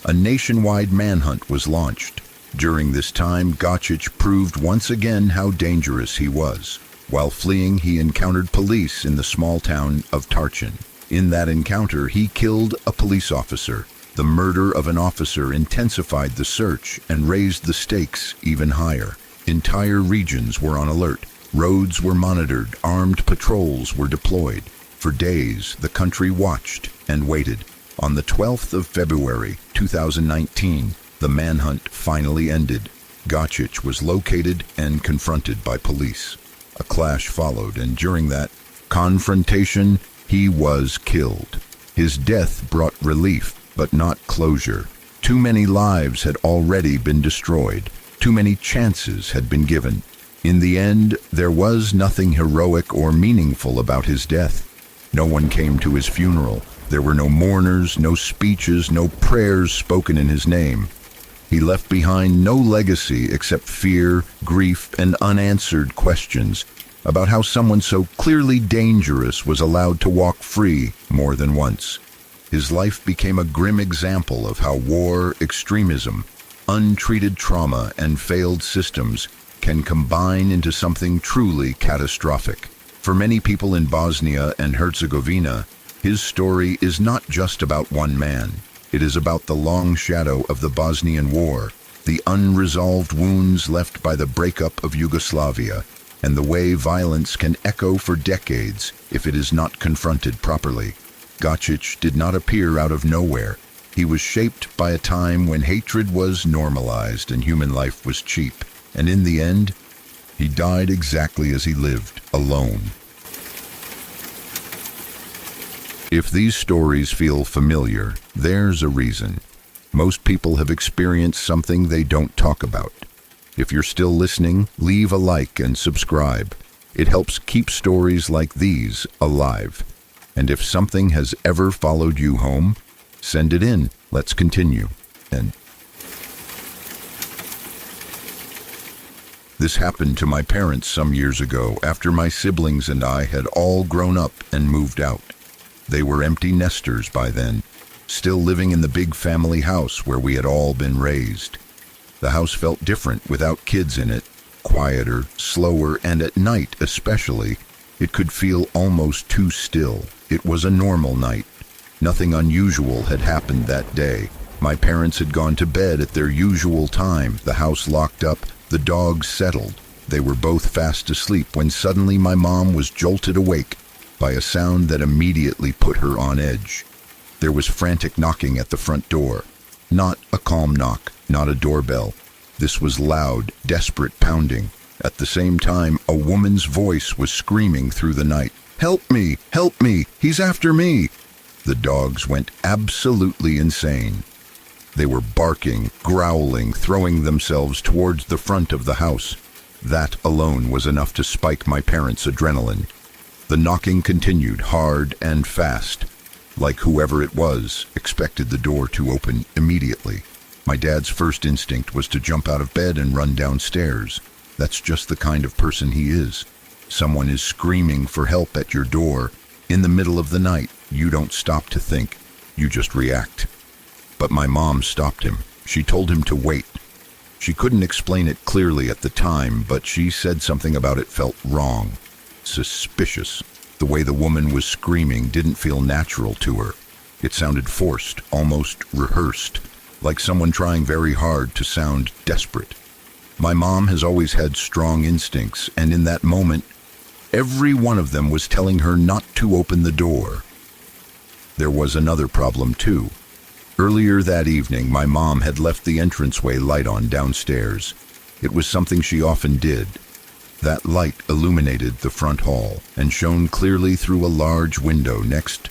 A nationwide manhunt was launched. During this time, Gottschalk proved once again how dangerous he was. While fleeing, he encountered police in the small town of Tarchin. In that encounter, he killed a police officer. The murder of an officer intensified the search and raised the stakes even higher. Entire regions were on alert. Roads were monitored. Armed patrols were deployed. For days, the country watched and waited. On the 12th of February, 2019, the manhunt finally ended. Gottschalk was located and confronted by police. A clash followed, and during that confrontation, he was killed. His death brought relief, but not closure. Too many lives had already been destroyed. Too many chances had been given. In the end, there was nothing heroic or meaningful about his death. No one came to his funeral. There were no mourners, no speeches, no prayers spoken in his name. He left behind no legacy except fear, grief, and unanswered questions about how someone so clearly dangerous was allowed to walk free more than once. His life became a grim example of how war, extremism, untreated trauma, and failed systems can combine into something truly catastrophic. For many people in Bosnia and Herzegovina, his story is not just about one man. It is about the long shadow of the Bosnian War, the unresolved wounds left by the breakup of Yugoslavia, and the way violence can echo for decades if it is not confronted properly. Gottschalk did not appear out of nowhere. He was shaped by a time when hatred was normalized and human life was cheap. And in the end, he died exactly as he lived, alone. If these stories feel familiar, there's a reason. Most people have experienced something they don't talk about. If you're still listening, leave a like and subscribe. It helps keep stories like these alive. And if something has ever followed you home, send it in. Let's continue. And This happened to my parents some years ago after my siblings and I had all grown up and moved out. They were empty nesters by then, still living in the big family house where we had all been raised. The house felt different without kids in it, quieter, slower, and at night especially, it could feel almost too still. It was a normal night. Nothing unusual had happened that day. My parents had gone to bed at their usual time, the house locked up, the dogs settled. They were both fast asleep when suddenly my mom was jolted awake by a sound that immediately put her on edge. There was frantic knocking at the front door. Not a calm knock, not a doorbell. This was loud, desperate pounding. At the same time, a woman's voice was screaming through the night. "Help me! Help me! He's after me!" The dogs went absolutely insane. They were barking, growling, throwing themselves towards the front of the house. That alone was enough to spike my parents' adrenaline. The knocking continued, hard and fast, like whoever it was expected the door to open immediately. My dad's first instinct was to jump out of bed and run downstairs. That's just the kind of person he is. Someone is screaming for help at your door in the middle of the night. You don't stop to think, you just react. But my mom stopped him. She told him to wait. She couldn't explain it clearly at the time, but she said something about it felt wrong, suspicious. The way the woman was screaming didn't feel natural to her. It sounded forced, almost rehearsed, like someone trying very hard to sound desperate. My mom has always had strong instincts, and in that moment, every one of them was telling her not to open the door. There was another problem too. Earlier that evening, my mom had left the entranceway light on downstairs. It was something she often did. That light illuminated the front hall and shone clearly through a large window next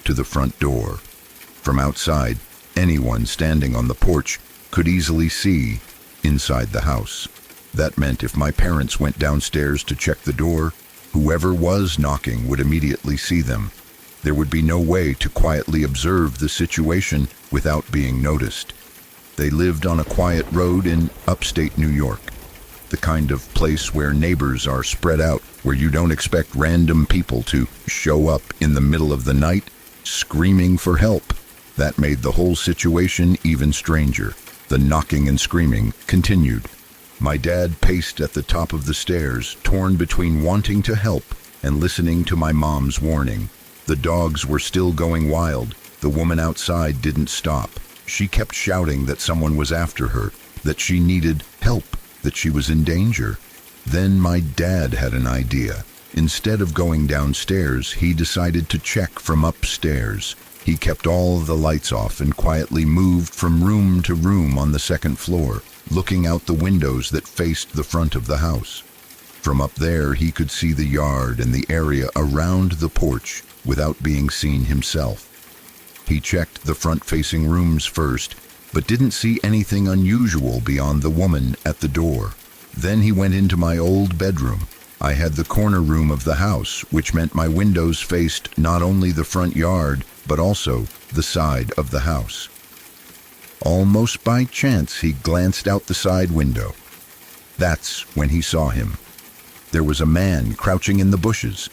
to the front door. From outside, anyone standing on the porch could easily see inside the house. That meant if my parents went downstairs to check the door, whoever was knocking would immediately see them. There would be no way to quietly observe the situation without being noticed. They lived on a quiet road in upstate New York, the kind of place where neighbors are spread out, where you don't expect random people to show up in the middle of the night screaming for help. That made the whole situation even stranger. The knocking and screaming continued. My dad paced at the top of the stairs, torn between wanting to help and listening to my mom's warning. The dogs were still going wild. The woman outside didn't stop. She kept shouting that someone was after her, that she needed help, that she was in danger. Then my dad had an idea. Instead of going downstairs, he decided to check from upstairs. He kept all the lights off and quietly moved from room to room on the second floor, looking out the windows that faced the front of the house. From up there, he could see the yard and the area around the porch without being seen himself. He checked the front-facing rooms first, but didn't see anything unusual beyond the woman at the door. Then he went into my old bedroom. I had the corner room of the house, which meant my windows faced not only the front yard, but also the side of the house. Almost by chance, he glanced out the side window. That's when he saw him. There was a man crouching in the bushes.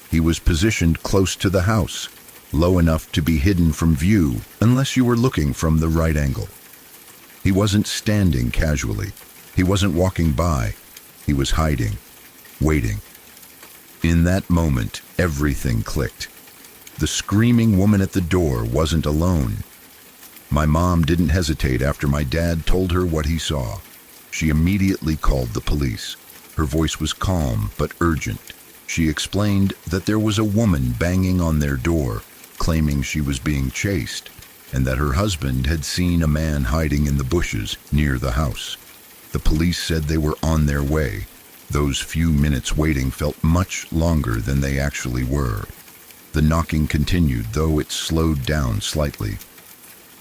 He was positioned close to the house, low enough to be hidden from view unless you were looking from the right angle. He wasn't standing casually. He wasn't walking by. He was hiding, waiting. In that moment, everything clicked. The screaming woman at the door wasn't alone. My mom didn't hesitate after my dad told her what he saw. She immediately called the police. Her voice was calm but urgent. She explained that there was a woman banging on their door, claiming she was being chased, and that her husband had seen a man hiding in the bushes near the house. The police said they were on their way. Those few minutes waiting felt much longer than they actually were. The knocking continued, though it slowed down slightly.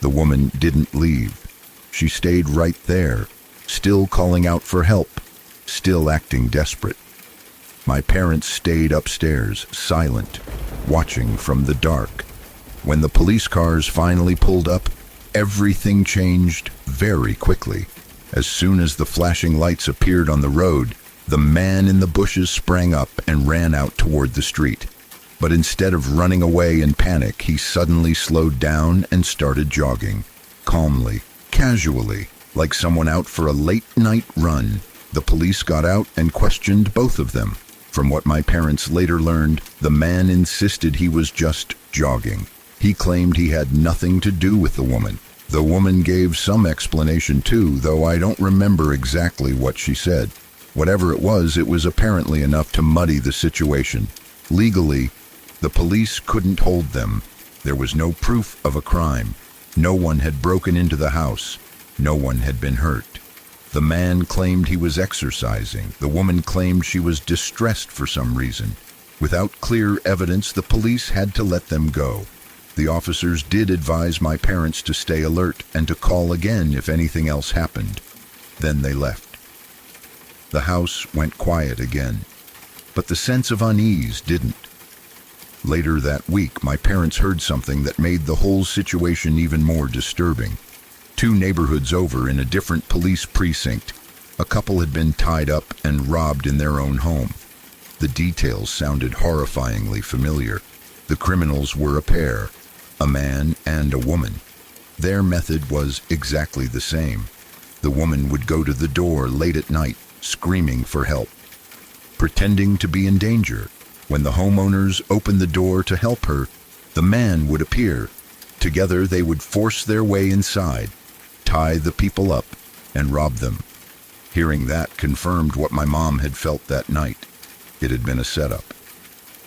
The woman didn't leave. She stayed right there, still calling out for help, still acting desperate. My parents stayed upstairs, silent, watching from the dark. When the police cars finally pulled up, everything changed very quickly. As soon as the flashing lights appeared on the road, the man in the bushes sprang up and ran out toward the street. But instead of running away in panic, he suddenly slowed down and started jogging, calmly, casually, like someone out for a late-night run. The police got out and questioned both of them. From what my parents later learned, the man insisted he was just jogging. He claimed he had nothing to do with the woman. The woman gave some explanation too, though I don't remember exactly what she said. Whatever it was apparently enough to muddy the situation. Legally, the police couldn't hold them. There was no proof of a crime. No one had broken into the house. No one had been hurt. The man claimed he was exercising. The woman claimed she was distressed for some reason. Without clear evidence, the police had to let them go. The officers did advise my parents to stay alert and to call again if anything else happened. Then they left. The house went quiet again, but the sense of unease didn't. Later that week, my parents heard something that made the whole situation even more disturbing. 2 neighborhoods over, in a different police precinct, a couple had been tied up and robbed in their own home. The details sounded horrifyingly familiar. The criminals were a pair, a man and a woman. Their method was exactly the same. The woman would go to the door late at night, screaming for help, pretending to be in danger. When the homeowners opened the door to help her, the man would appear. Together they would force their way inside, tie the people up, and rob them. Hearing that confirmed what my mom had felt that night. It had been a setup.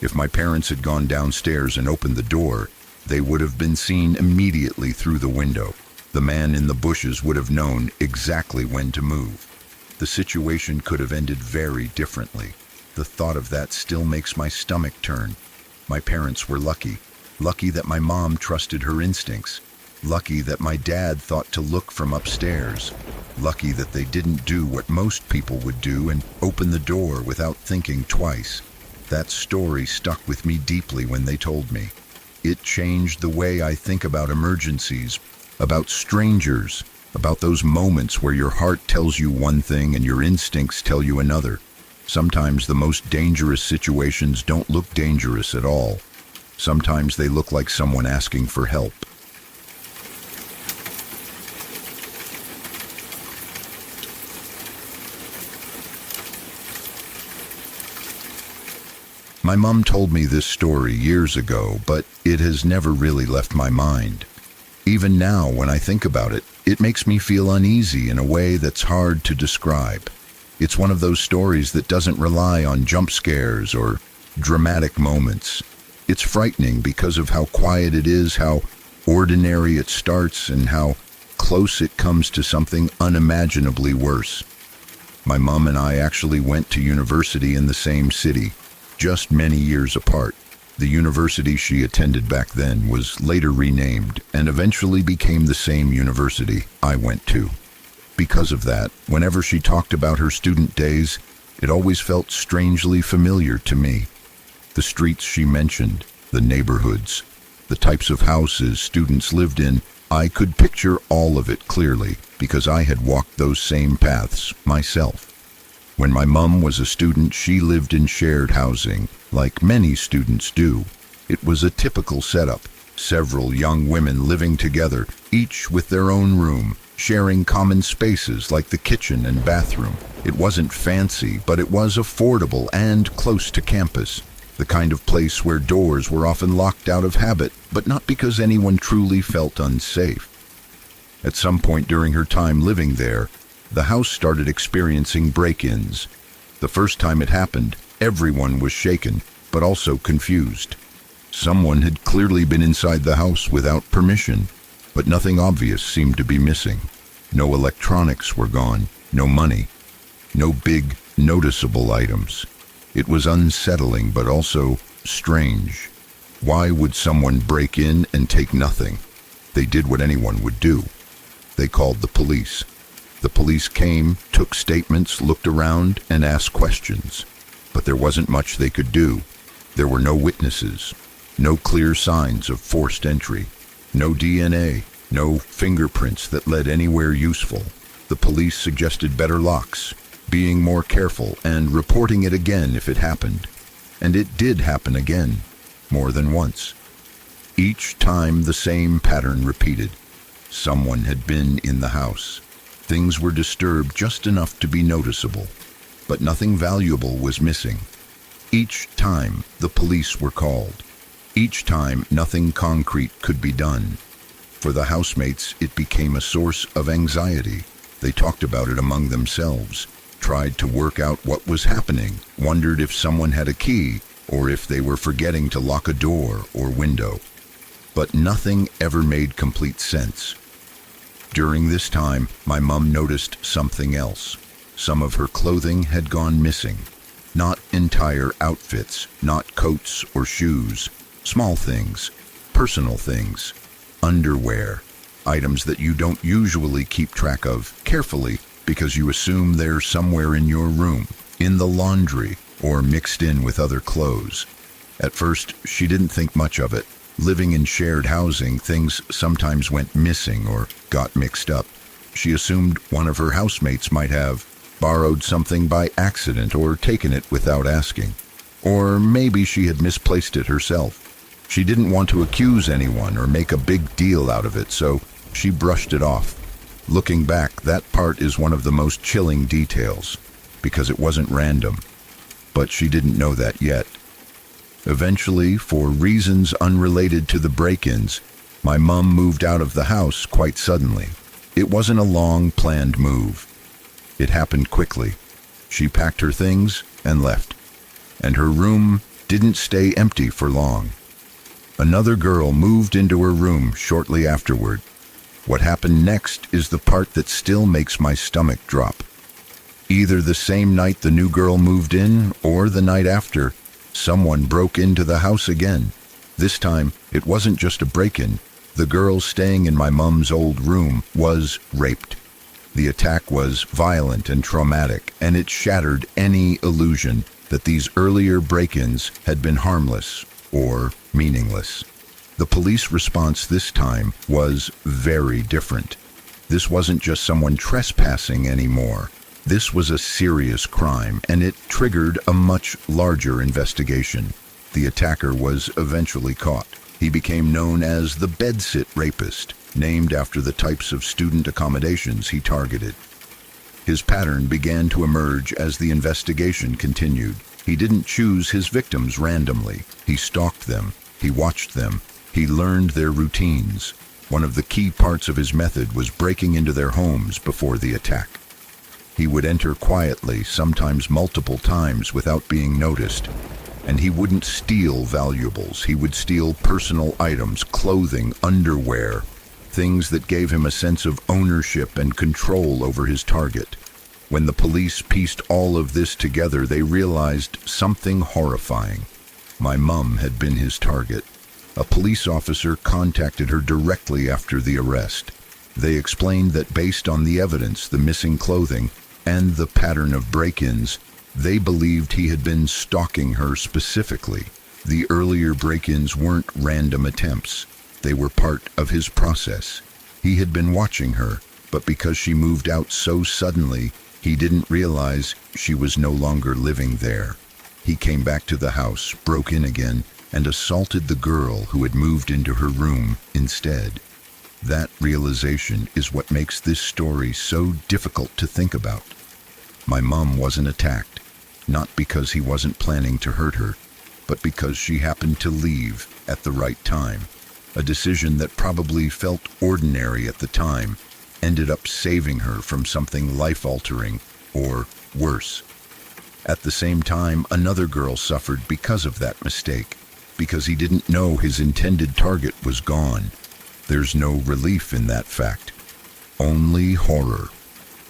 If my parents had gone downstairs and opened the door, they would have been seen immediately through the window. The man in the bushes would have known exactly when to move. The situation could have ended very differently. The thought of that still makes my stomach turn. My parents were lucky. Lucky that my mom trusted her instincts. Lucky that my dad thought to look from upstairs. Lucky that they didn't do what most people would do and open the door without thinking twice. That story stuck with me deeply when they told me. It changed the way I think about emergencies, about strangers, about those moments where your heart tells you one thing and your instincts tell you another. Sometimes the most dangerous situations don't look dangerous at all. Sometimes they look like someone asking for help. My mom told me this story years ago, but it has never really left my mind. Even now, when I think about it, it makes me feel uneasy in a way that's hard to describe. It's one of those stories that doesn't rely on jump scares or dramatic moments. It's frightening because of how quiet it is, how ordinary it starts, and how close it comes to something unimaginably worse. My mom and I actually went to university in the same city, just many years apart. The university she attended back then was later renamed and eventually became the same university I went to. Because of that, whenever she talked about her student days, it always felt strangely familiar to me. The streets she mentioned, the neighborhoods, the types of houses students lived in, I could picture all of it clearly because I had walked those same paths myself. When my mom was a student, she lived in shared housing, like many students do. It was a typical setup, several young women living together, each with their own room, sharing common spaces like the kitchen and bathroom. It wasn't fancy, but it was affordable and close to campus. The kind of place where doors were often locked out of habit, but not because anyone truly felt unsafe. At some point during her time living there, the house started experiencing break-ins. The first time it happened, everyone was shaken, but also confused. Someone had clearly been inside the house without permission, but nothing obvious seemed to be missing. No electronics were gone, no money, no big, noticeable items. It was unsettling, but also strange. Why would someone break in and take nothing? They did what anyone would do. They called the police. The police came, took statements, looked around, and asked questions. But there wasn't much they could do. There were no witnesses, no clear signs of forced entry, no DNA, no fingerprints that led anywhere useful. The police suggested better locks, being more careful, and reporting it again if it happened. And it did happen again, more than once. Each time the same pattern repeated. Someone had been in the house. Things were disturbed just enough to be noticeable, but nothing valuable was missing. Each time the police were called. Each time nothing concrete could be done. For the housemates, it became a source of anxiety. They talked about it among themselves, tried to work out what was happening, wondered if someone had a key, or if they were forgetting to lock a door or window. But nothing ever made complete sense. During this time, my mom noticed something else. Some of her clothing had gone missing. Not entire outfits, not coats or shoes. Small things, personal things, underwear, items that you don't usually keep track of carefully because you assume they're somewhere in your room, in the laundry, or mixed in with other clothes. At first, she didn't think much of it. Living in shared housing, things sometimes went missing or got mixed up. She assumed one of her housemates might have borrowed something by accident or taken it without asking. Or maybe she had misplaced it herself. She didn't want to accuse anyone or make a big deal out of it, so she brushed it off. Looking back, that part is one of the most chilling details, because it wasn't random. But she didn't know that yet. Eventually, for reasons unrelated to the break-ins, my mom moved out of the house quite suddenly. It wasn't a long, planned move. It happened quickly. She packed her things and left. And her room didn't stay empty for long. Another girl moved into her room shortly afterward. What happened next is the part that still makes my stomach drop. Either the same night the new girl moved in, or the night after, someone broke into the house again. This time, it wasn't just a break-in. The girl staying in my mom's old room was raped. The attack was violent and traumatic, and it shattered any illusion that these earlier break-ins had been harmless or meaningless. The police response this time was very different. This wasn't just someone trespassing anymore. This was a serious crime, and it triggered a much larger investigation. The attacker was eventually caught. He became known as the bedsit rapist, named after the types of student accommodations he targeted. His pattern began to emerge as the investigation continued. He didn't choose his victims randomly. He stalked them. He watched them. He learned their routines. One of the key parts of his method was breaking into their homes before the attack. He would enter quietly, sometimes multiple times without being noticed. And he wouldn't steal valuables. He would steal personal items, clothing, underwear, things that gave him a sense of ownership and control over his target. When the police pieced all of this together, they realized something horrifying. My mom had been his target. A police officer contacted her directly after the arrest. They explained that based on the evidence, the missing clothing, and the pattern of break-ins, they believed he had been stalking her specifically. The earlier break-ins weren't random attempts. They were part of his process. He had been watching her, but because she moved out so suddenly, he didn't realize she was no longer living there. He came back to the house, broke in again, and assaulted the girl who had moved into her room instead. That realization is what makes this story so difficult to think about. My mom wasn't attacked, not because he wasn't planning to hurt her, but because she happened to leave at the right time. A decision that probably felt ordinary at the time ended up saving her from something life-altering or worse. At the same time, another girl suffered because of that mistake, because he didn't know his intended target was gone. There's no relief in that fact, only horror.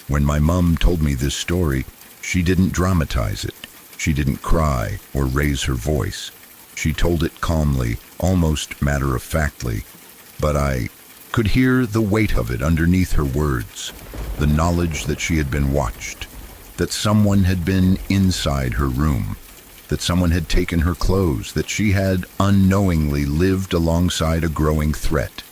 When my mom told me this story, she didn't dramatize it. She didn't cry or raise her voice. She told it calmly, almost matter-of-factly, but I could hear the weight of it underneath her words, the knowledge that she had been watched, that someone had been inside her room, that someone had taken her clothes, that she had unknowingly lived alongside a growing threat.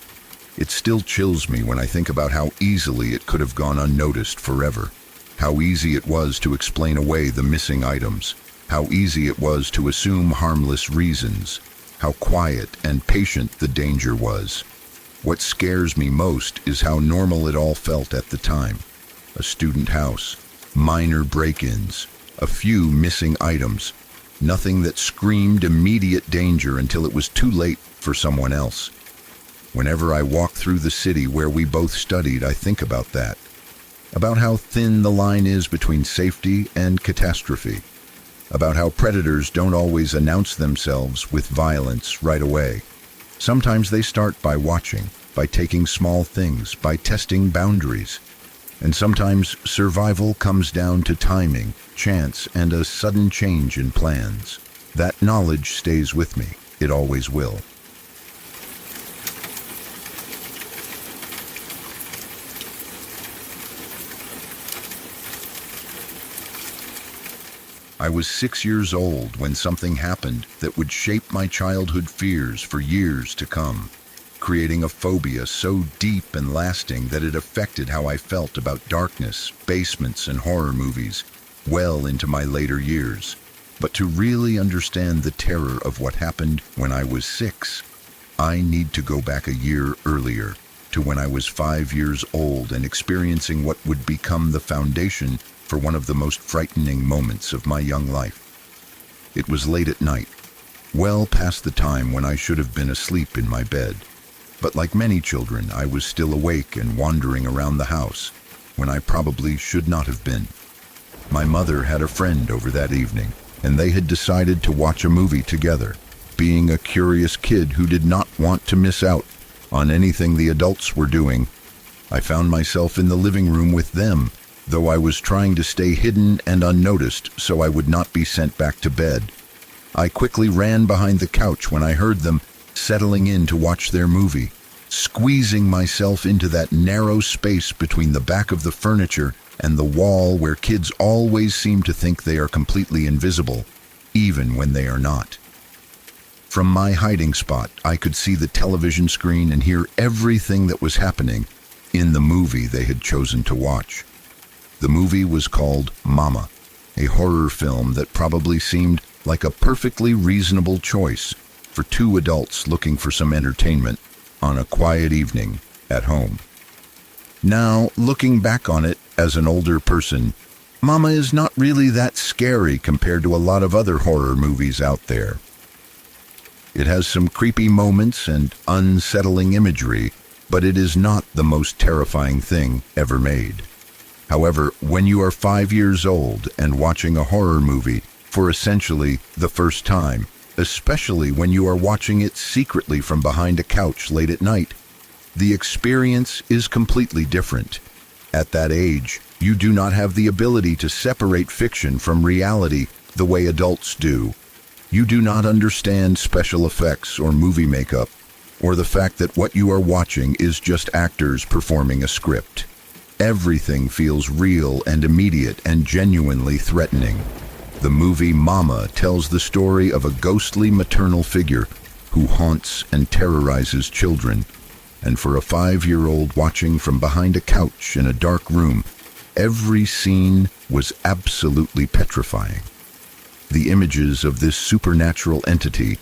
It still chills me when I think about how easily it could have gone unnoticed forever. How easy it was to explain away the missing items. How easy it was to assume harmless reasons. How quiet and patient the danger was. What scares me most is how normal it all felt at the time. A student house, minor break-ins, a few missing items. Nothing that screamed immediate danger until it was too late for someone else. Whenever I walk through the city where we both studied, I think about that. About how thin the line is between safety and catastrophe. About how predators don't always announce themselves with violence right away. Sometimes they start by watching, by taking small things, by testing boundaries. And sometimes survival comes down to timing, chance, and a sudden change in plans. That knowledge stays with me. It always will. I was 6 years old when something happened that would shape my childhood fears for years to come, creating a phobia so deep and lasting that it affected how I felt about darkness, basements, and horror movies well into my later years. But to really understand the terror of what happened when I was 6, I need to go back a year earlier, to when I was 5 years old and experiencing what would become the foundation for one of the most frightening moments of my young life. It was late at night, well past the time when I should have been asleep in my bed. But like many children, I was still awake and wandering around the house when I probably should not have been. My mother had a friend over that evening, and they had decided to watch a movie together. Being a curious kid who did not want to miss out on anything the adults were doing, I found myself in the living room with them, though I was trying to stay hidden and unnoticed so I would not be sent back to bed. I quickly ran behind the couch when I heard them settling in to watch their movie, squeezing myself into that narrow space between the back of the furniture and the wall where kids always seem to think they are completely invisible, even when they are not. From my hiding spot, I could see the television screen and hear everything that was happening in the movie they had chosen to watch. The movie was called Mama, a horror film that probably seemed like a perfectly reasonable choice for two adults looking for some entertainment on a quiet evening at home. Now, looking back on it as an older person, Mama is not really that scary compared to a lot of other horror movies out there. It has some creepy moments and unsettling imagery, but it is not the most terrifying thing ever made. However, when you are 5 years old and watching a horror movie for essentially the first time, especially when you are watching it secretly from behind a couch late at night, the experience is completely different. At that age, you do not have the ability to separate fiction from reality the way adults do. You do not understand special effects or movie makeup, or the fact that what you are watching is just actors performing a script. Everything feels real and immediate and genuinely threatening. The movie Mama tells the story of a ghostly maternal figure who haunts and terrorizes children. And for a 5-year-old watching from behind a couch in a dark room, every scene was absolutely petrifying. The images of this supernatural entity,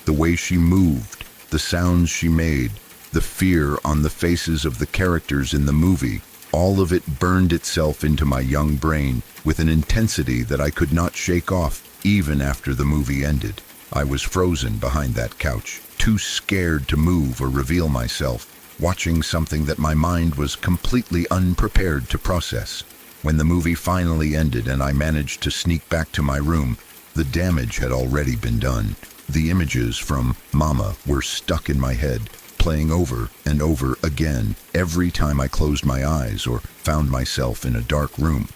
the way she moved, the sounds she made, the fear on the faces of the characters in the movie, all of it burned itself into my young brain with an intensity that I could not shake off even after the movie ended. I was frozen behind that couch, too scared to move or reveal myself, watching something that my mind was completely unprepared to process. When the movie finally ended and I managed to sneak back to my room, the damage had already been done. The images from Mama were stuck in my head, playing over and over again every time I closed my eyes or found myself in a dark room.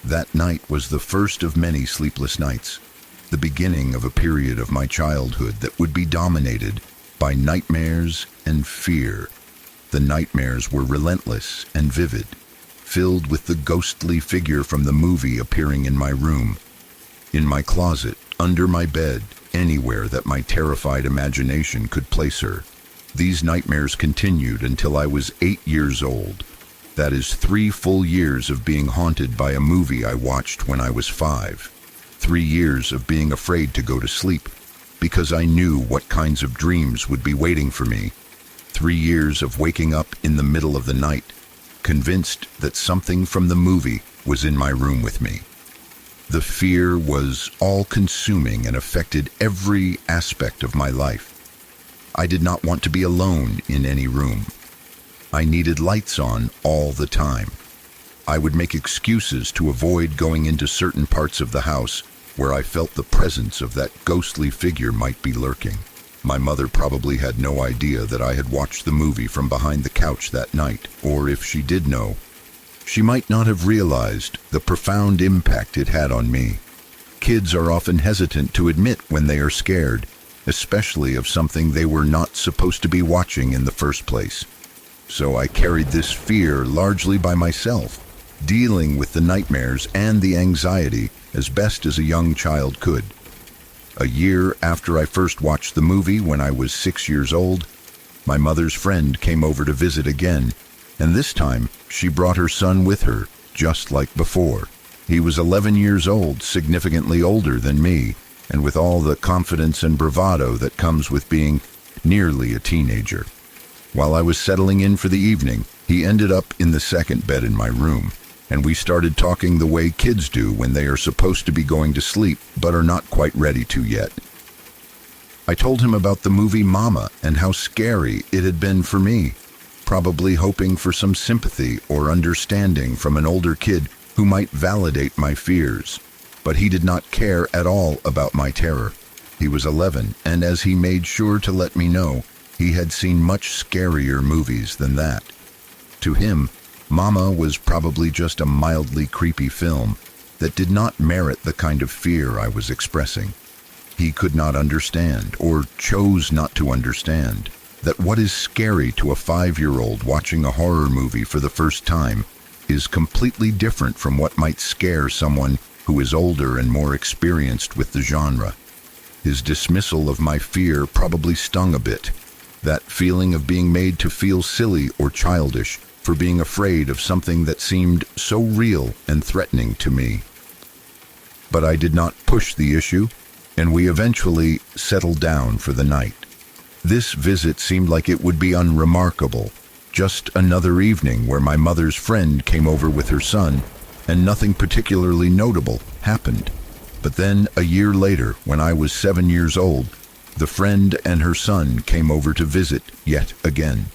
That night was the first of many sleepless nights, the beginning of a period of my childhood that would be dominated by nightmares and fear. The nightmares were relentless and vivid, filled with the ghostly figure from the movie appearing in my room, in my closet, under my bed, anywhere that my terrified imagination could place her. These nightmares continued until I was 8 years old. That is 3 full years of being haunted by a movie I watched when I was 5. 3 years of being afraid to go to sleep because I knew what kinds of dreams would be waiting for me. 3 years of waking up in the middle of the night, convinced that something from the movie was in my room with me. The fear was all-consuming and affected every aspect of my life. I did not want to be alone in any room. I needed lights on all the time. I would make excuses to avoid going into certain parts of the house where I felt the presence of that ghostly figure might be lurking. My mother probably had no idea that I had watched the movie from behind the couch that night, or if she did know, she might not have realized the profound impact it had on me. Kids are often hesitant to admit when they are scared, especially of something they were not supposed to be watching in the first place. So I carried this fear largely by myself, dealing with the nightmares and the anxiety as best as a young child could. A year after I first watched the movie, when I was 6 years old, my mother's friend came over to visit again, and this time she brought her son with her, just like before. He was 11 years old, significantly older than me, and with all the confidence and bravado that comes with being nearly a teenager. While I was settling in for the evening, he ended up in the second bed in my room, and we started talking the way kids do when they are supposed to be going to sleep but are not quite ready to yet. I told him about the movie Mama and how scary it had been for me, probably hoping for some sympathy or understanding from an older kid who might validate my fears. But he did not care at all about my terror. He was 11, and as he made sure to let me know, he had seen much scarier movies than that. To him, Mama was probably just a mildly creepy film that did not merit the kind of fear I was expressing. He could not understand, or chose not to understand, that what is scary to a 5-year-old watching a horror movie for the first time is completely different from what might scare someone who is older and more experienced with the genre. His dismissal of my fear probably stung a bit, that feeling of being made to feel silly or childish for being afraid of something that seemed so real and threatening to me. But I did not push the issue, and we eventually settled down for the night. This visit seemed like it would be unremarkable, just another evening where my mother's friend came over with her son, and nothing particularly notable happened. But then, a year later, when I was 7 years old, the friend and her son came over to visit yet again.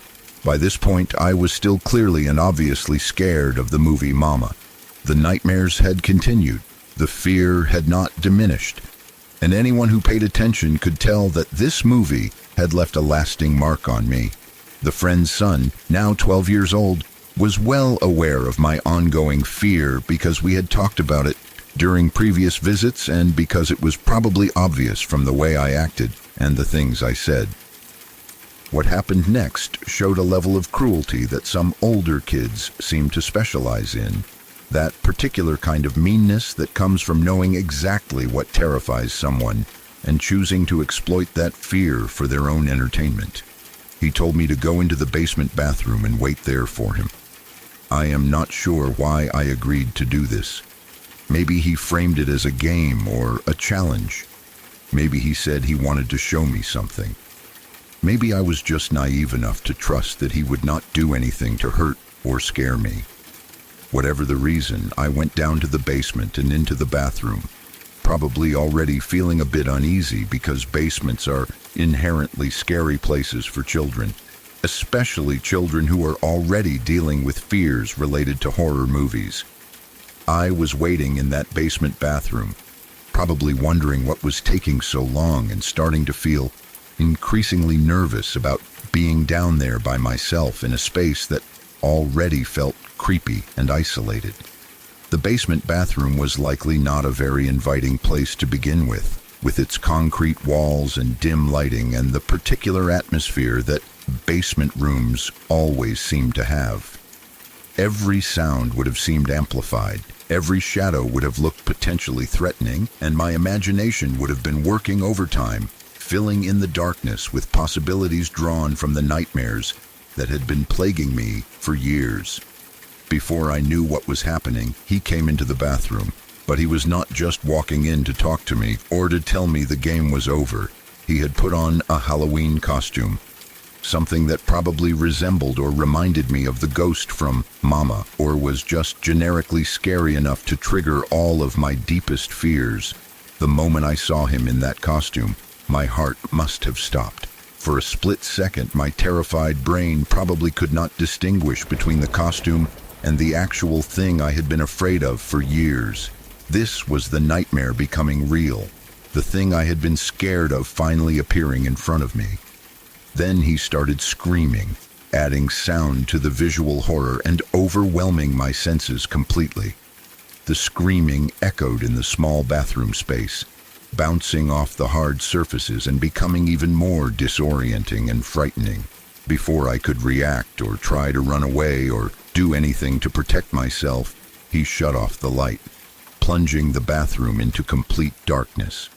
By this point, I was still clearly and obviously scared of the movie Mama. The nightmares had continued. The fear had not diminished. And anyone who paid attention could tell that this movie had left a lasting mark on me. The friend's son, now 12 years old, was well aware of my ongoing fear because we had talked about it during previous visits and because it was probably obvious from the way I acted and the things I said. What happened next showed a level of cruelty that some older kids seem to specialize in, that particular kind of meanness that comes from knowing exactly what terrifies someone and choosing to exploit that fear for their own entertainment. He told me to go into the basement bathroom and wait there for him. I am not sure why I agreed to do this. Maybe he framed it as a game or a challenge. Maybe he said he wanted to show me something. Maybe I was just naive enough to trust that he would not do anything to hurt or scare me. Whatever the reason, I went down to the basement and into the bathroom, probably already feeling a bit uneasy because basements are inherently scary places for children, especially children who are already dealing with fears related to horror movies. I was waiting in that basement bathroom, probably wondering what was taking so long and starting to feel increasingly nervous about being down there by myself in a space that already felt creepy and isolated. The basement bathroom was likely not a very inviting place to begin with its concrete walls and dim lighting and the particular atmosphere that basement rooms always seem to have. Every sound would have seemed amplified, every shadow would have looked potentially threatening, and my imagination would have been working overtime, filling in the darkness with possibilities drawn from the nightmares that had been plaguing me for years. Before I knew what was happening, he came into the bathroom, but he was not just walking in to talk to me or to tell me the game was over. He had put on a Halloween costume, something that probably resembled or reminded me of the ghost from Mama, or was just generically scary enough to trigger all of my deepest fears. The moment I saw him in that costume, my heart must have stopped. For a split second, my terrified brain probably could not distinguish between the costume and the actual thing I had been afraid of for years. This was the nightmare becoming real, the thing I had been scared of finally appearing in front of me. Then he started screaming, adding sound to the visual horror and overwhelming my senses completely. The screaming echoed in the small bathroom space, bouncing off the hard surfaces and becoming even more disorienting and frightening. Before I could react or try to run away or do anything to protect myself, he shut off the light, plunging the bathroom into complete darkness.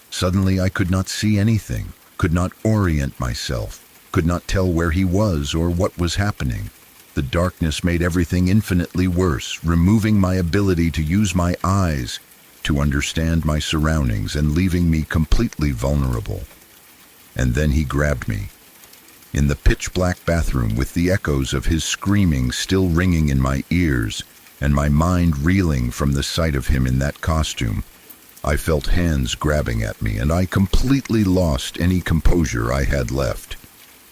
Suddenly I could not see anything, could not orient myself, could not tell where he was or what was happening. The darkness made everything infinitely worse, removing my ability to use my eyes to understand my surroundings and leaving me completely vulnerable. And then he grabbed me. In the pitch-black bathroom, with the echoes of his screaming still ringing in my ears and my mind reeling from the sight of him in that costume, I felt hands grabbing at me, and I completely lost any composure I had left.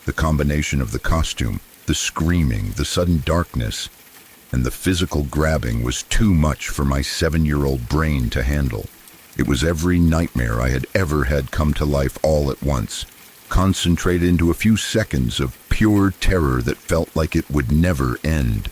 The combination of the costume, the screaming, the sudden darkness, and the physical grabbing was too much for my 7-year-old brain to handle. It was every nightmare I had ever had come to life all at once, concentrated into a few seconds of pure terror that felt like it would never end.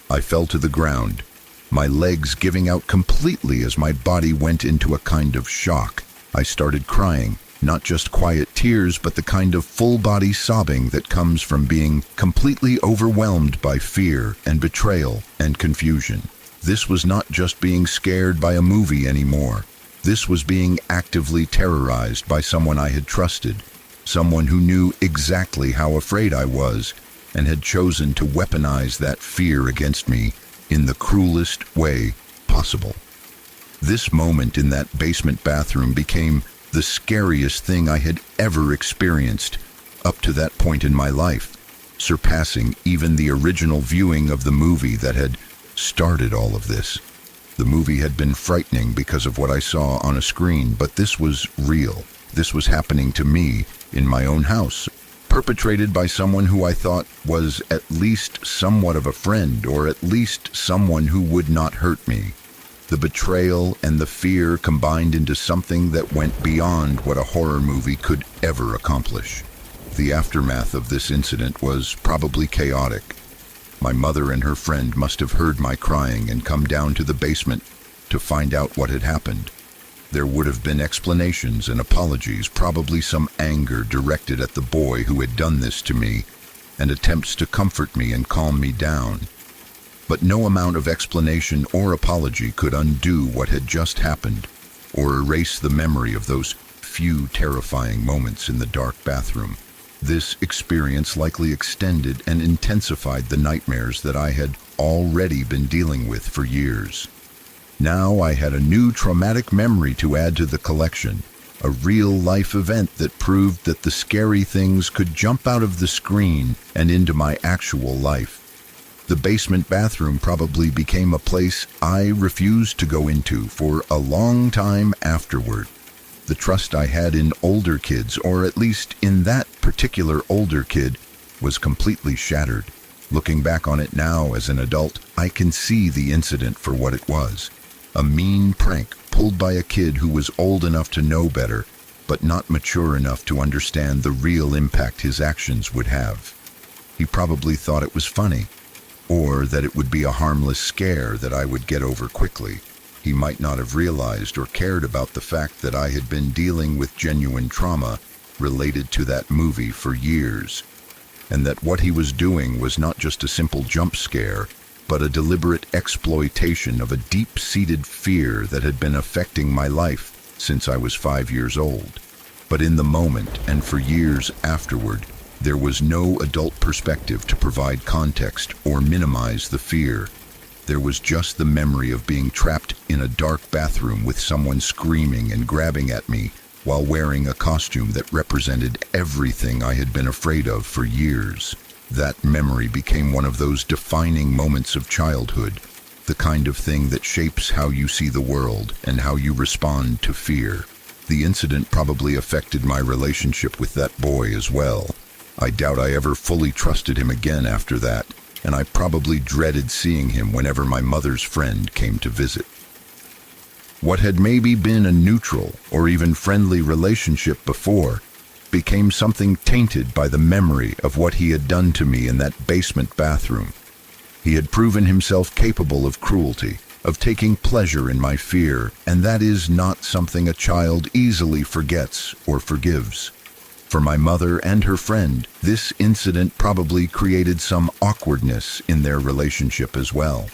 I fell to the ground, my legs giving out completely as my body went into a kind of shock. I started crying, not just quiet tears, but the kind of full-body sobbing that comes from being completely overwhelmed by fear and betrayal and confusion. This was not just being scared by a movie anymore. This was being actively terrorized by someone I had trusted, someone who knew exactly how afraid I was and had chosen to weaponize that fear against me in the cruelest way possible. This moment in that basement bathroom became the scariest thing I had ever experienced up to that point in my life, surpassing even the original viewing of the movie that had started all of this. The movie had been frightening because of what I saw on a screen, but this was real. This was happening to me in my own house, perpetrated by someone who I thought was at least somewhat of a friend, or at least someone who would not hurt me. The betrayal and the fear combined into something that went beyond what a horror movie could ever accomplish. The aftermath of this incident was probably chaotic. My mother and her friend must have heard my crying and come down to the basement to find out what had happened. There would have been explanations and apologies, probably some anger directed at the boy who had done this to me, and attempts to comfort me and calm me down. But no amount of explanation or apology could undo what had just happened, or erase the memory of those few terrifying moments in the dark bathroom. This experience likely extended and intensified the nightmares that I had already been dealing with for years. Now I had a new traumatic memory to add to the collection, a real-life event that proved that the scary things could jump out of the screen and into my actual life. The basement bathroom probably became a place I refused to go into for a long time afterward. The trust I had in older kids, or at least in that particular older kid, was completely shattered. Looking back on it now as an adult, I can see the incident for what it was. A mean prank pulled by a kid who was old enough to know better, but not mature enough to understand the real impact his actions would have. He probably thought it was funny, or that it would be a harmless scare that I would get over quickly. He might not have realized or cared about the fact that I had been dealing with genuine trauma related to that movie for years, and that what he was doing was not just a simple jump scare, but a deliberate exploitation of a deep-seated fear that had been affecting my life since I was 5 years old. But in the moment, and for years afterward, there was no adult perspective to provide context or minimize the fear. There was just the memory of being trapped in a dark bathroom with someone screaming and grabbing at me while wearing a costume that represented everything I had been afraid of for years. That memory became one of those defining moments of childhood, the kind of thing that shapes how you see the world and how you respond to fear. The incident probably affected my relationship with that boy as well. I doubt I ever fully trusted him again after that, and I probably dreaded seeing him whenever my mother's friend came to visit. What had maybe been a neutral or even friendly relationship before became something tainted by the memory of what he had done to me in that basement bathroom. He had proven himself capable of cruelty, of taking pleasure in my fear, and that is not something a child easily forgets or forgives. For my mother and her friend, this incident probably created some awkwardness in their relationship as well.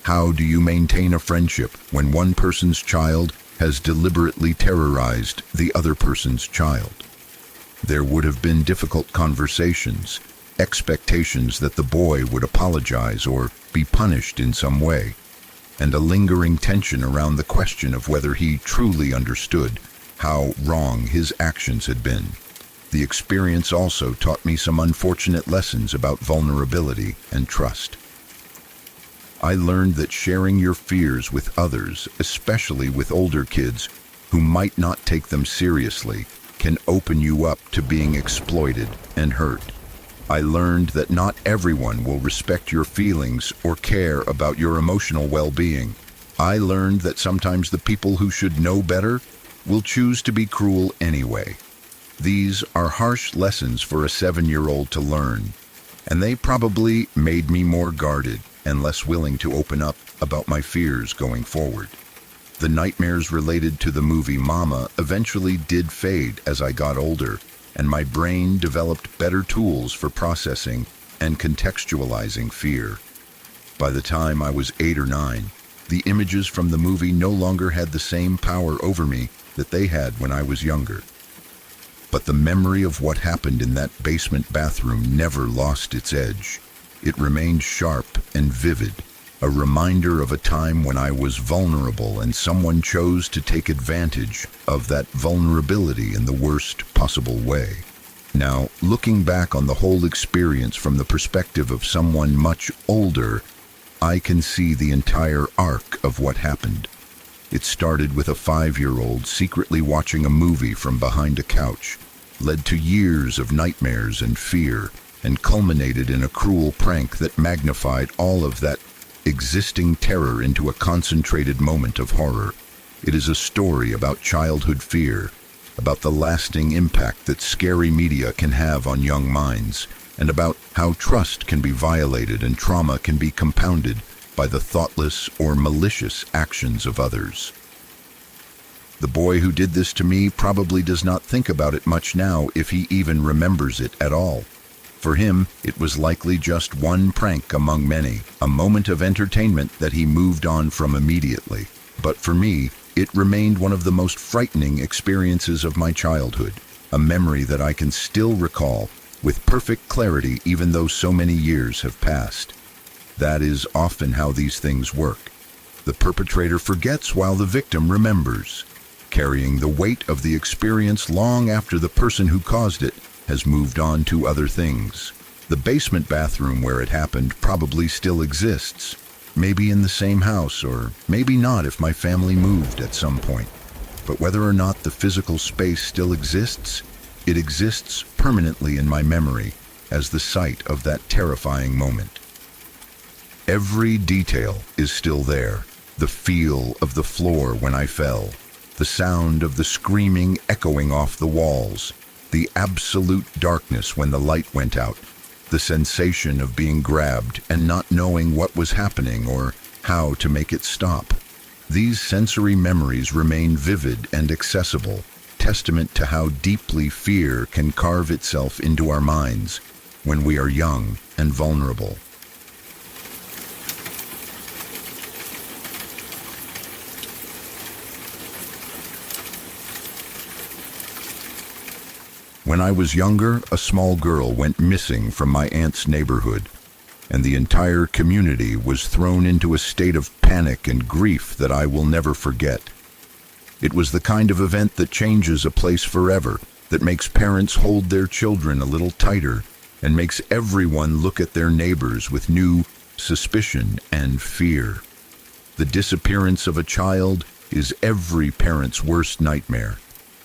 How do you maintain a friendship when one person's child has deliberately terrorized the other person's child? There would have been difficult conversations, expectations that the boy would apologize or be punished in some way, and a lingering tension around the question of whether he truly understood how wrong his actions had been. The experience also taught me some unfortunate lessons about vulnerability and trust. I learned that sharing your fears with others, especially with older kids who might not take them seriously, can open you up to being exploited and hurt. I learned that not everyone will respect your feelings or care about your emotional well-being. I learned that sometimes the people who should know better will choose to be cruel anyway. These are harsh lessons for a 7-year-old to learn, and they probably made me more guarded and less willing to open up about my fears going forward. The nightmares related to the movie Mama eventually did fade as I got older, and my brain developed better tools for processing and contextualizing fear. By the time I was 8 or 9, the images from the movie no longer had the same power over me that they had when I was younger. But the memory of what happened in that basement bathroom never lost its edge. It remained sharp and vivid, a reminder of a time when I was vulnerable and someone chose to take advantage of that vulnerability in the worst possible way. Now, looking back on the whole experience from the perspective of someone much older, I can see the entire arc of what happened. It started with a 5-year-old secretly watching a movie from behind a couch, led to years of nightmares and fear, and culminated in a cruel prank that magnified all of that existing terror into a concentrated moment of horror. It is a story about childhood fear, about the lasting impact that scary media can have on young minds, and about how trust can be violated and trauma can be compounded by the thoughtless or malicious actions of others. The boy who did this to me probably does not think about it much now, if he even remembers it at all. For him, it was likely just one prank among many, a moment of entertainment that he moved on from immediately. But for me, it remained one of the most frightening experiences of my childhood, a memory that I can still recall with perfect clarity even though so many years have passed. That is often how these things work. The perpetrator forgets while the victim remembers, carrying the weight of the experience long after the person who caused it has moved on to other things. The basement bathroom where it happened probably still exists, maybe in the same house, or maybe not if my family moved at some point. But whether or not the physical space still exists, it exists permanently in my memory as the site of that terrifying moment. Every detail is still there. The feel of the floor when I fell, the sound of the screaming echoing off the walls, the absolute darkness when the light went out, the sensation of being grabbed and not knowing what was happening or how to make it stop. These sensory memories remain vivid and accessible, testament to how deeply fear can carve itself into our minds when we are young and vulnerable. When I was younger, a small girl went missing from my aunt's neighborhood, and the entire community was thrown into a state of panic and grief that I will never forget. It was the kind of event that changes a place forever, that makes parents hold their children a little tighter, and makes everyone look at their neighbors with new suspicion and fear. The disappearance of a child is every parent's worst nightmare,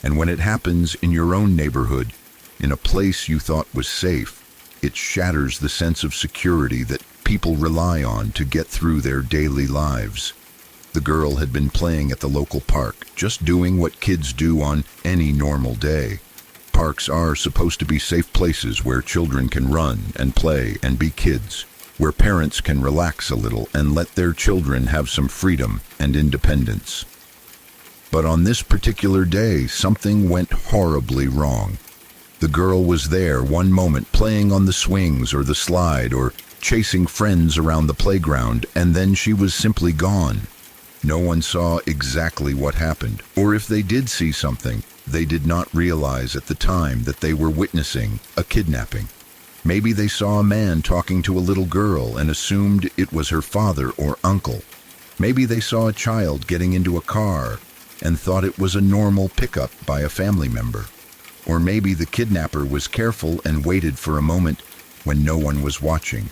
and when it happens in your own neighborhood, in a place you thought was safe, it shatters the sense of security that people rely on to get through their daily lives. The girl had been playing at the local park, just doing what kids do on any normal day. Parks are supposed to be safe places where children can run and play and be kids, where parents can relax a little and let their children have some freedom and independence. But on this particular day, something went horribly wrong. The girl was there one moment playing on the swings or the slide or chasing friends around the playground, and then she was simply gone. No one saw exactly what happened, or if they did see something, they did not realize at the time that they were witnessing a kidnapping. Maybe they saw a man talking to a little girl and assumed it was her father or uncle. Maybe they saw a child getting into a car and thought it was a normal pickup by a family member. Or maybe the kidnapper was careful and waited for a moment when no one was watching,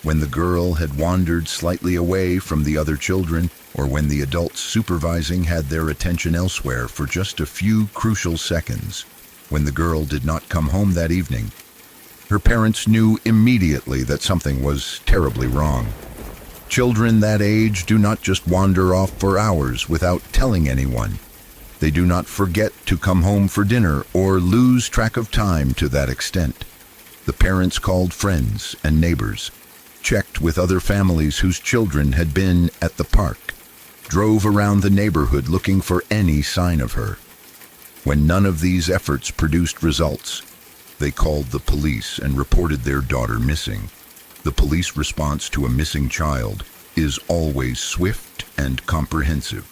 when the girl had wandered slightly away from the other children, or when the adults supervising had their attention elsewhere for just a few crucial seconds. When the girl did not come home that evening, her parents knew immediately that something was terribly wrong. Children that age do not just wander off for hours without telling anyone. They do not forget to come home for dinner or lose track of time to that extent. The parents called friends and neighbors, checked with other families whose children had been at the park, drove around the neighborhood looking for any sign of her. When none of these efforts produced results, they called the police and reported their daughter missing. The police response to a missing child is always swift and comprehensive.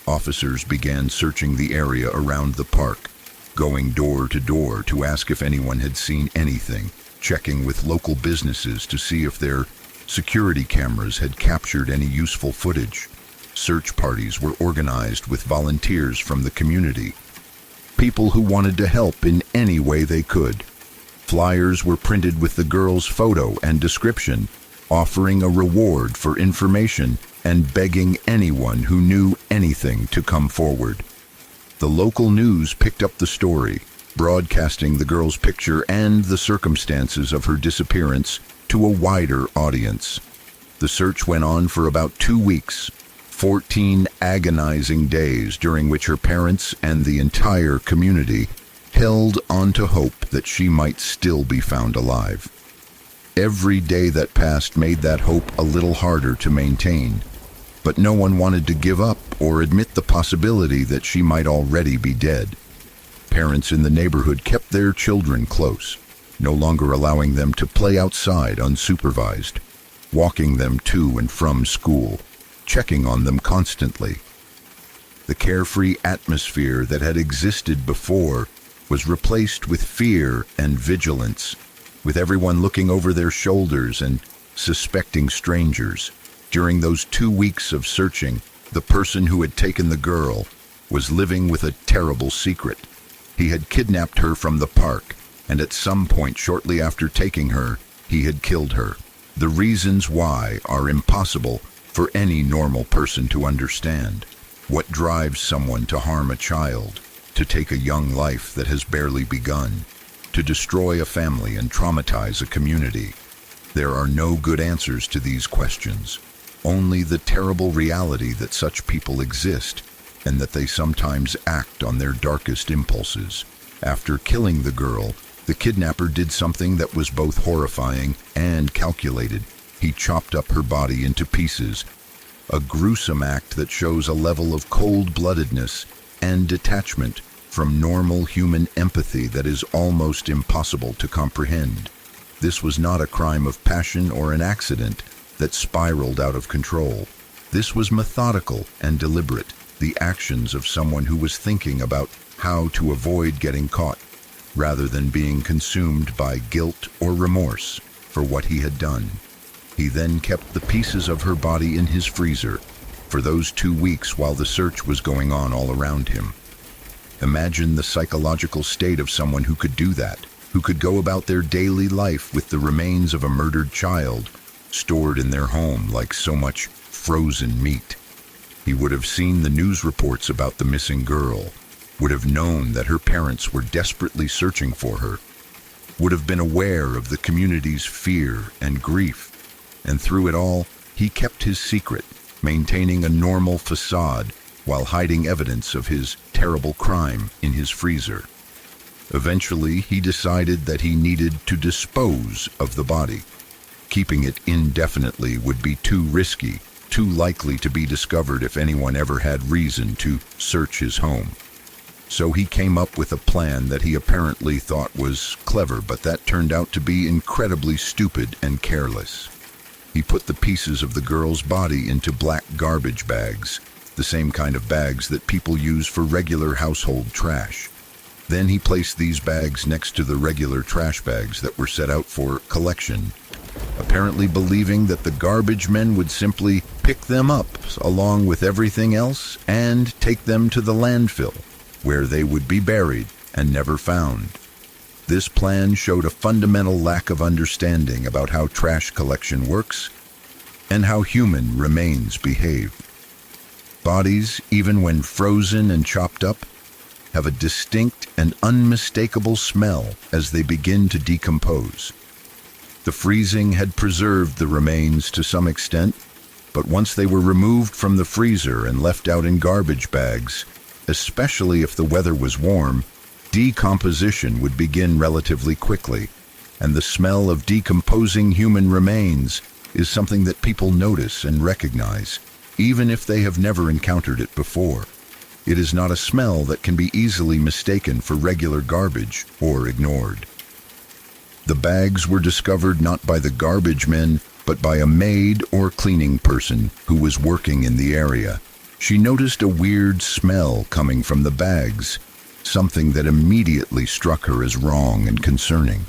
Officers began searching the area around the park, going door to door to ask if anyone had seen anything, checking with local businesses to see if their security cameras had captured any useful footage. Search parties were organized with volunteers from the community, people who wanted to help in any way they could. Flyers were printed with the girl's photo and description, offering a reward for information and begging anyone who knew anything to come forward. The local news picked up the story, broadcasting the girl's picture and the circumstances of her disappearance to a wider audience. The search went on for about 2 weeks, 14 agonizing days during which her parents and the entire community held on to hope that she might still be found alive. Every day that passed made that hope a little harder to maintain, but no one wanted to give up or admit the possibility that she might already be dead. Parents in the neighborhood kept their children close, no longer allowing them to play outside unsupervised, walking them to and from school, checking on them constantly. The carefree atmosphere that had existed before was replaced with fear and vigilance, with everyone looking over their shoulders and suspecting strangers. During those 2 weeks of searching, the person who had taken the girl was living with a terrible secret. He had kidnapped her from the park, and at some point shortly after taking her, he had killed her. The reasons why are impossible for any normal person to understand. What drives someone to harm a child, to take a young life that has barely begun, to destroy a family and traumatize a community? There are no good answers to these questions. Only the terrible reality that such people exist and that they sometimes act on their darkest impulses. After killing the girl, the kidnapper did something that was both horrifying and calculated. He chopped up her body into pieces, a gruesome act that shows a level of cold-bloodedness and detachment from normal human empathy that is almost impossible to comprehend. This was not a crime of passion or an accident that spiraled out of control. This was methodical and deliberate, the actions of someone who was thinking about how to avoid getting caught. rather than being consumed by guilt or remorse for what he had done. He then kept the pieces of her body in his freezer for those 2 weeks while the search was going on all around him. Imagine the psychological state of someone who could do that, who could go about their daily life with the remains of a murdered child stored in their home like so much frozen meat. He would have seen the news reports about the missing girl, would have known that her parents were desperately searching for her, would have been aware of the community's fear and grief, and through it all, he kept his secret, maintaining a normal facade while hiding evidence of his terrible crime in his freezer. Eventually, he decided that he needed to dispose of the body. Keeping it indefinitely would be too risky, too likely to be discovered if anyone ever had reason to search his home. So he came up with a plan that he apparently thought was clever, but that turned out to be incredibly stupid and careless. He put the pieces of the girl's body into black garbage bags, the same kind of bags that people use for regular household trash. Then he placed these bags next to the regular trash bags that were set out for collection, apparently believing that the garbage men would simply pick them up along with everything else and take them to the landfill, where they would be buried and never found. This plan showed a fundamental lack of understanding about how trash collection works and how human remains behave. Bodies, even when frozen and chopped up, have a distinct and unmistakable smell as they begin to decompose. The freezing had preserved the remains to some extent, but once they were removed from the freezer and left out in garbage bags, especially if the weather was warm, decomposition would begin relatively quickly, and the smell of decomposing human remains is something that people notice and recognize, even if they have never encountered it before. It is not a smell that can be easily mistaken for regular garbage or ignored. The bags were discovered not by the garbage men, but by a maid or cleaning person who was working in the area. She noticed a weird smell coming from the bags, something that immediately struck her as wrong and concerning.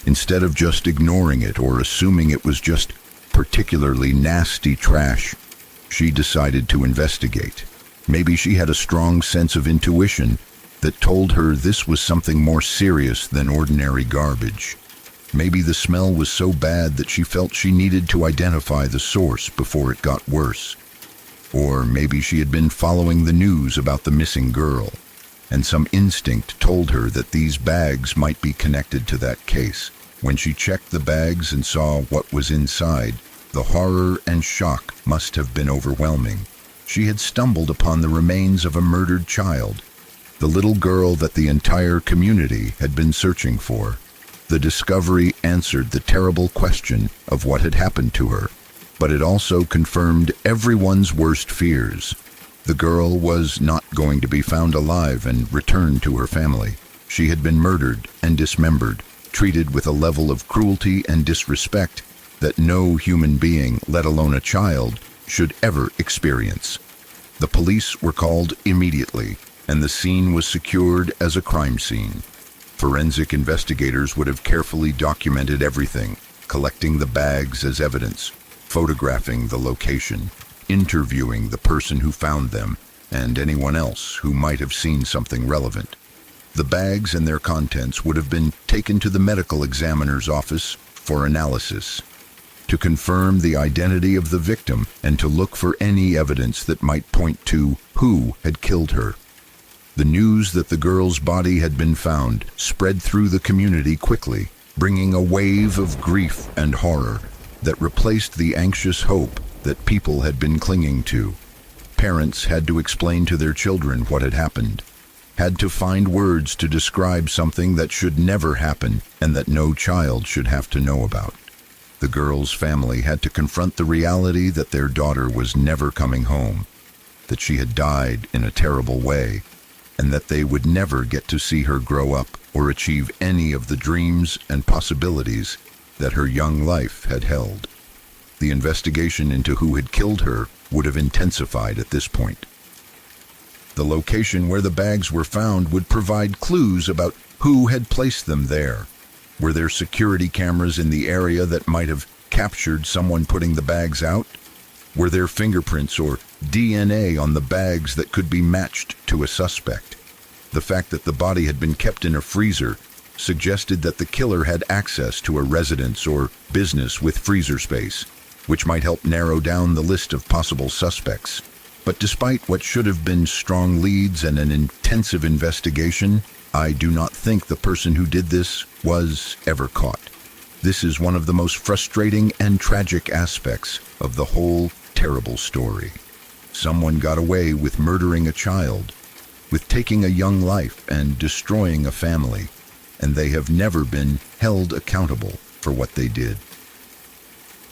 Instead of just ignoring it or assuming it was just particularly nasty trash, she decided to investigate. Maybe she had a strong sense of intuition that told her this was something more serious than ordinary garbage. Maybe the smell was so bad that she felt she needed to identify the source before it got worse. Or maybe she had been following the news about the missing girl, and some instinct told her that these bags might be connected to that case. When she checked the bags and saw what was inside, the horror and shock must have been overwhelming. She had stumbled upon the remains of a murdered child, the little girl that the entire community had been searching for. The discovery answered the terrible question of what had happened to her, but it also confirmed everyone's worst fears. The girl was not going to be found alive and returned to her family. She had been murdered and dismembered, treated with a level of cruelty and disrespect that no human being, let alone a child, should ever experience. The police were called immediately, and the scene was secured as a crime scene. Forensic investigators would have carefully documented everything, collecting the bags as evidence, photographing the location, interviewing the person who found them, and anyone else who might have seen something relevant. The bags and their contents would have been taken to the medical examiner's office for analysis, to confirm the identity of the victim and to look for any evidence that might point to who had killed her. The news that the girl's body had been found spread through the community quickly, bringing a wave of grief and horror that replaced the anxious hope that people had been clinging to. Parents had to explain to their children what had happened, had to find words to describe something that should never happen and that no child should have to know about. The girl's family had to confront the reality that their daughter was never coming home, that she had died in a terrible way, and that they would never get to see her grow up or achieve any of the dreams and possibilities that her young life had held. The investigation into who had killed her would have intensified at this point. The location where the bags were found would provide clues about who had placed them there. Were there security cameras in the area that might have captured someone putting the bags out? Were there fingerprints or DNA on the bags that could be matched to a suspect? The fact that the body had been kept in a freezer suggested that the killer had access to a residence or business with freezer space, which might help narrow down the list of possible suspects. But despite what should have been strong leads and an intensive investigation, I do not think the person who did this was ever caught. This is one of the most frustrating and tragic aspects of the whole terrible story. Someone got away with murdering a child, with taking a young life and destroying a family, and they have never been held accountable for what they did.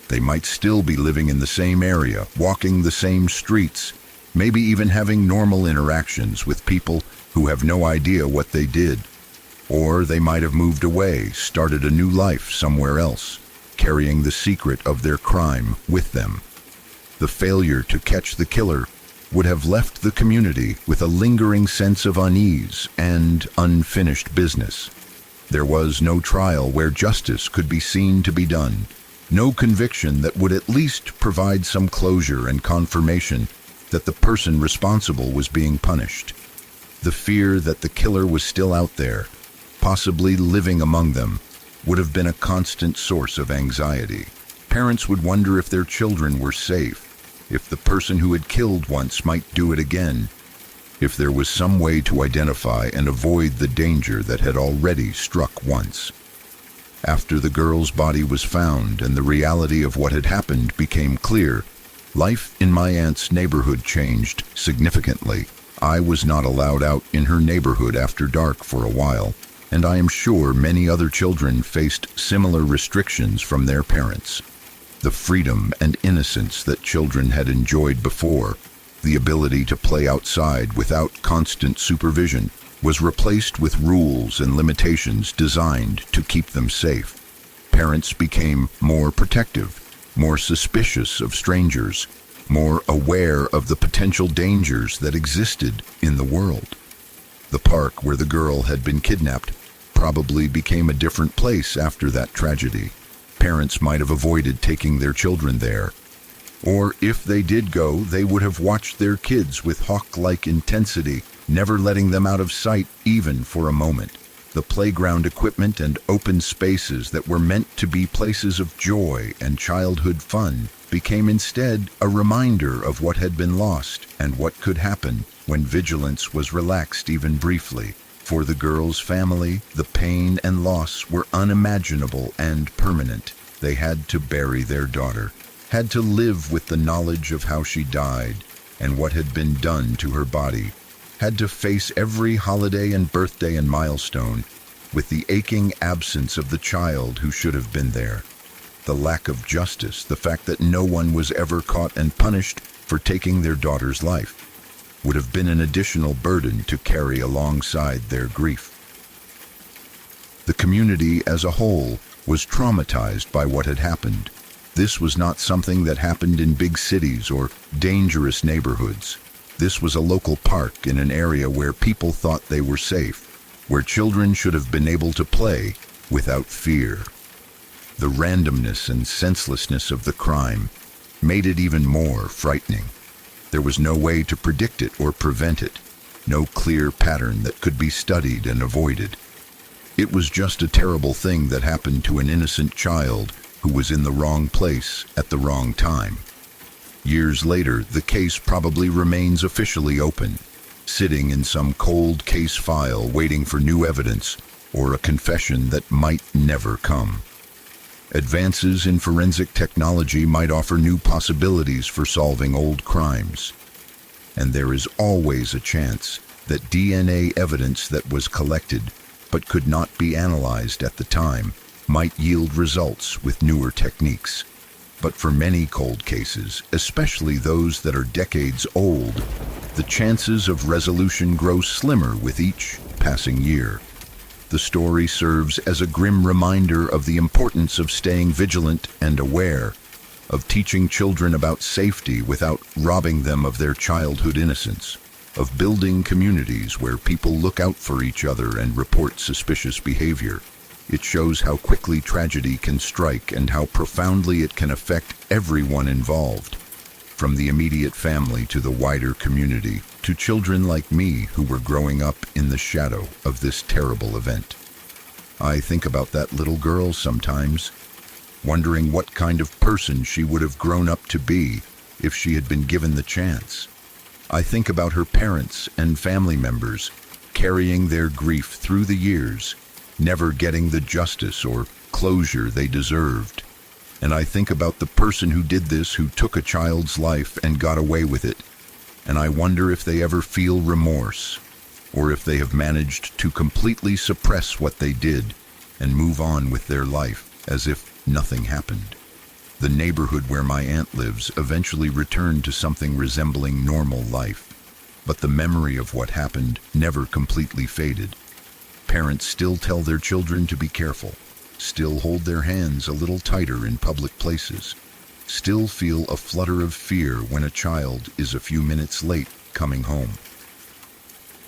They might still be living in the same area, walking the same streets, maybe even having normal interactions with people who have no idea what they did. Or they might have moved away, started a new life somewhere else, carrying the secret of their crime with them. The failure to catch the killer would have left the community with a lingering sense of unease and unfinished business. There was no trial where justice could be seen to be done, no conviction that would at least provide some closure and confirmation that the person responsible was being punished. The fear that the killer was still out there, possibly living among them, would have been a constant source of anxiety. Parents would wonder if their children were safe, if the person who had killed once might do it again, if there was some way to identify and avoid the danger that had already struck once. After the girl's body was found and the reality of what had happened became clear, life in my aunt's neighborhood changed significantly. I was not allowed out in her neighborhood after dark for a while, and I am sure many other children faced similar restrictions from their parents. The freedom and innocence that children had enjoyed before, the ability to play outside without constant supervision, was replaced with rules and limitations designed to keep them safe. Parents became more protective, more suspicious of strangers, more aware of the potential dangers that existed in the world. The park where the girl had been kidnapped probably became a different place after that tragedy. Parents might have avoided taking their children there. Or if they did go, they would have watched their kids with hawk-like intensity, never letting them out of sight even for a moment. The playground equipment and open spaces that were meant to be places of joy and childhood fun became instead a reminder of what had been lost and what could happen when vigilance was relaxed even briefly. For the girl's family, the pain and loss were unimaginable and permanent. They had to bury their daughter, had to live with the knowledge of how she died and what had been done to her body, had to face every holiday and birthday and milestone with the aching absence of the child who should have been there. The lack of justice, the fact that no one was ever caught and punished for taking their daughter's life, would have been an additional burden to carry alongside their grief. The community as a whole was traumatized by what had happened. This was not something that happened in big cities or dangerous neighborhoods. This was a local park in an area where people thought they were safe, where children should have been able to play without fear. The randomness and senselessness of the crime made it even more frightening. There was no way to predict it or prevent it, no clear pattern that could be studied and avoided. It was just a terrible thing that happened to an innocent child who was in the wrong place at the wrong time. Years later, the case probably remains officially open, sitting in some cold case file waiting for new evidence or a confession that might never come. Advances in forensic technology might offer new possibilities for solving old crimes. And there is always a chance that DNA evidence that was collected but could not be analyzed at the time might yield results with newer techniques. But for many cold cases, especially those that are decades old, the chances of resolution grow slimmer with each passing year. The story serves as a grim reminder of the importance of staying vigilant and aware, of teaching children about safety without robbing them of their childhood innocence. of building communities where people look out for each other and report suspicious behavior. It shows how quickly tragedy can strike and how profoundly it can affect everyone involved, from the immediate family to the wider community, to children like me who were growing up in the shadow of this terrible event. I think about that little girl sometimes, wondering what kind of person she would have grown up to be if she had been given the chance. I think about her parents and family members carrying their grief through the years, never getting the justice or closure they deserved. And I think about the person who did this, who took a child's life and got away with it. And I wonder if they ever feel remorse, or if they have managed to completely suppress what they did and move on with their life as if nothing happened. The neighborhood where my aunt lives eventually returned to something resembling normal life, but the memory of what happened never completely faded. Parents still tell their children to be careful, still hold their hands a little tighter in public places, still feel a flutter of fear when a child is a few minutes late coming home.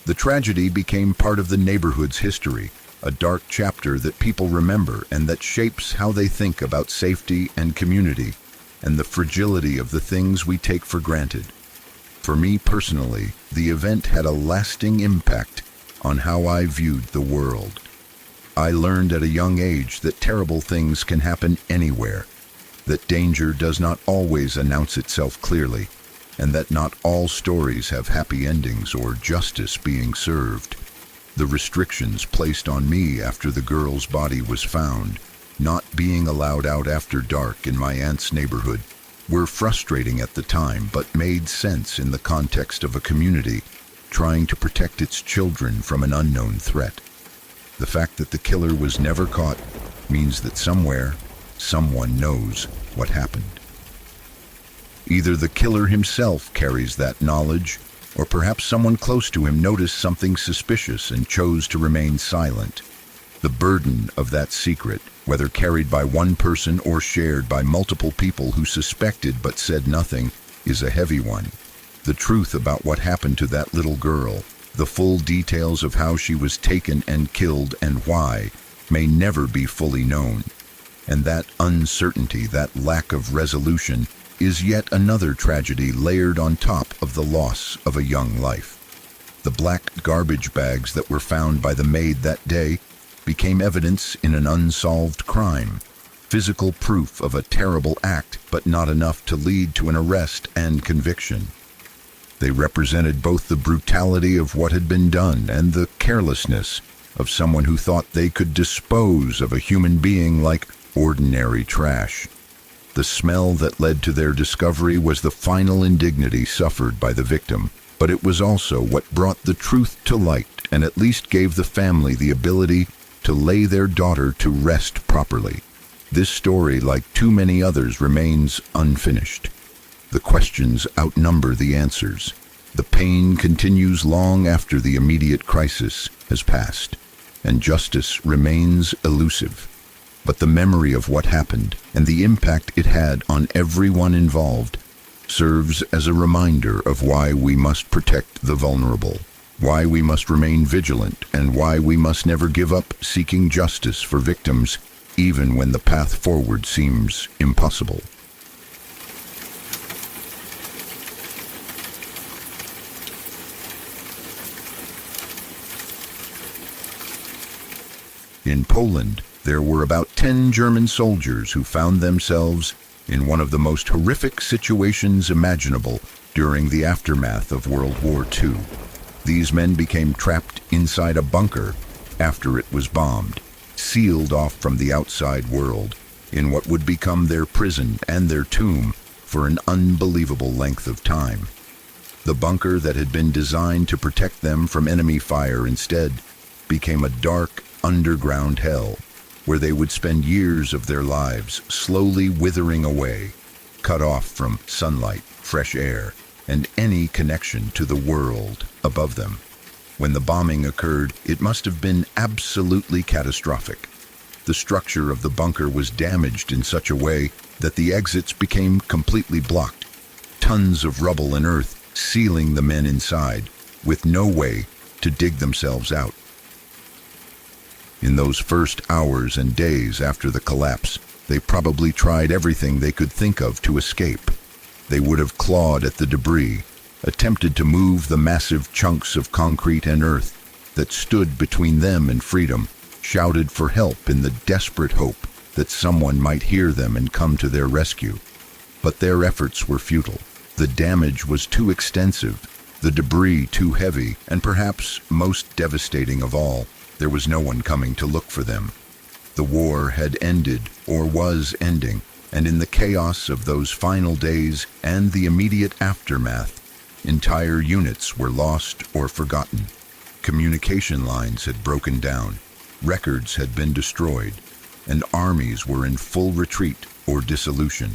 The tragedy became part of the neighborhood's history, a dark chapter that people remember and that shapes how they think about safety and community and the fragility of the things we take for granted. For me personally, the event had a lasting impact on how I viewed the world. I learned at a young age that terrible things can happen anywhere, that danger does not always announce itself clearly, and that not all stories have happy endings or justice being served. The restrictions placed on me after the girl's body was found, not being allowed out after dark in my aunt's neighborhood, were frustrating at the time but made sense in the context of a community trying to protect its children from an unknown threat. The fact that the killer was never caught means that somewhere, someone knows what happened. Either the killer himself carries that knowledge, or perhaps someone close to him noticed something suspicious and chose to remain silent. The burden of that secret, whether carried by one person or shared by multiple people who suspected but said nothing, is a heavy one. The truth about what happened to that little girl, the full details of how she was taken and killed and why, may never be fully known. And that uncertainty, that lack of resolution, is yet another tragedy layered on top of the loss of a young life. The black garbage bags that were found by the maid that day became evidence in an unsolved crime, physical proof of a terrible act, but not enough to lead to an arrest and conviction. They represented both the brutality of what had been done and the carelessness of someone who thought they could dispose of a human being like ordinary trash. The smell that led to their discovery was the final indignity suffered by the victim, but it was also what brought the truth to light and at least gave the family the ability to lay their daughter to rest properly. This story, like too many others, remains unfinished. The questions outnumber the answers. The pain continues long after the immediate crisis has passed, and justice remains elusive. But the memory of what happened and the impact it had on everyone involved serves as a reminder of why we must protect the vulnerable, why we must remain vigilant, and why we must never give up seeking justice for victims, even when the path forward seems impossible. In Poland, there were about 10 German soldiers who found themselves in one of the most horrific situations imaginable during the aftermath of World War II. These men became trapped inside a bunker after it was bombed, sealed off from the outside world, in what would become their prison and their tomb for an unbelievable length of time. The bunker that had been designed to protect them from enemy fire instead became a dark, underground hell, where they would spend years of their lives slowly withering away, cut off from sunlight, fresh air, and any connection to the world above them. When the bombing occurred, it must have been absolutely catastrophic. The structure of the bunker was damaged in such a way that the exits became completely blocked, tons of rubble and earth sealing the men inside, with no way to dig themselves out. In those first hours and days after the collapse, they probably tried everything they could think of to escape. They would have clawed at the debris, attempted to move the massive chunks of concrete and earth that stood between them and freedom, shouted for help in the desperate hope that someone might hear them and come to their rescue. But their efforts were futile. The damage was too extensive, the debris too heavy, and perhaps most devastating of all, there was no one coming to look for them. The war had ended, or was ending, and in the chaos of those final days and the immediate aftermath, entire units were lost or forgotten. Communication lines had broken down, records had been destroyed, and armies were in full retreat or dissolution.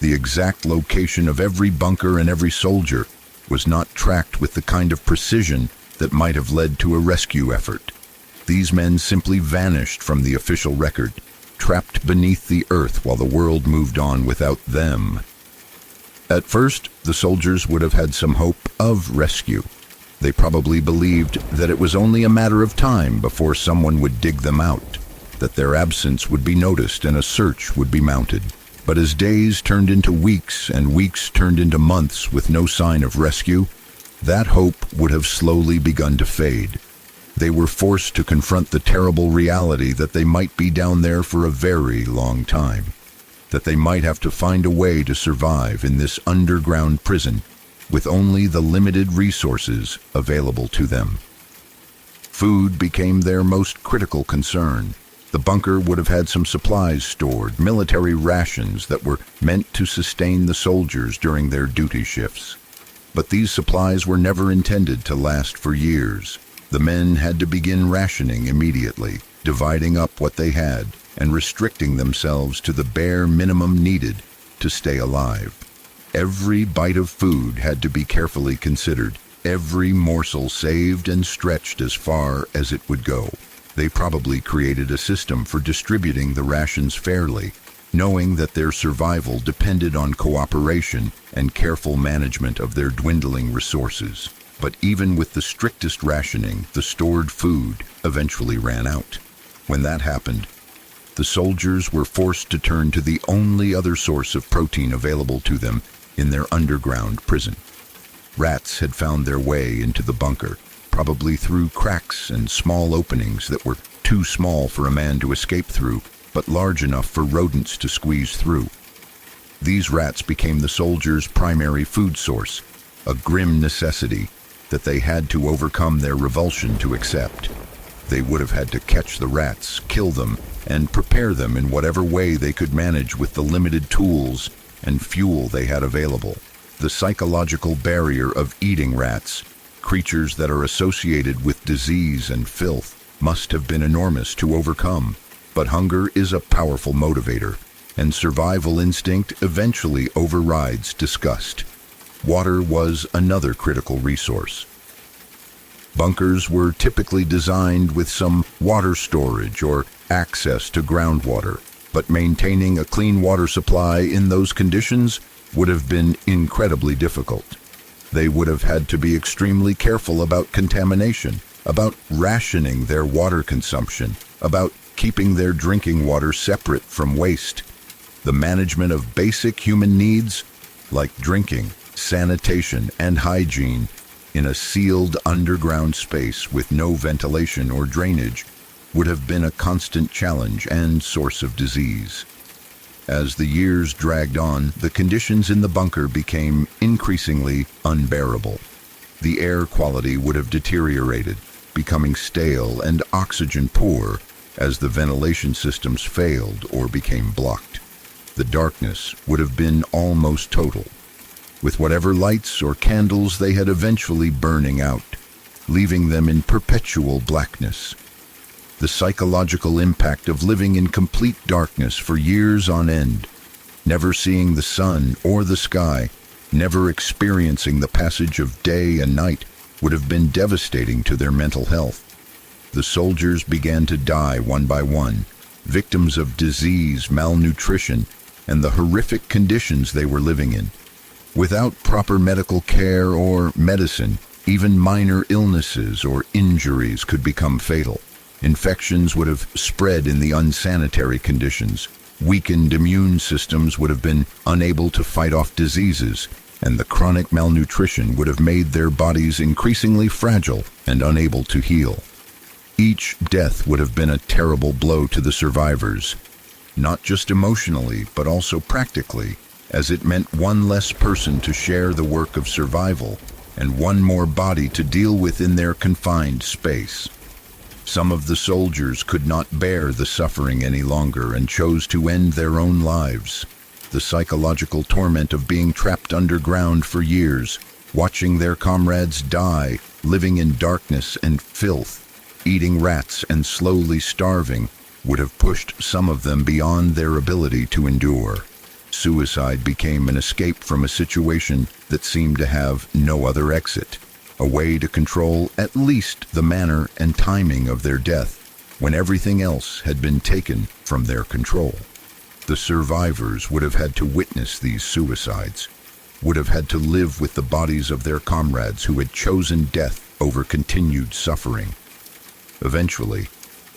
The exact location of every bunker and every soldier was not tracked with the kind of precision that might have led to a rescue effort. These men simply vanished from the official record, trapped beneath the earth while the world moved on without them. At first, the soldiers would have had some hope of rescue. They probably believed that it was only a matter of time before someone would dig them out, that their absence would be noticed and a search would be mounted. But as days turned into weeks and weeks turned into months with no sign of rescue, that hope would have slowly begun to fade. They were forced to confront the terrible reality that they might be down there for a very long time, that they might have to find a way to survive in this underground prison with only the limited resources available to them. Food became their most critical concern. The bunker would have had some supplies stored, military rations that were meant to sustain the soldiers during their duty shifts. But these supplies were never intended to last for years. The men had to begin rationing immediately, dividing up what they had and restricting themselves to the bare minimum needed to stay alive. Every bite of food had to be carefully considered, every morsel saved and stretched as far as it would go. They probably created a system for distributing the rations fairly, knowing that their survival depended on cooperation and careful management of their dwindling resources. But even with the strictest rationing, the stored food eventually ran out. When that happened, the soldiers were forced to turn to the only other source of protein available to them in their underground prison. Rats had found their way into the bunker, probably through cracks and small openings that were too small for a man to escape through, but large enough for rodents to squeeze through. These rats became the soldiers' primary food source, a grim necessity that they had to overcome their revulsion to accept. They would have had to catch the rats, kill them, and prepare them in whatever way they could manage with the limited tools and fuel they had available. The psychological barrier of eating rats, creatures that are associated with disease and filth, must have been enormous to overcome. But hunger is a powerful motivator, and survival instinct eventually overrides disgust. Water was another critical resource. Bunkers were typically designed with some water storage or access to groundwater, but maintaining a clean water supply in those conditions would have been incredibly difficult. They would have had to be extremely careful about contamination, about rationing their water consumption, about keeping their drinking water separate from waste. The management of basic human needs, like drinking, sanitation, and hygiene, in a sealed underground space with no ventilation or drainage, would have been a constant challenge and source of disease. As the years dragged on, the conditions in the bunker became increasingly unbearable. The air quality would have deteriorated, becoming stale and oxygen poor as the ventilation systems failed or became blocked. The darkness would have been almost total, with whatever lights or candles they had eventually burning out, leaving them in perpetual blackness. The psychological impact of living in complete darkness for years on end, never seeing the sun or the sky, never experiencing the passage of day and night, would have been devastating to their mental health. The soldiers began to die one by one, victims of disease, malnutrition, and the horrific conditions they were living in. Without proper medical care or medicine, Even minor illnesses or injuries could become fatal. Infections would have spread in the unsanitary conditions. Weakened immune systems would have been unable to fight off diseases, and the chronic malnutrition would have made their bodies increasingly fragile and unable to heal. Each death would have been a terrible blow to the survivors, not just emotionally, but also practically, as it meant one less person to share the work of survival and one more body to deal with in their confined space. Some of the soldiers could not bear the suffering any longer and chose to end their own lives. The psychological torment of being trapped underground for years, watching their comrades die, living in darkness and filth, eating rats and slowly starving, would have pushed some of them beyond their ability to endure. Suicide became an escape from a situation that seemed to have no other exit, a way to control at least the manner and timing of their death when everything else had been taken from their control. The survivors would have had to witness these suicides, would have had to live with the bodies of their comrades who had chosen death over continued suffering. Eventually,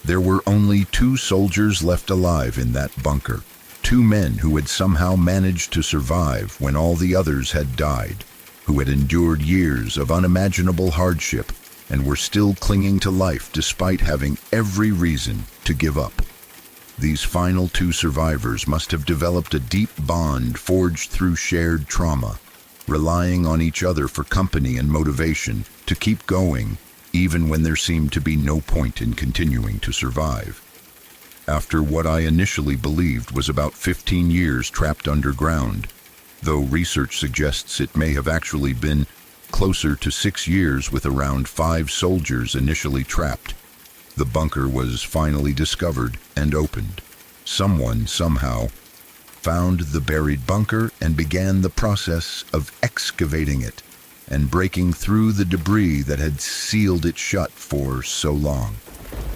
there were only 2 soldiers left alive in that bunker, 2 men who had somehow managed to survive when all the others had died, who had endured years of unimaginable hardship and were still clinging to life despite having every reason to give up. These final 2 survivors must have developed a deep bond forged through shared trauma, relying on each other for company and motivation to keep going, even when there seemed to be no point in continuing to survive. After what I initially believed was about 15 years trapped underground, though research suggests it may have actually been closer to 6 years with around 5 soldiers initially trapped, the bunker was finally discovered and opened. Someone, somehow, found the buried bunker and began the process of excavating it and breaking through the debris that had sealed it shut for so long.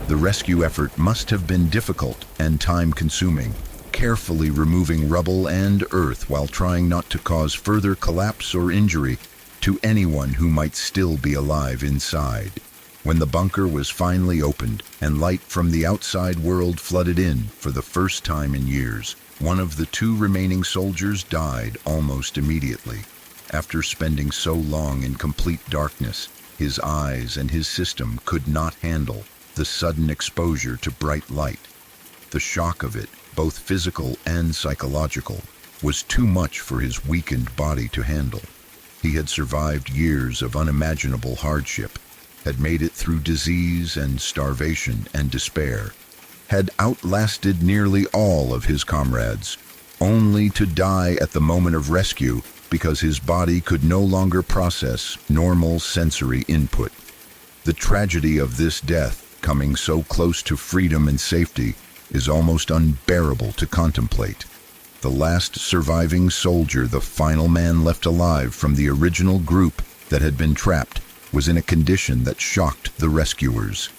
The rescue effort must have been difficult and time-consuming, carefully removing rubble and earth while trying not to cause further collapse or injury to anyone who might still be alive inside. When the bunker was finally opened and light from the outside world flooded in for the first time in years, one of the 2 remaining soldiers died almost immediately. After spending so long in complete darkness, his eyes and his system could not handle the sudden exposure to bright light. The shock of it, both physical and psychological, was too much for his weakened body to handle. He had survived years of unimaginable hardship, had made it through disease and starvation and despair, had outlasted nearly all of his comrades, only to die at the moment of rescue because his body could no longer process normal sensory input. The tragedy of this death, coming so close to freedom and safety, is almost unbearable to contemplate. The last surviving soldier, the final man left alive from the original group that had been trapped, was in a condition that shocked the rescuers.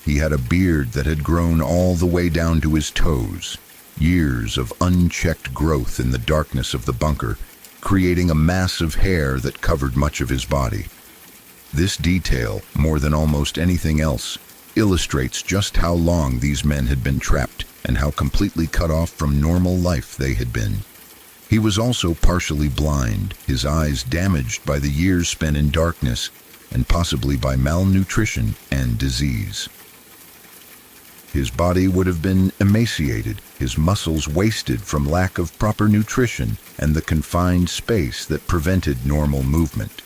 He had a beard that had grown all the way down to his toes, years of unchecked growth in the darkness of the bunker, creating a mass of hair that covered much of his body. This detail, more than almost anything else, illustrates just how long these men had been trapped and how completely cut off from normal life they had been. He was also partially blind, his eyes damaged by the years spent in darkness and possibly by malnutrition and disease. His body would have been emaciated, his muscles wasted from lack of proper nutrition and the confined space that prevented normal movement.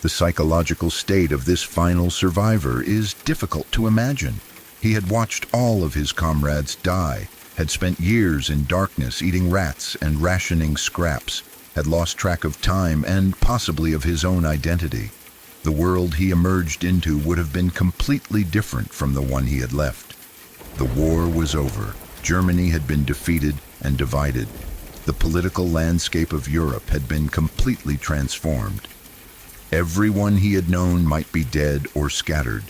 The psychological state of this final survivor is difficult to imagine. He had watched all of his comrades die, had spent years in darkness eating rats and rationing scraps, had lost track of time and possibly of his own identity. The world he emerged into would have been completely different from the one he had left. The war was over. Germany had been defeated and divided. The political landscape of Europe had been completely transformed. Everyone he had known might be dead or scattered.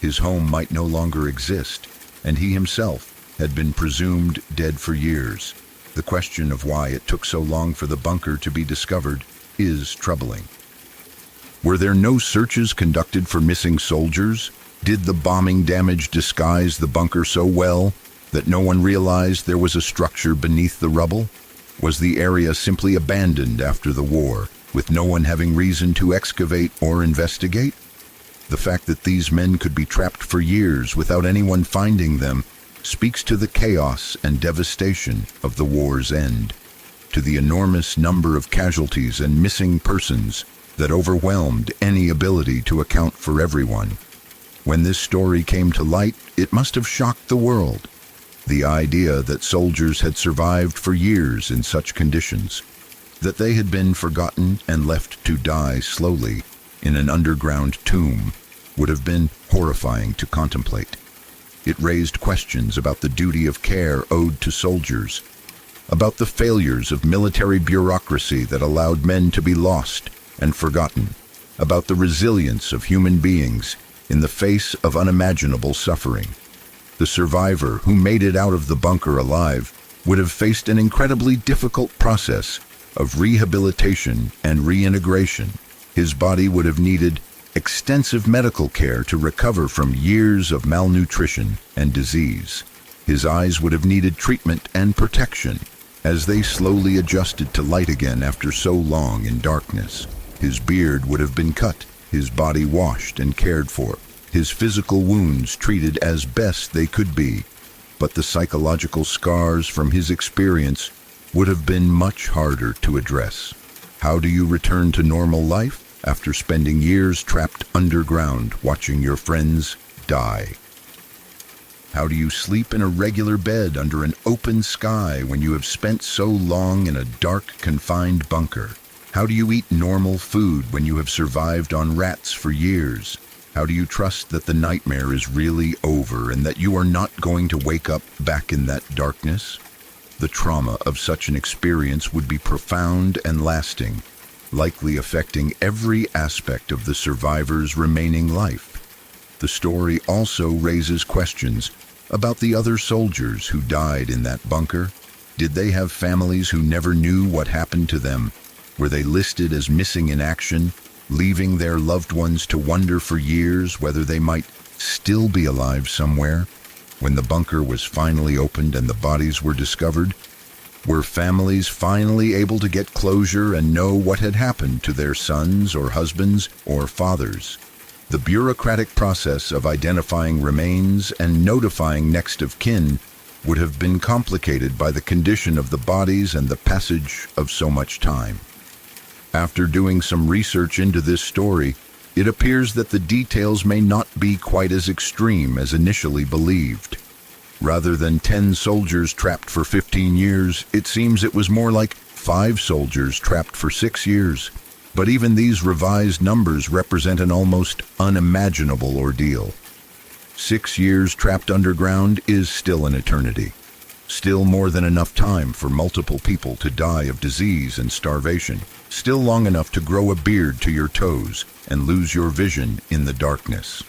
His home might no longer exist, and he himself had been presumed dead for years. The question of why it took so long for the bunker to be discovered is troubling. Were there no searches conducted for missing soldiers? Did the bombing damage disguise the bunker so well that no one realized there was a structure beneath the rubble? Was the area simply abandoned after the war, with no one having reason to excavate or investigate? The fact that these men could be trapped for years without anyone finding them speaks to the chaos and devastation of the war's end, to the enormous number of casualties and missing persons that overwhelmed any ability to account for everyone. When this story came to light, it must have shocked the world. The idea that soldiers had survived for years in such conditions, that they had been forgotten and left to die slowly in an underground tomb, would have been horrifying to contemplate. It raised questions about the duty of care owed to soldiers, about the failures of military bureaucracy that allowed men to be lost and forgotten, about the resilience of human beings in the face of unimaginable suffering. The survivor who made it out of the bunker alive would have faced an incredibly difficult process of rehabilitation and reintegration. His body would have needed extensive medical care to recover from years of malnutrition and disease. His eyes would have needed treatment and protection as they slowly adjusted to light again after so long in darkness. His beard would have been cut, his body washed and cared for, his physical wounds treated as best they could be, but the psychological scars from his experience would have been much harder to address. How do you return to normal life after spending years trapped underground watching your friends die? How do you sleep in a regular bed under an open sky when you have spent so long in a dark, confined bunker? How do you eat normal food when you have survived on rats for years? How do you trust that the nightmare is really over and that you are not going to wake up back in that darkness? The trauma of such an experience would be profound and lasting, likely affecting every aspect of the survivor's remaining life. The story also raises questions about the other soldiers who died in that bunker. Did they have families who never knew what happened to them? Were they listed as missing in action, leaving their loved ones to wonder for years whether they might still be alive somewhere? When the bunker was finally opened and the bodies were discovered, were families finally able to get closure and know what had happened to their sons or husbands or fathers? The bureaucratic process of identifying remains and notifying next of kin would have been complicated by the condition of the bodies and the passage of so much time. After doing some research into this story, it appears that the details may not be quite as extreme as initially believed. Rather than 10 soldiers trapped for 15 years, it seems it was more like 5 soldiers trapped for 6 years. But even these revised numbers represent an almost unimaginable ordeal. 6 years trapped underground is still an eternity. Still more than enough time for multiple people to die of disease and starvation. Still long enough to grow a beard to your toes and lose your vision in the darkness.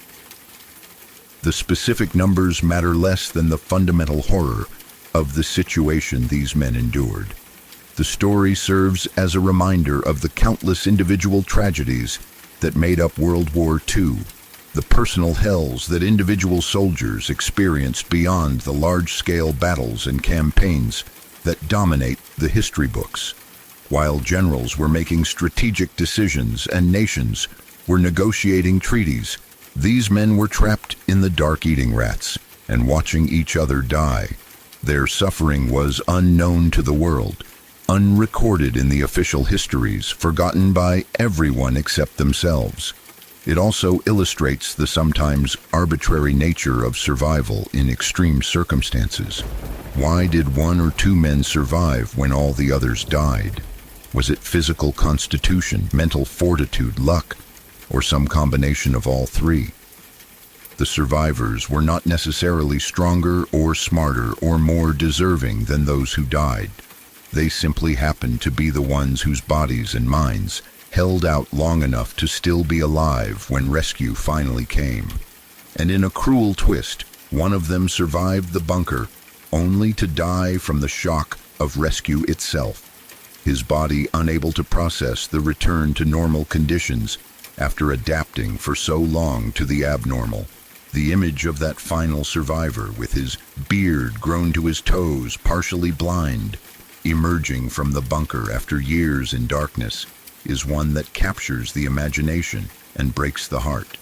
The specific numbers matter less than the fundamental horror of the situation these men endured. The story serves as a reminder of the countless individual tragedies that made up World War II, the personal hells that individual soldiers experienced beyond the large-scale battles and campaigns that dominate the history books. While generals were making strategic decisions and nations were negotiating treaties, these men were trapped in the dark eating rats and watching each other die. Their suffering was unknown to the world, unrecorded in the official histories, forgotten by everyone except themselves. It also illustrates the sometimes arbitrary nature of survival in extreme circumstances. Why did 1 or 2 men survive when all the others died? Was it physical constitution, mental fortitude, luck, or some combination of all 3? The survivors were not necessarily stronger or smarter or more deserving than those who died. They simply happened to be the ones whose bodies and minds held out long enough to still be alive when rescue finally came. And in a cruel twist, one of them survived the bunker, only to die from the shock of rescue itself. His body unable to process the return to normal conditions after adapting for so long to the abnormal. The image of that final survivor with his beard grown to his toes, partially blind, emerging from the bunker after years in darkness, is one that captures the imagination and breaks the heart.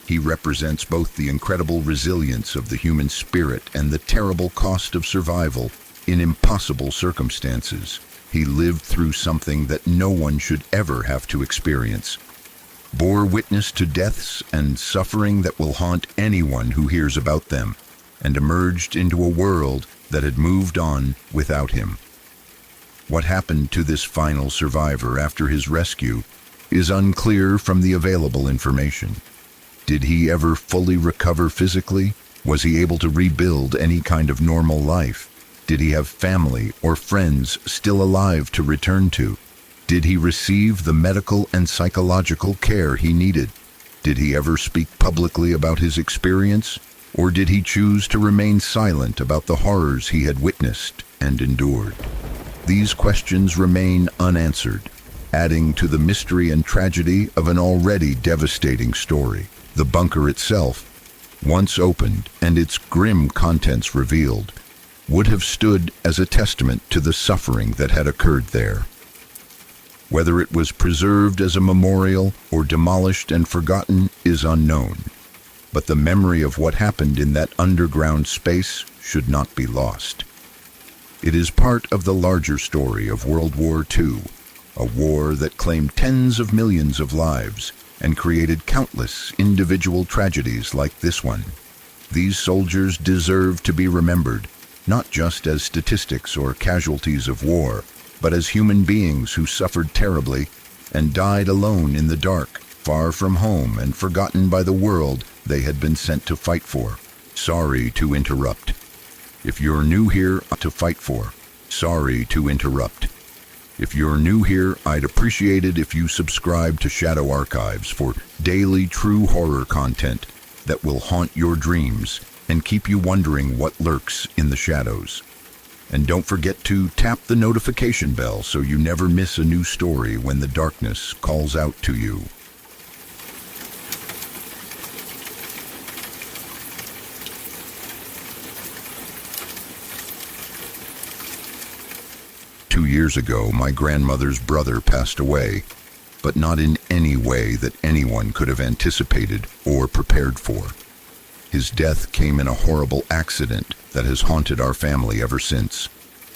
He represents both the incredible resilience of the human spirit and the terrible cost of survival in impossible circumstances. He lived through something that no one should ever have to experience, bore witness to deaths and suffering that will haunt anyone who hears about them, and emerged into a world that had moved on without him. What happened to this final survivor after his rescue is unclear from the available information. Did he ever fully recover physically? Was he able to rebuild any kind of normal life? Did he have family or friends still alive to return to? Did he receive the medical and psychological care he needed? Did he ever speak publicly about his experience? Or did he choose to remain silent about the horrors he had witnessed and endured? These questions remain unanswered, adding to the mystery and tragedy of an already devastating story. The bunker itself, once opened and its grim contents revealed, would have stood as a testament to the suffering that had occurred there. Whether it was preserved as a memorial or demolished and forgotten is unknown, but the memory of what happened in that underground space should not be lost. It is part of the larger story of World War II, a war that claimed tens of millions of lives and created countless individual tragedies like this one. These soldiers deserve to be remembered, not just as statistics or casualties of war, but as human beings who suffered terribly and died alone in the dark, far from home and forgotten by the world they had been sent to fight for. Sorry to interrupt. If you're new here, to fight for. Sorry to interrupt. If you're new here, I'd appreciate it if you subscribe to Shadow Archives for daily true horror content that will haunt your dreams and keep you wondering what lurks in the shadows. And don't forget to tap the notification bell so you never miss a new story when the darkness calls out to you. Two years ago, my grandmother's brother passed away, but not in any way that anyone could have anticipated or prepared for. His death came in a horrible accident that has haunted our family ever since,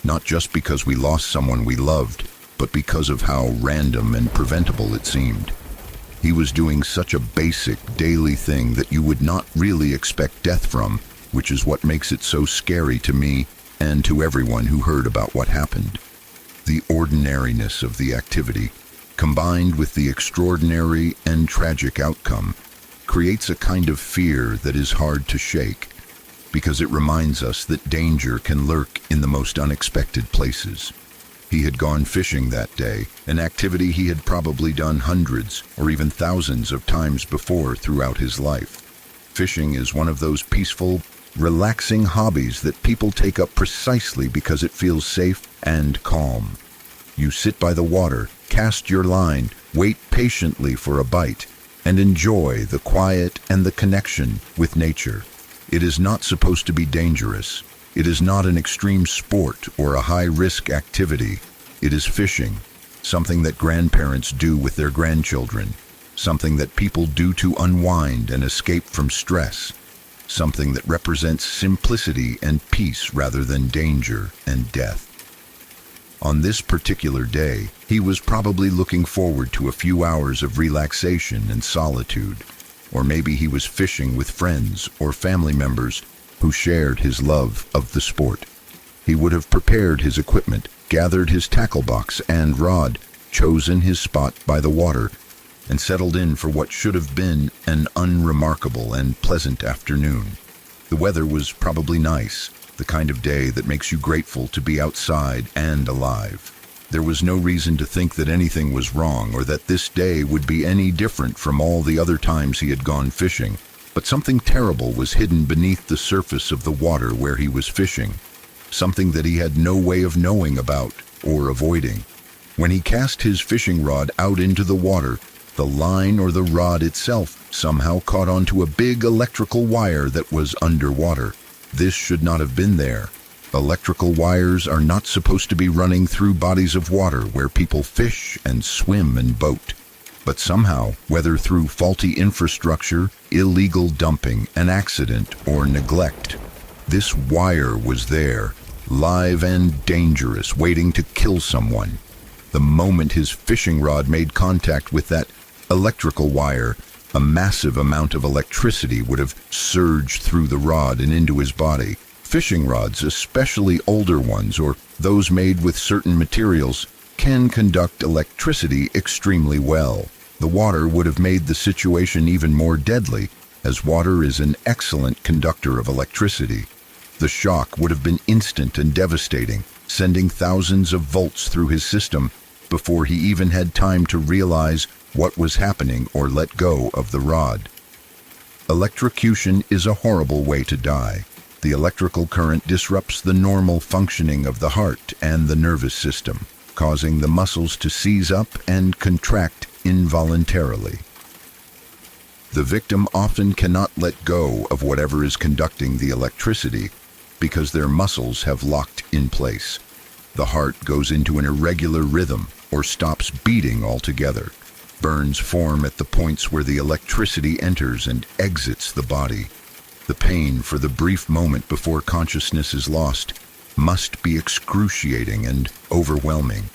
not just because we lost someone we loved, but because of how random and preventable it seemed. He was doing such a basic daily thing that you would not really expect death from, which is what makes it so scary to me and to everyone who heard about what happened. The ordinariness of the activity, combined with the extraordinary and tragic outcome, creates a kind of fear that is hard to shake, because it reminds us that danger can lurk in the most unexpected places. He had gone fishing that day, an activity he had probably done hundreds or even thousands of times before throughout his life. Fishing is one of those peaceful, relaxing hobbies that people take up precisely because it feels safe and calm. You sit by the water, cast your line, wait patiently for a bite, and enjoy the quiet and the connection with nature. It is not supposed to be dangerous. It is not an extreme sport or a high-risk activity. It is fishing, something that grandparents do with their grandchildren, something that people do to unwind and escape from stress, something that represents simplicity and peace rather than danger and death. On this particular day, he was probably looking forward to a few hours of relaxation and solitude, or maybe he was fishing with friends or family members who shared his love of the sport. He would have prepared his equipment, gathered his tackle box and rod, chosen his spot by the water, and settled in for what should have been an unremarkable and pleasant afternoon. The weather was probably nice, the kind of day that makes you grateful to be outside and alive. There was no reason to think that anything was wrong or that this day would be any different from all the other times he had gone fishing, but something terrible was hidden beneath the surface of the water where he was fishing, something that he had no way of knowing about or avoiding. When he cast his fishing rod out into the water, The line or the rod itself somehow caught onto a big electrical wire that was underwater. This should not have been there. Electrical wires are not supposed to be running through bodies of water where people fish and swim and boat. But somehow, whether through faulty infrastructure, illegal dumping, an accident, or neglect, this wire was there, live and dangerous, waiting to kill someone. The moment his fishing rod made contact with that electrical wire, a massive amount of electricity would have surged through the rod and into his body. Fishing rods, especially older ones or those made with certain materials, can conduct electricity extremely well. The water would have made the situation even more deadly, as water is an excellent conductor of electricity. The shock would have been instant and devastating, sending thousands of volts through his system before he even had time to realize what was happening or let go of the rod. Electrocution is a horrible way to die. The electrical current disrupts the normal functioning of the heart and the nervous system, causing the muscles to seize up and contract involuntarily. The victim often cannot let go of whatever is conducting the electricity because their muscles have locked in place. The heart goes into an irregular rhythm or stops beating altogether. Burns form at the points where the electricity enters and exits the body. The pain for the brief moment before consciousness is lost must be excruciating and overwhelming.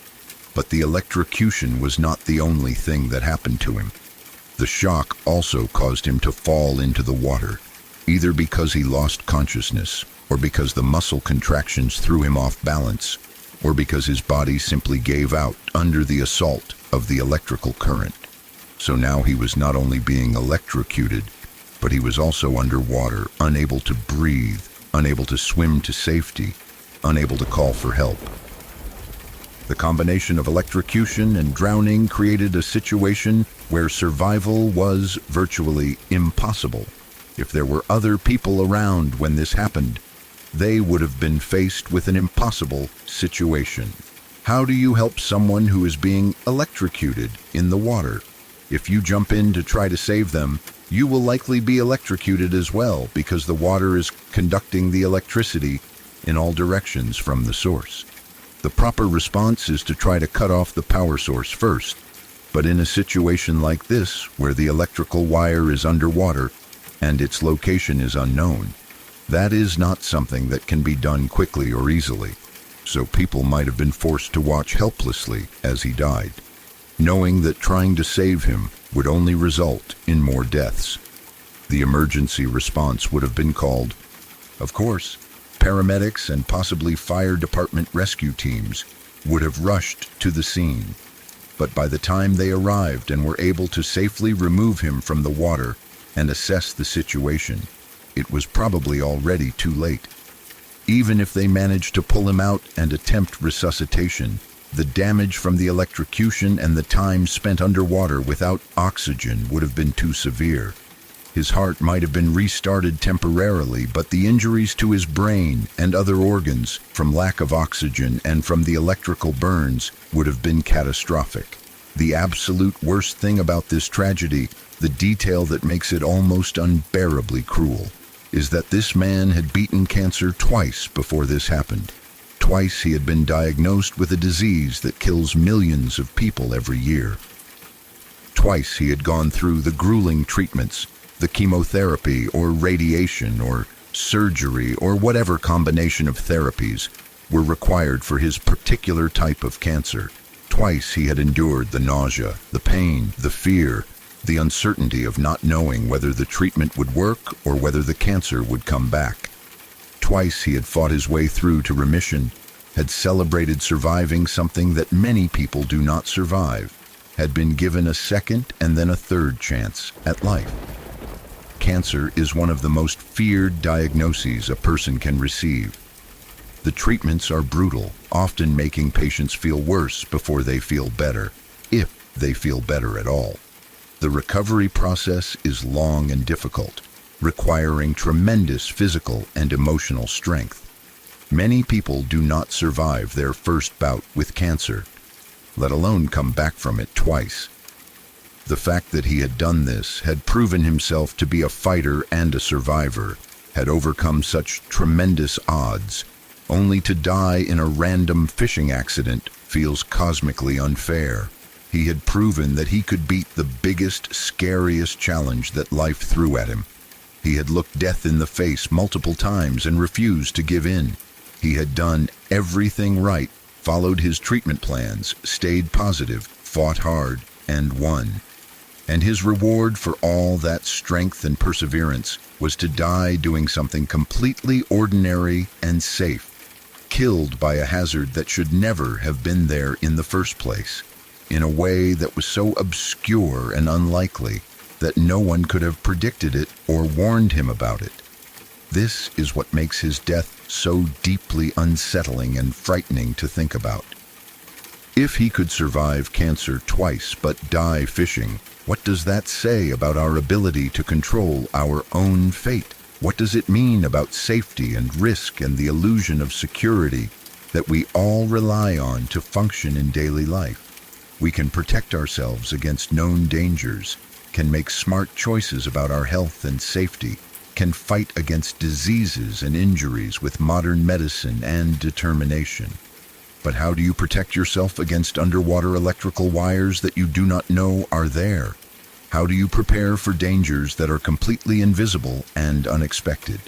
But the electrocution was not the only thing that happened to him. The shock also caused him to fall into the water, either because he lost consciousness, or because the muscle contractions threw him off balance, or because his body simply gave out under the assault of the electrical current. So now he was not only being electrocuted, but he was also underwater, unable to breathe, unable to swim to safety, unable to call for help. The combination of electrocution and drowning created a situation where survival was virtually impossible. If there were other people around when this happened, they would have been faced with an impossible situation. How do you help someone who is being electrocuted in the water? If you jump in to try to save them, you will likely be electrocuted as well because the water is conducting the electricity in all directions from the source. The proper response is to try to cut off the power source first, but in a situation like this, where the electrical wire is underwater and its location is unknown, that is not something that can be done quickly or easily, so people might have been forced to watch helplessly as he died, knowing that trying to save him would only result in more deaths. The emergency response would have been called. Of course, paramedics and possibly fire department rescue teams would have rushed to the scene, but by the time they arrived and were able to safely remove him from the water and assess the situation, it was probably already too late. Even if they managed to pull him out and attempt resuscitation, the damage from the electrocution and the time spent underwater without oxygen would have been too severe. His heart might have been restarted temporarily, but the injuries to his brain and other organs from lack of oxygen and from the electrical burns would have been catastrophic. The absolute worst thing about this tragedy, the detail that makes it almost unbearably cruel, is that this man had beaten cancer twice before this happened. Twice he had been diagnosed with a disease that kills millions of people every year. Twice he had gone through the grueling treatments, the chemotherapy or radiation or surgery or whatever combination of therapies were required for his particular type of cancer. Twice he had endured the nausea, the pain, the fear, the uncertainty of not knowing whether the treatment would work or whether the cancer would come back. Twice he had fought his way through to remission, had celebrated surviving something that many people do not survive, had been given a second and then a third chance at life. Cancer is one of the most feared diagnoses a person can receive. The treatments are brutal, often making patients feel worse before they feel better, if they feel better at all. The recovery process is long and difficult, requiring tremendous physical and emotional strength. Many people do not survive their first bout with cancer, let alone come back from it twice. The fact that he had done this, had proven himself to be a fighter and a survivor, had overcome such tremendous odds, only to die in a random fishing accident feels cosmically unfair. He had proven that he could beat the biggest, scariest challenge that life threw at him. He had looked death in the face multiple times and refused to give in. He had done everything right, followed his treatment plans, stayed positive, fought hard, and won. And his reward for all that strength and perseverance was to die doing something completely ordinary and safe, killed by a hazard that should never have been there in the first place, in a way that was so obscure and unlikely that no one could have predicted it or warned him about it. This is what makes his death so deeply unsettling and frightening to think about. If he could survive cancer twice but die fishing, what does that say about our ability to control our own fate? What does it mean about safety and risk and the illusion of security that we all rely on to function in daily life? We can protect ourselves against known dangers, can make smart choices about our health and safety, can fight against diseases and injuries with modern medicine and determination. But how do you protect yourself against underwater electrical wires that you do not know are there? How do you prepare for dangers that are completely invisible and unexpected?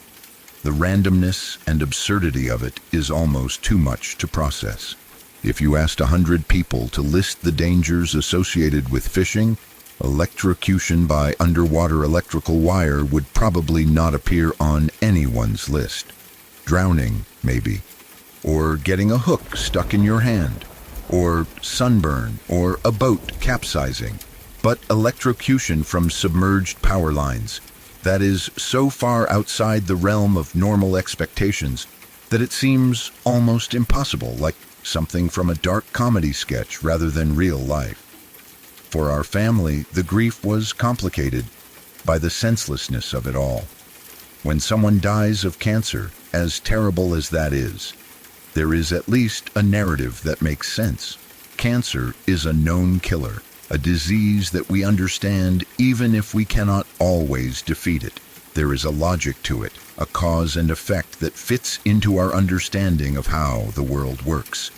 The randomness and absurdity of it is almost too much to process. If you asked 100 people to list the dangers associated with fishing, electrocution by underwater electrical wire would probably not appear on anyone's list. Drowning, maybe. Or getting a hook stuck in your hand. Or sunburn, or a boat capsizing. But electrocution from submerged power lines, that is so far outside the realm of normal expectations that it seems almost impossible, like something from a dark comedy sketch rather than real life. For our family, the grief was complicated by the senselessness of it all. When someone dies of cancer, as terrible as that is, there is at least a narrative that makes sense. Cancer is a known killer, a disease that we understand even if we cannot always defeat it. There is a logic to it, a cause and effect that fits into our understanding of how the world works.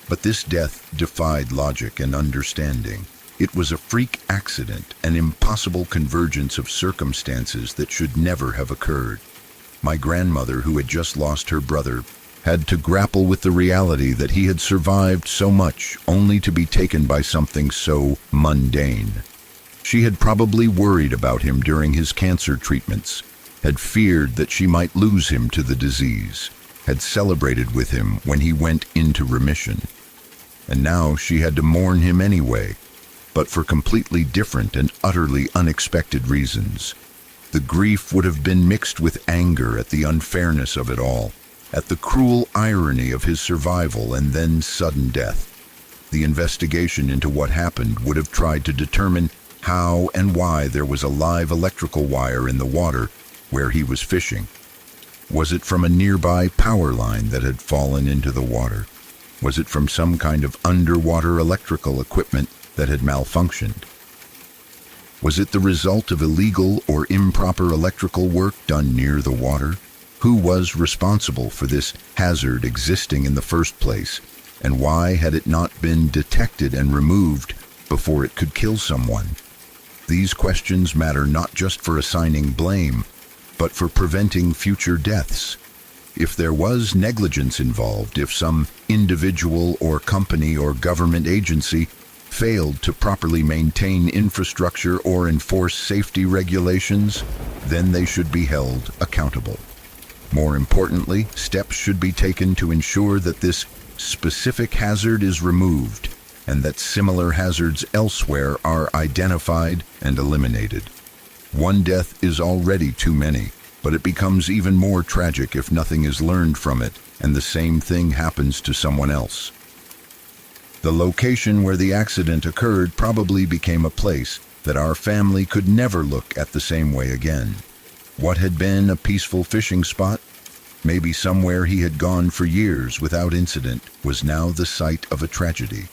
But this death defied logic and understanding. It was a freak accident, an impossible convergence of circumstances that should never have occurred. My grandmother, who had just lost her brother, had to grapple with the reality that he had survived so much only to be taken by something so mundane. She had probably worried about him during his cancer treatments, had feared that she might lose him to the disease, had celebrated with him when he went into remission. And now she had to mourn him anyway, but for completely different and utterly unexpected reasons. The grief would have been mixed with anger at the unfairness of it all, at the cruel irony of his survival and then sudden death. The investigation into what happened would have tried to determine how and why there was a live electrical wire in the water where he was fishing. Was it from a nearby power line that had fallen into the water? Was it from some kind of underwater electrical equipment that had malfunctioned? Was it the result of illegal or improper electrical work done near the water? Who was responsible for this hazard existing in the first place, and why had it not been detected and removed before it could kill someone? These questions matter not just for assigning blame, but for preventing future deaths. If there was negligence involved, if some individual or company or government agency failed to properly maintain infrastructure or enforce safety regulations, then they should be held accountable. More importantly, steps should be taken to ensure that this specific hazard is removed and that similar hazards elsewhere are identified and eliminated. One death is already too many, but it becomes even more tragic if nothing is learned from it and the same thing happens to someone else. The location where the accident occurred probably became a place that our family could never look at the same way again. What had been a peaceful fishing spot, maybe somewhere he had gone for years without incident, was now the site of a tragedy.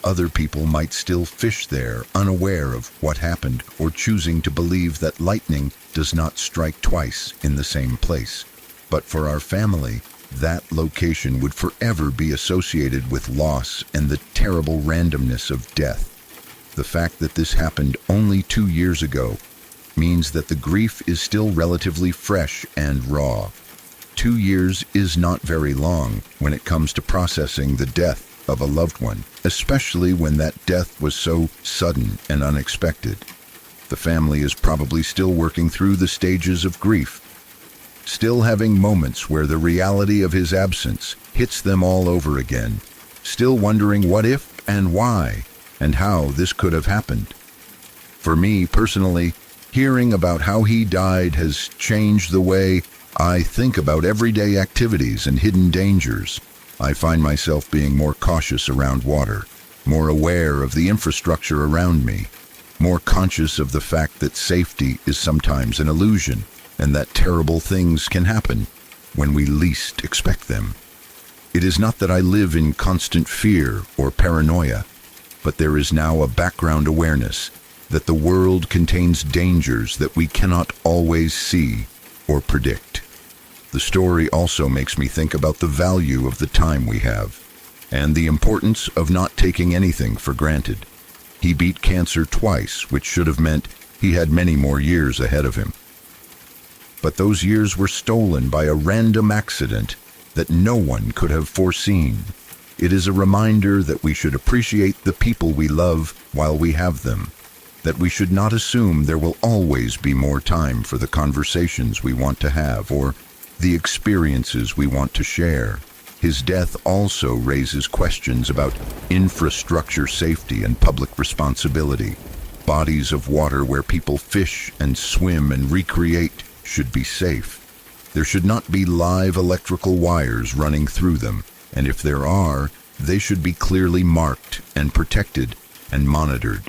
Other people might still fish there, unaware of what happened, or choosing to believe that lightning does not strike twice in the same place. But for our family, that location would forever be associated with loss and the terrible randomness of death. The fact that this happened only 2 years ago means that the grief is still relatively fresh and raw. 2 years is not very long when it comes to processing the death of a loved one, especially when that death was so sudden and unexpected. The family is probably still working through the stages of grief, still having moments where the reality of his absence hits them all over again, still wondering what if and why and how this could have happened. For me personally, hearing about how he died has changed the way I think about everyday activities and hidden dangers. I find myself being more cautious around water, more aware of the infrastructure around me, more conscious of the fact that safety is sometimes an illusion and that terrible things can happen when we least expect them. It is not that I live in constant fear or paranoia, but there is now a background awareness that the world contains dangers that we cannot always see or predict. The story also makes me think about the value of the time we have and the importance of not taking anything for granted. He beat cancer twice, which should have meant he had many more years ahead of him. But those years were stolen by a random accident that no one could have foreseen. It is a reminder that we should appreciate the people we love while we have them, that we should not assume there will always be more time for the conversations we want to have or the experiences we want to share. His death also raises questions about infrastructure safety and public responsibility. Bodies of water where people fish and swim and recreate should be safe. There should not be live electrical wires running through them, and if there are, they should be clearly marked and protected and monitored.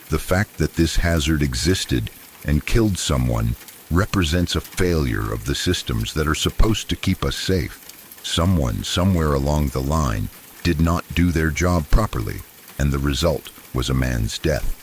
The fact that this hazard existed and killed someone represents a failure of the systems that are supposed to keep us safe. Someone, somewhere along the line, did not do their job properly, and the result was a man's death.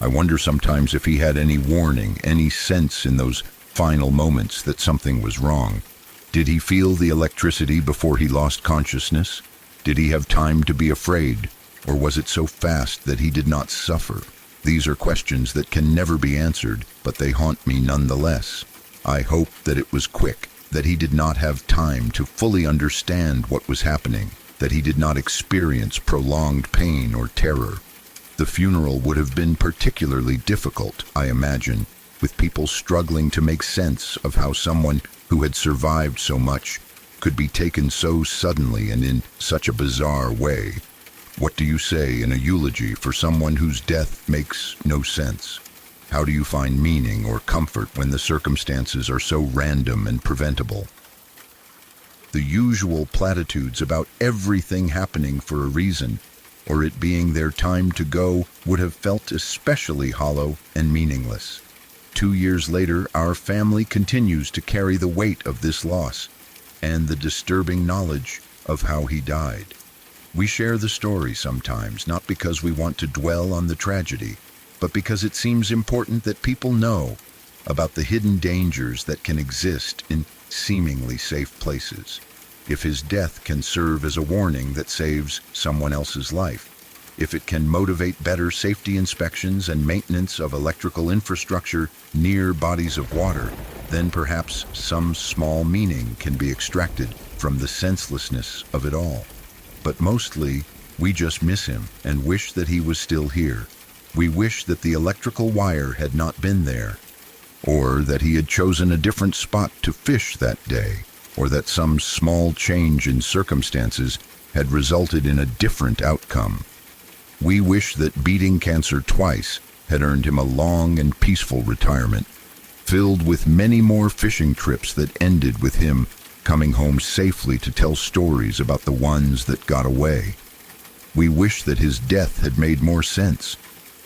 I wonder sometimes if he had any warning, any sense in those final moments that something was wrong. Did he feel the electricity before he lost consciousness? Did he have time to be afraid, or was it so fast that he did not suffer? These are questions that can never be answered, but they haunt me nonetheless. I hope that it was quick, that he did not have time to fully understand what was happening, that he did not experience prolonged pain or terror. The funeral would have been particularly difficult, I imagine, with people struggling to make sense of how someone who had survived so much could be taken so suddenly and in such a bizarre way. What do you say in a eulogy for someone whose death makes no sense? How do you find meaning or comfort when the circumstances are so random and preventable? The usual platitudes about everything happening for a reason, or it being their time to go, would have felt especially hollow and meaningless. 2 years later, our family continues to carry the weight of this loss and the disturbing knowledge of how he died. We share the story sometimes, not because we want to dwell on the tragedy, but because it seems important that people know about the hidden dangers that can exist in seemingly safe places. If his death can serve as a warning that saves someone else's life, if it can motivate better safety inspections and maintenance of electrical infrastructure near bodies of water, then perhaps some small meaning can be extracted from the senselessness of it all. But mostly, we just miss him and wish that he was still here. We wish that the electrical wire had not been there, or that he had chosen a different spot to fish that day, or that some small change in circumstances had resulted in a different outcome. We wish that beating cancer twice had earned him a long and peaceful retirement, filled with many more fishing trips that ended with him coming home safely to tell stories about the ones that got away. We wish that his death had made more sense,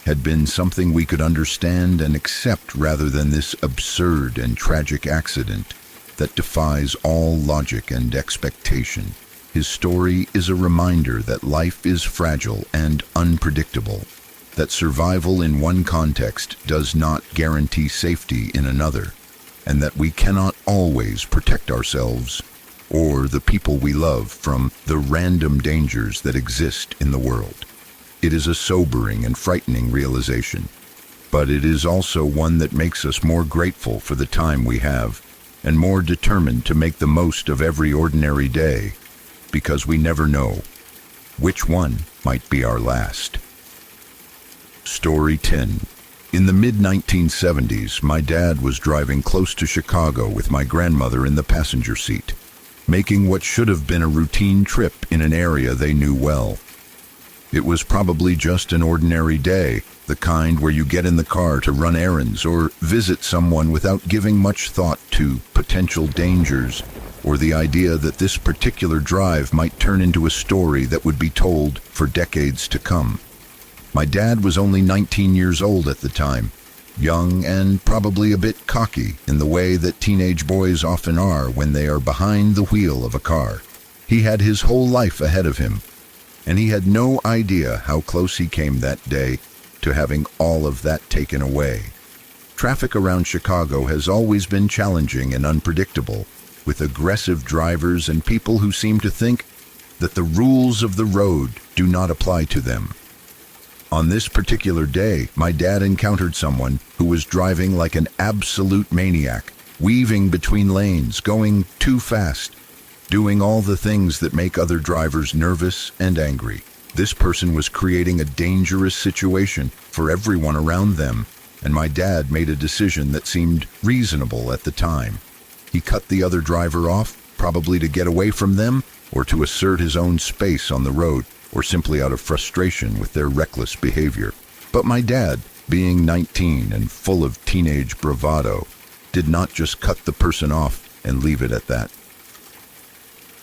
had been something we could understand and accept rather than this absurd and tragic accident that defies all logic and expectation. His story is a reminder that life is fragile and unpredictable, that survival in one context does not guarantee safety in another, and that we cannot always protect ourselves or the people we love from the random dangers that exist in the world. It is a sobering and frightening realization, but it is also one that makes us more grateful for the time we have and more determined to make the most of every ordinary day, because we never know which one might be our last. Story 10. In the mid-1970s, my dad was driving close to Chicago with my grandmother in the passenger seat, making what should have been a routine trip in an area they knew well. It was probably just an ordinary day, the kind where you get in the car to run errands or visit someone without giving much thought to potential dangers or the idea that this particular drive might turn into a story that would be told for decades to come. My dad was only 19 years old at the time, young and probably a bit cocky in the way that teenage boys often are when they are behind the wheel of a car. He had his whole life ahead of him, and he had no idea how close he came that day to having all of that taken away. Traffic around Chicago has always been challenging and unpredictable, with aggressive drivers and people who seem to think that the rules of the road do not apply to them. On this particular day, my dad encountered someone who was driving like an absolute maniac, weaving between lanes, going too fast, doing all the things that make other drivers nervous and angry. This person was creating a dangerous situation for everyone around them, and my dad made a decision that seemed reasonable at the time. He cut the other driver off, probably to get away from them, or to assert his own space on the road, or simply out of frustration with their reckless behavior. But my dad, being 19 and full of teenage bravado, did not just cut the person off and leave it at that.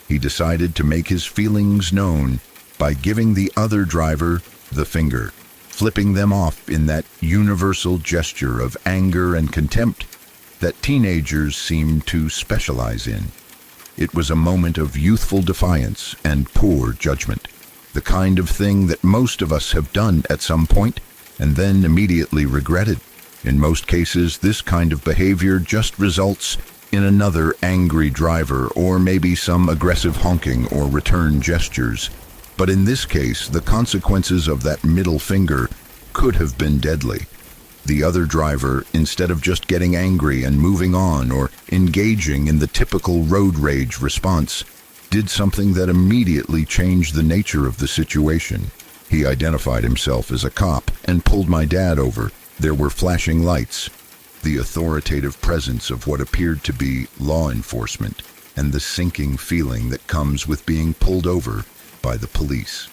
He decided to make his feelings known by giving the other driver the finger, flipping them off in that universal gesture of anger and contempt that teenagers seem to specialize in. It was a moment of youthful defiance and poor judgment, the kind of thing that most of us have done at some point and then immediately regretted. In most cases, this kind of behavior just results in another angry driver or maybe some aggressive honking or return gestures. But in this case, the consequences of that middle finger could have been deadly. The other driver, instead of just getting angry and moving on or engaging in the typical road rage response, did something that immediately changed the nature of the situation. He identified himself as a cop and pulled my dad over. There were flashing lights, the authoritative presence of what appeared to be law enforcement, and the sinking feeling that comes with being pulled over by the police.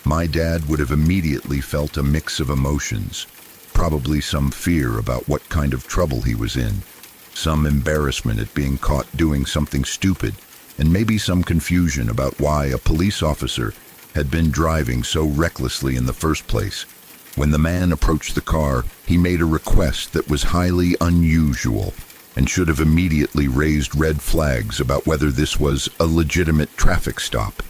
My dad would have immediately felt a mix of emotions, probably some fear about what kind of trouble he was in, some embarrassment at being caught doing something stupid, and maybe some confusion about why a police officer had been driving so recklessly in the first place. When the man approached the car, he made a request that was highly unusual and should have immediately raised red flags about whether this was a legitimate traffic stop.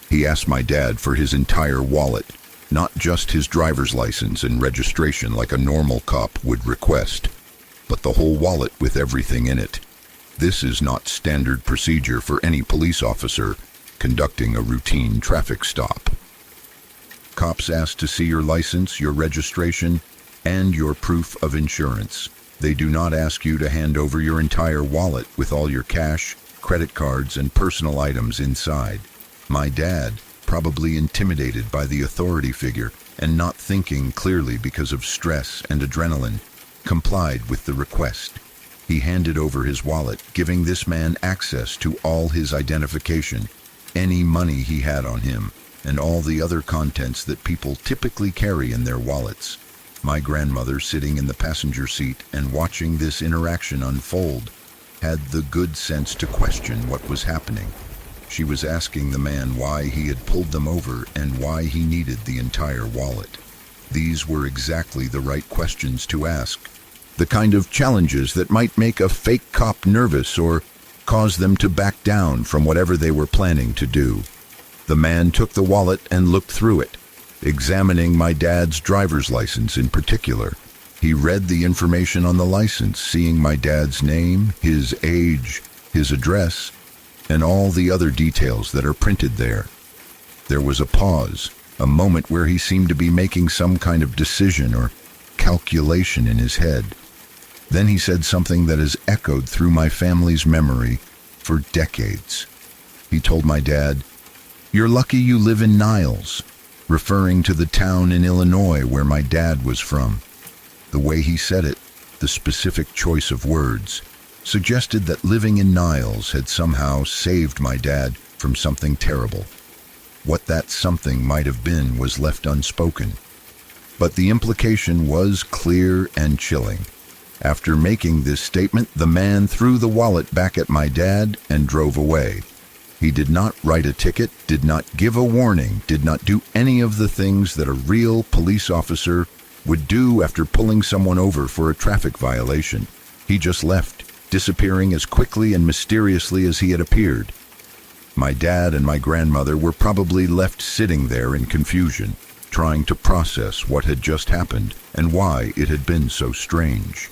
He asked my dad for his entire wallet, not just his driver's license and registration like a normal cop would request, but the whole wallet with everything in it. This is not standard procedure for any police officer conducting a routine traffic stop. Cops ask to see your license, your registration, and your proof of insurance. They do not ask you to hand over your entire wallet with all your cash, credit cards, and personal items inside. My dad, probably intimidated by the authority figure and not thinking clearly because of stress and adrenaline, complied with the request. He handed over his wallet, giving this man access to all his identification, any money he had on him, and all the other contents that people typically carry in their wallets. My grandmother, sitting in the passenger seat and watching this interaction unfold, had the good sense to question what was happening. She was asking the man why he had pulled them over and why he needed the entire wallet. These were exactly the right questions to ask, the kind of challenges that might make a fake cop nervous or caused them to back down from whatever they were planning to do. The man took the wallet and looked through it, examining my dad's driver's license in particular. He read the information on the license, seeing my dad's name, his age, his address, and all the other details that are printed there. There was a pause, a moment where he seemed to be making some kind of decision or calculation in his head. Then he said something that has echoed through my family's memory for decades. He told my dad, "You're lucky you live in Niles," referring to the town in Illinois where my dad was from. The way he said it, the specific choice of words, suggested that living in Niles had somehow saved my dad from something terrible. What that something might have been was left unspoken. But the implication was clear and chilling. After making this statement, the man threw the wallet back at my dad and drove away. He did not write a ticket, did not give a warning, did not do any of the things that a real police officer would do after pulling someone over for a traffic violation. He just left, disappearing as quickly and mysteriously as he had appeared. My dad and my grandmother were probably left sitting there in confusion, trying to process what had just happened and why it had been so strange.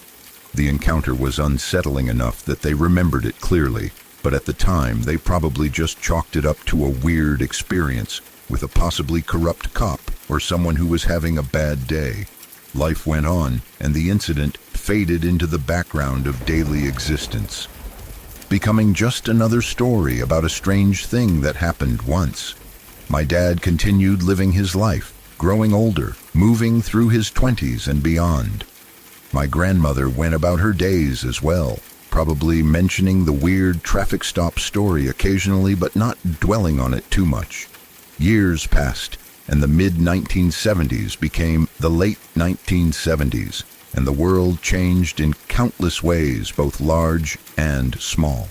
The encounter was unsettling enough that they remembered it clearly, but at the time they probably just chalked it up to a weird experience with a possibly corrupt cop or someone who was having a bad day. Life went on, and the incident faded into the background of daily existence, becoming just another story about a strange thing that happened once. My dad continued living his life, growing older, moving through his 20s and beyond. My grandmother went about her days as well, probably mentioning the weird traffic stop story occasionally, but not dwelling on it too much. Years passed, and the mid-1970s became the late 1970s, and the world changed in countless ways, both large and small.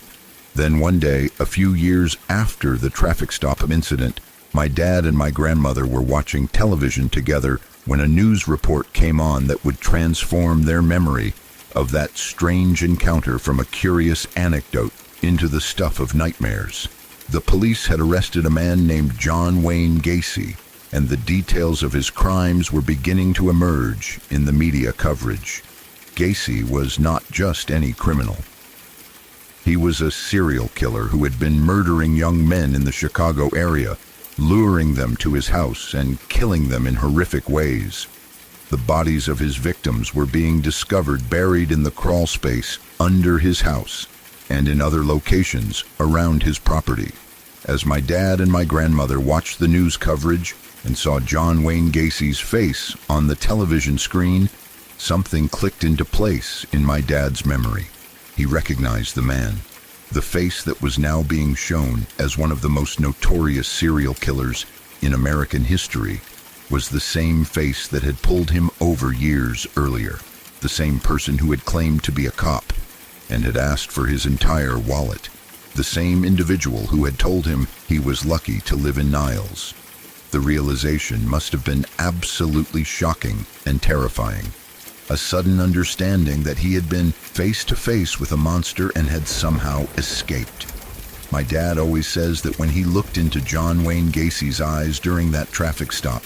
Then one day, a few years after the traffic stop incident, my dad and my grandmother were watching television together when a news report came on that would transform their memory of that strange encounter from a curious anecdote into the stuff of nightmares. The police had arrested a man named John Wayne Gacy, and the details of his crimes were beginning to emerge in the media coverage. Gacy was not just any criminal. He was a serial killer who had been murdering young men in the Chicago area, luring them to his house and killing them in horrific ways. The bodies of his victims were being discovered buried in the crawl space under his house and in other locations around his property. As my dad and my grandmother watched the news coverage and saw John Wayne Gacy's face on the television screen, something clicked into place in my dad's memory. He recognized the man. The face that was now being shown as one of the most notorious serial killers in American history was the same face that had pulled him over years earlier, the same person who had claimed to be a cop and had asked for his entire wallet, the same individual who had told him he was lucky to live in Niles. The realization must have been absolutely shocking and terrifying. A sudden understanding that he had been face to face with a monster and had somehow escaped. My dad always says that when he looked into John Wayne Gacy's eyes during that traffic stop,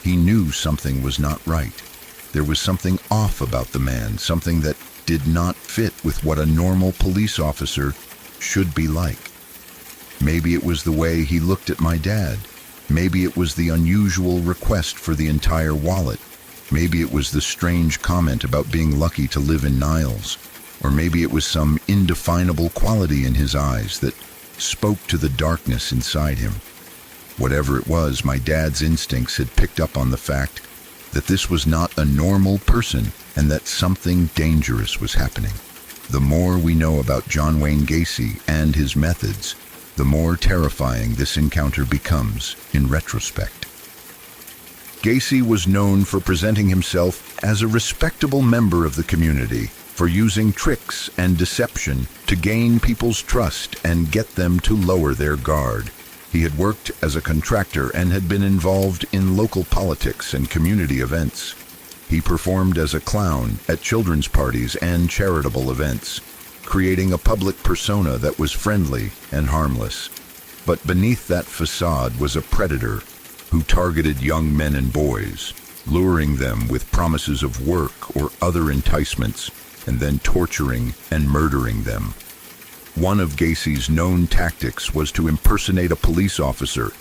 he knew something was not right. There was something off about the man, something that did not fit with what a normal police officer should be like. Maybe it was the way he looked at my dad. Maybe it was the unusual request for the entire wallet. Maybe it was the strange comment about being lucky to live in Niles. Or maybe it was some indefinable quality in his eyes that spoke to the darkness inside him. Whatever it was, my dad's instincts had picked up on the fact that this was not a normal person and that something dangerous was happening. The more we know about John Wayne Gacy and his methods, the more terrifying this encounter becomes in retrospect. Gacy was known for presenting himself as a respectable member of the community, for using tricks and deception to gain people's trust and get them to lower their guard. He had worked as a contractor and had been involved in local politics and community events. He performed as a clown at children's parties and charitable events. creating a public persona that was friendly and harmless. But beneath that facade was a predator who targeted young men and boys, luring them with promises of work or other enticements, and then torturing and murdering them. One of Gacy's known tactics was to impersonate a police officer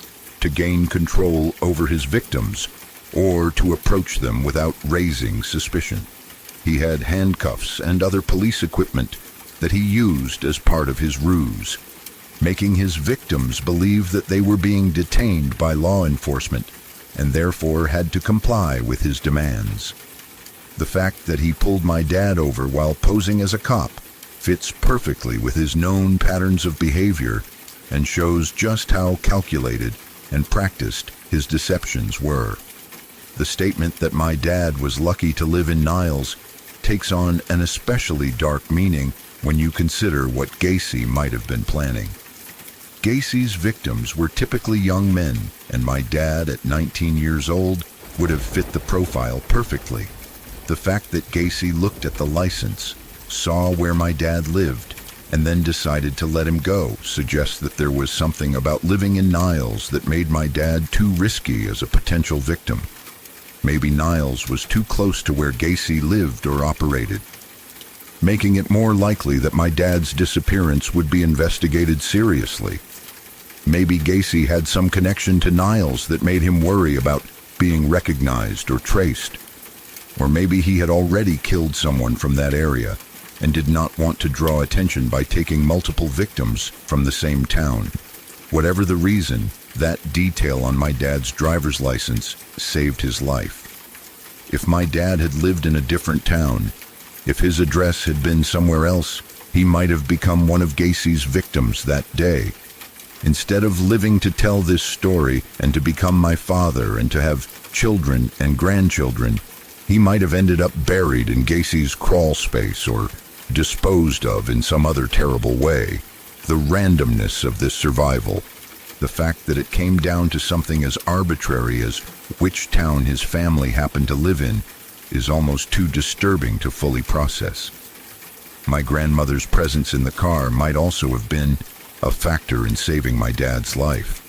to gain control over his victims or to approach them without raising suspicion. He had handcuffs and other police equipment that he used as part of his ruse, making his victims believe that they were being detained by law enforcement and therefore had to comply with his demands. The fact that he pulled my dad over while posing as a cop fits perfectly with his known patterns of behavior and shows just how calculated and practiced his deceptions were. The statement that my dad was lucky to live in Niles takes on an especially dark meaning when you consider what Gacy might have been planning. Gacy's victims were typically young men, and my dad, at 19 years old, would have fit the profile perfectly. The fact that Gacy looked at the license, saw where my dad lived, and then decided to let him go suggests that there was something about living in Niles that made my dad too risky as a potential victim. Maybe Niles was too close to where Gacy lived or operated, making it more likely that my dad's disappearance would be investigated seriously. Maybe Gacy had some connection to Niles that made him worry about being recognized or traced. Or maybe he had already killed someone from that area and did not want to draw attention by taking multiple victims from the same town. Whatever the reason, that detail on my dad's driver's license saved his life. If my dad had lived in a different town, if his address had been somewhere else, he might have become one of Gacy's victims that day. Instead of living to tell this story and to become my father and to have children and grandchildren, he might have ended up buried in Gacy's crawl space or disposed of in some other terrible way. The randomness of this survival, the fact that it came down to something as arbitrary as which town his family happened to live in, is almost too disturbing to fully process. My grandmother's presence in the car might also have been a factor in saving my dad's life.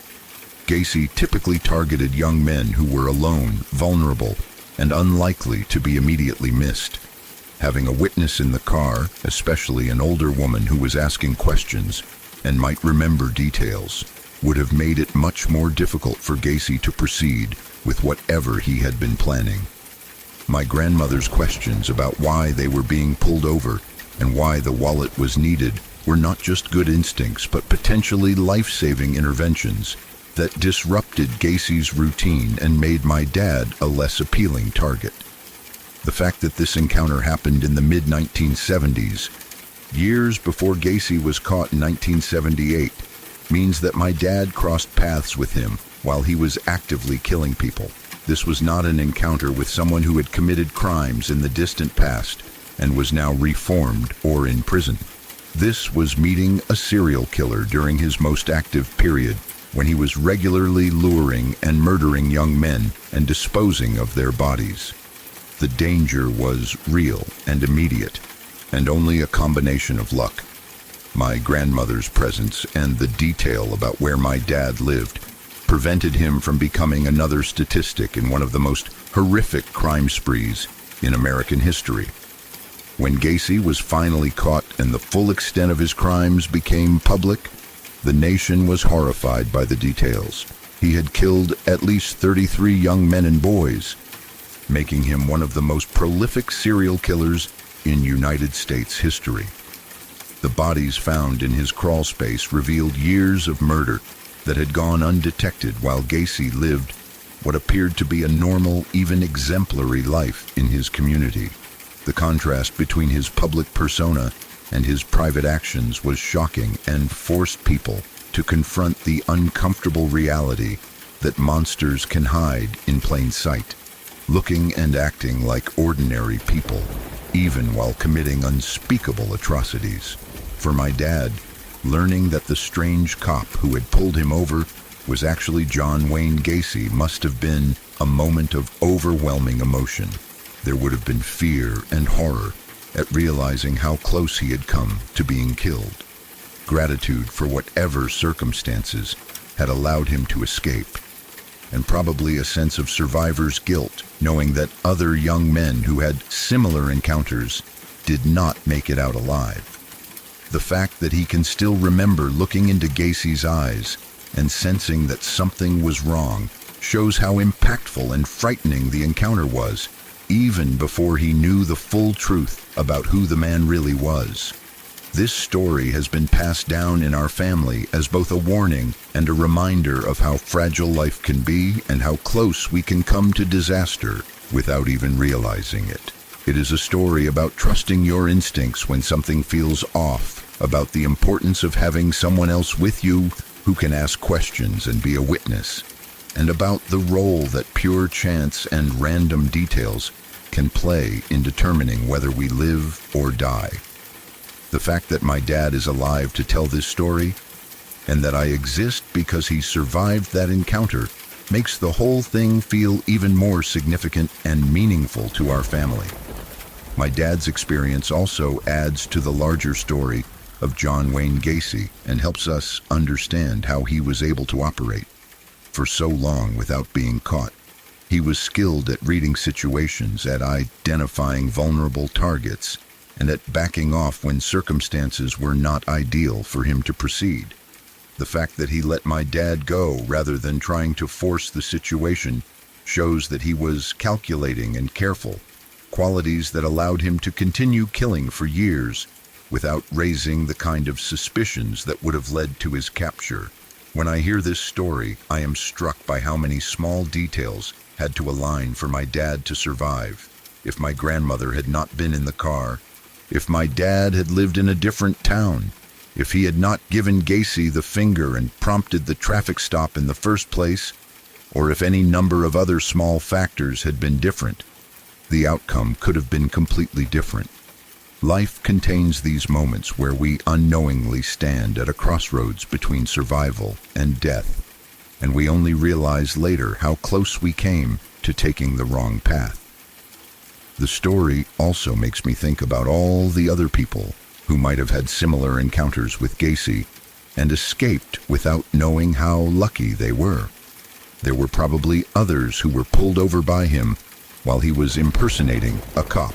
Gacy typically targeted young men who were alone, vulnerable, and unlikely to be immediately missed. Having a witness in the car, especially an older woman who was asking questions and might remember details, would have made it much more difficult for Gacy to proceed with whatever he had been planning. My grandmother's questions about why they were being pulled over and why the wallet was needed were not just good instincts, but potentially life-saving interventions that disrupted Gacy's routine and made my dad a less appealing target. The fact that this encounter happened in the mid-1970s, years before Gacy was caught in 1978, means that my dad crossed paths with him while he was actively killing people. This was not an encounter with someone who had committed crimes in the distant past and was now reformed or in prison. This was meeting a serial killer during his most active period, when he was regularly luring and murdering young men and disposing of their bodies. The danger was real and immediate, and only a combination of luck, my grandmother's presence, and the detail about where my dad lived prevented him from becoming another statistic in one of the most horrific crime sprees in American history. When Gacy was finally caught and the full extent of his crimes became public, the nation was horrified by the details. He had killed at least 33 young men and boys, making him one of the most prolific serial killers in United States history. The bodies found in his crawl space revealed years of murder that had gone undetected while Gacy lived what appeared to be a normal, even exemplary life in his community. The contrast between his public persona and his private actions was shocking and forced people to confront the uncomfortable reality that monsters can hide in plain sight, looking and acting like ordinary people, even while committing unspeakable atrocities. For my dad, learning that the strange cop who had pulled him over was actually John Wayne Gacy must have been a moment of overwhelming emotion. There would have been fear and horror, at realizing how close he had come to being killed. Gratitude for whatever circumstances had allowed him to escape, and probably a sense of survivor's guilt, knowing that other young men who had similar encounters did not make it out alive. The fact that he can still remember looking into Gacy's eyes and sensing that something was wrong shows how impactful and frightening the encounter was, even before he knew the full truth about who the man really was. This story has been passed down in our family as both a warning and a reminder of how fragile life can be and how close we can come to disaster without even realizing it. It is a story about trusting your instincts when something feels off, about the importance of having someone else with you who can ask questions and be a witness, and about the role that pure chance and random details can play in determining whether we live or die. The fact that my dad is alive to tell this story, and that I exist because he survived that encounter, makes the whole thing feel even more significant and meaningful to our family. My dad's experience also adds to the larger story of John Wayne Gacy and helps us understand how he was able to operate for so long without being caught. He was skilled at reading situations, at identifying vulnerable targets, and at backing off when circumstances were not ideal for him to proceed. The fact that he let my dad go rather than trying to force the situation shows that he was calculating and careful, qualities that allowed him to continue killing for years without raising the kind of suspicions that would have led to his capture. When I hear this story, I am struck by how many small details had to align for my dad to survive. If my grandmother had not been in the car, if my dad had lived in a different town, if he had not given Gacy the finger and prompted the traffic stop in the first place, or if any number of other small factors had been different, the outcome could have been completely different. Life contains these moments where we unknowingly stand at a crossroads between survival and death, and we only realize later how close we came to taking the wrong path. The story also makes me think about all the other people who might have had similar encounters with Gacy and escaped without knowing how lucky they were. There were probably others who were pulled over by him while he was impersonating a cop,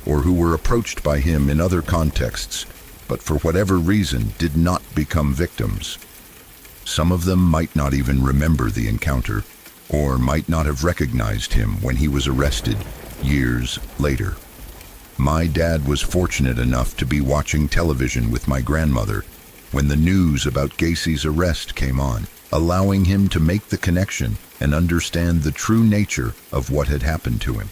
or who were approached by him in other contexts, but for whatever reason did not become victims. Some of them might not even remember the encounter, or might not have recognized him when he was arrested years later. My dad was fortunate enough to be watching television with my grandmother when the news about Gacy's arrest came on, allowing him to make the connection and understand the true nature of what had happened to him.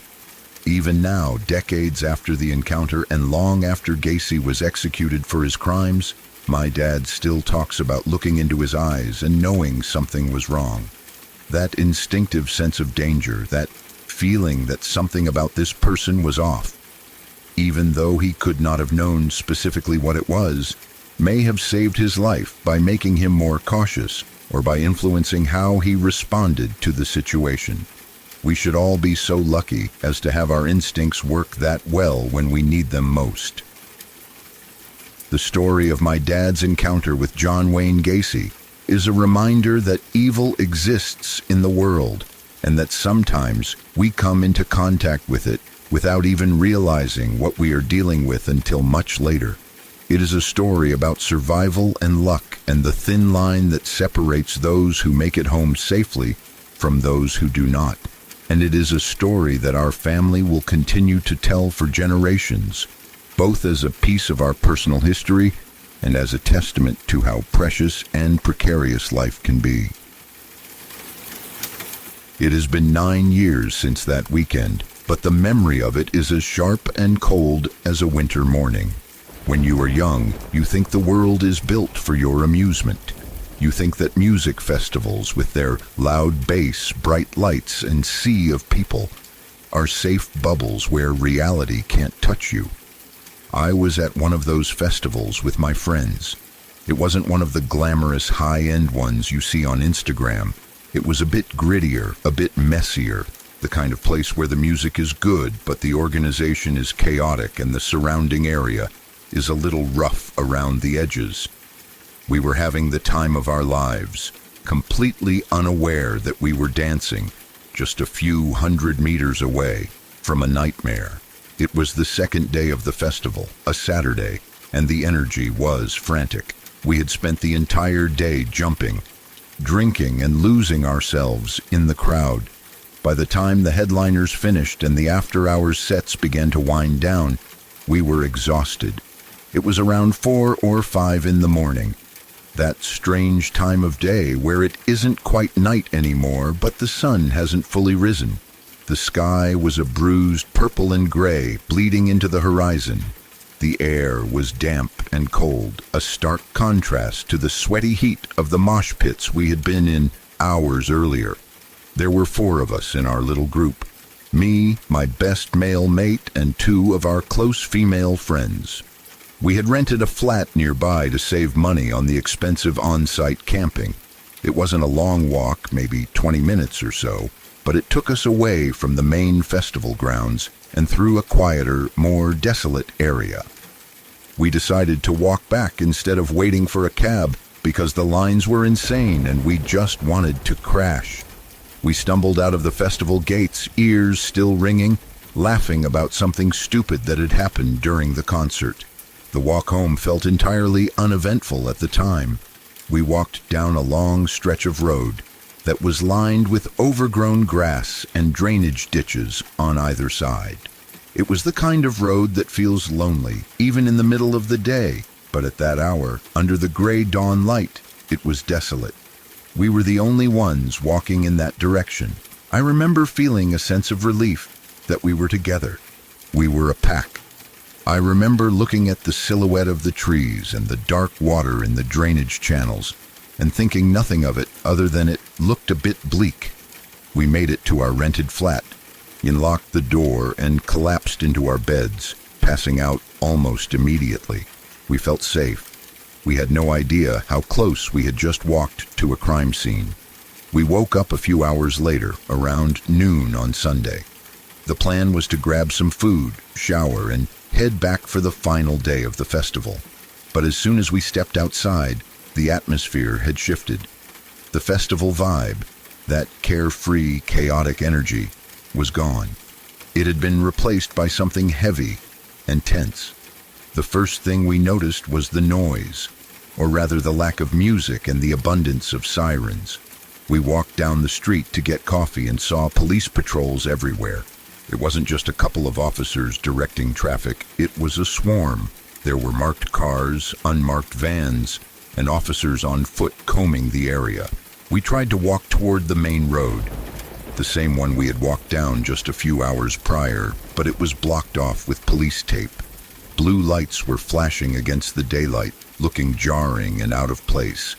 Even now, decades after the encounter and long after Gacy was executed for his crimes, my dad still talks about looking into his eyes and knowing something was wrong. That instinctive sense of danger, that feeling that something about this person was off, even though he could not have known specifically what it was, may have saved his life by making him more cautious or by influencing how he responded to the situation. We should all be so lucky as to have our instincts work that well when we need them most. The story of my dad's encounter with John Wayne Gacy is a reminder that evil exists in the world and that sometimes we come into contact with it without even realizing what we are dealing with until much later. It is a story about survival and luck and the thin line that separates those who make it home safely from those who do not. And it is a story that our family will continue to tell for generations, both as a piece of our personal history and as a testament to how precious and precarious life can be. It has been 9 years since that weekend, but the memory of it is as sharp and cold as a winter morning. When you are young, you think the world is built for your amusement. You think that music festivals with their loud bass, bright lights, and sea of people are safe bubbles where reality can't touch you. I was at one of those festivals with my friends. It wasn't one of the glamorous high-end ones you see on Instagram. It was a bit grittier, a bit messier, The kind of place where the music is good, but the organization is chaotic and the surrounding area is a little rough around the edges. We were having the time of our lives, completely unaware that we were dancing just a few 100 meters away from a nightmare. It was the second day of the festival, a Saturday, and the energy was frantic. We had spent the entire day jumping, drinking, and losing ourselves in the crowd. By the time the headliners finished and the after-hours sets began to wind down, we were exhausted. It was around 4 or 5 in the morning. That strange time of day where it isn't quite night anymore, but the sun hasn't fully risen. The sky was a bruised purple and gray, bleeding into the horizon. The air was damp and cold, a stark contrast to the sweaty heat of the mosh pits we had been in hours earlier. There were 4 of us in our little group. Me, my best male mate, and 2 of our close female friends. We had rented a flat nearby to save money on the expensive on-site camping. It wasn't a long walk, maybe 20 minutes or so, but it took us away from the main festival grounds and through a quieter, more desolate area. We decided to walk back instead of waiting for a cab because the lines were insane and we just wanted to crash. We stumbled out of the festival gates, ears still ringing, laughing about something stupid that had happened during the concert. The walk home felt entirely uneventful at the time. We walked down a long stretch of road that was lined with overgrown grass and drainage ditches on either side. It was the kind of road that feels lonely, even in the middle of the day, but at that hour, under the gray dawn light, it was desolate. We were the only ones walking in that direction. I remember feeling a sense of relief that we were together. We were a pack. I remember looking at the silhouette of the trees and the dark water in the drainage channels and thinking nothing of it other than it looked a bit bleak. We made it to our rented flat, unlocked the door, and collapsed into our beds, passing out almost immediately. We felt safe. We had no idea how close we had just walked to a crime scene. We woke up a few hours later, around noon on Sunday. The plan was to grab some food, shower, and head back for the final day of the festival. But as soon as we stepped outside, the atmosphere had shifted. The festival vibe, that carefree, chaotic energy, was gone. It had been replaced by something heavy and tense. The first thing we noticed was the noise, or rather the lack of music and the abundance of sirens. We walked down the street to get coffee and saw police patrols everywhere. It wasn't just a couple of officers directing traffic, it was a swarm. There were marked cars, unmarked vans, and officers on foot combing the area. We tried to walk toward the main road, the same one we had walked down just a few hours prior, but it was blocked off with police tape. Blue lights were flashing against the daylight, looking jarring and out of place.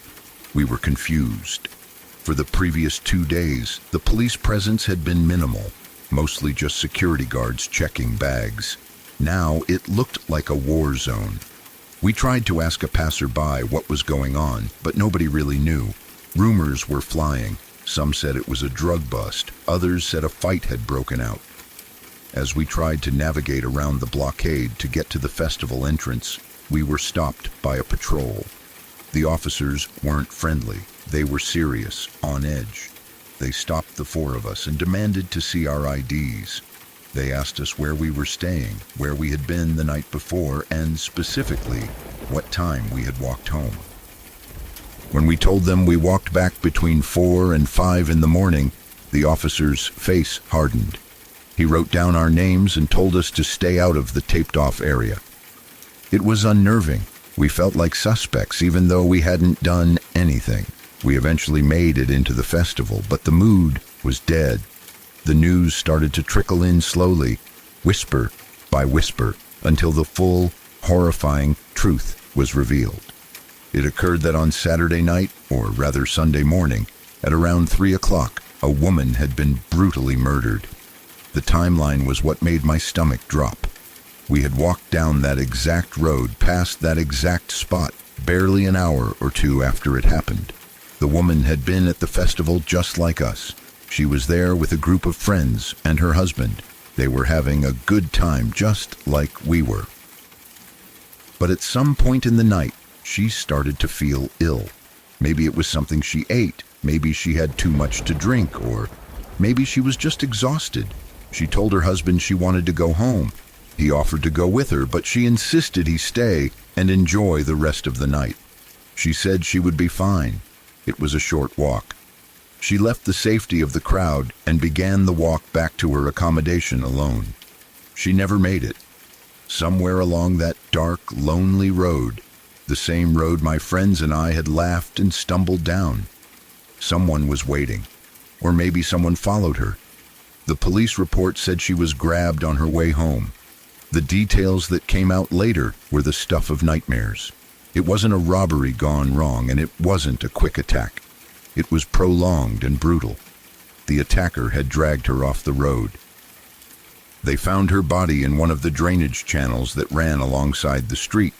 We were confused. For the previous 2 days, the police presence had been minimal, mostly just security guards checking bags. Now it looked like a war zone. We tried to ask a passerby what was going on, but nobody really knew. Rumors were flying. Some said it was a drug bust. Others said a fight had broken out. As we tried to navigate around the blockade to get to the festival entrance, we were stopped by a patrol. The officers weren't friendly. They were serious, on edge. They stopped the 4 of us and demanded to see our IDs. They asked us where we were staying, where we had been the night before, and specifically, what time we had walked home. When we told them we walked back between 4 and 5 in the morning, the officer's face hardened. He wrote down our names and told us to stay out of the taped-off area. It was unnerving. We felt like suspects, even though we hadn't done anything. We eventually made it into the festival, but the mood was dead. The news started to trickle in slowly, whisper by whisper, until the full, horrifying truth was revealed. It occurred that on Saturday night, or rather Sunday morning, at around 3 o'clock, a woman had been brutally murdered. The timeline was what made my stomach drop. We had walked down that exact road, past that exact spot, barely an hour or 2 after it happened. The woman had been at the festival just like us. She was there with a group of friends and her husband. They were having a good time, just like we were. But at some point in the night, she started to feel ill. Maybe it was something she ate, maybe she had too much to drink, or maybe she was just exhausted. She told her husband she wanted to go home. He offered to go with her, but she insisted he stay and enjoy the rest of the night. She said she would be fine. It was a short walk. She left the safety of the crowd and began the walk back to her accommodation alone. She never made it. Somewhere along that dark, lonely road, the same road my friends and I had laughed and stumbled down, someone was waiting, or maybe someone followed her. The police report said she was grabbed on her way home. The details that came out later were the stuff of nightmares. It wasn't a robbery gone wrong, and it wasn't a quick attack. It was prolonged and brutal. The attacker had dragged her off the road. They found her body in one of the drainage channels that ran alongside the street.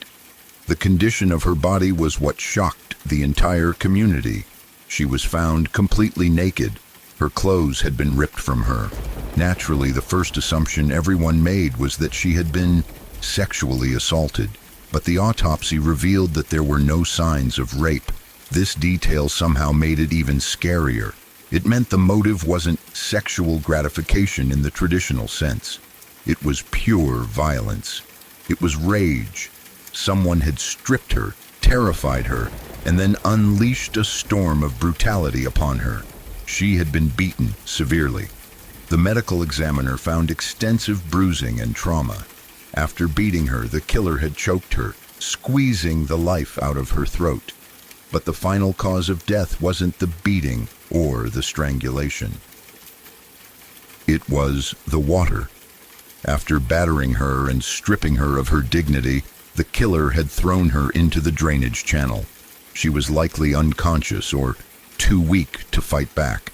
The condition of her body was what shocked the entire community. She was found completely naked. Her clothes had been ripped from her. Naturally, the first assumption everyone made was that she had been sexually assaulted, but the autopsy revealed that there were no signs of rape. This detail somehow made it even scarier. It meant the motive wasn't sexual gratification in the traditional sense. It was pure violence. It was rage. Someone had stripped her, terrified her, and then unleashed a storm of brutality upon her. She had been beaten severely. The medical examiner found extensive bruising and trauma. After beating her, the killer had choked her, squeezing the life out of her throat. But the final cause of death wasn't the beating or the strangulation. It was the water. After battering her and stripping her of her dignity, the killer had thrown her into the drainage channel. She was likely unconscious or too weak to fight back.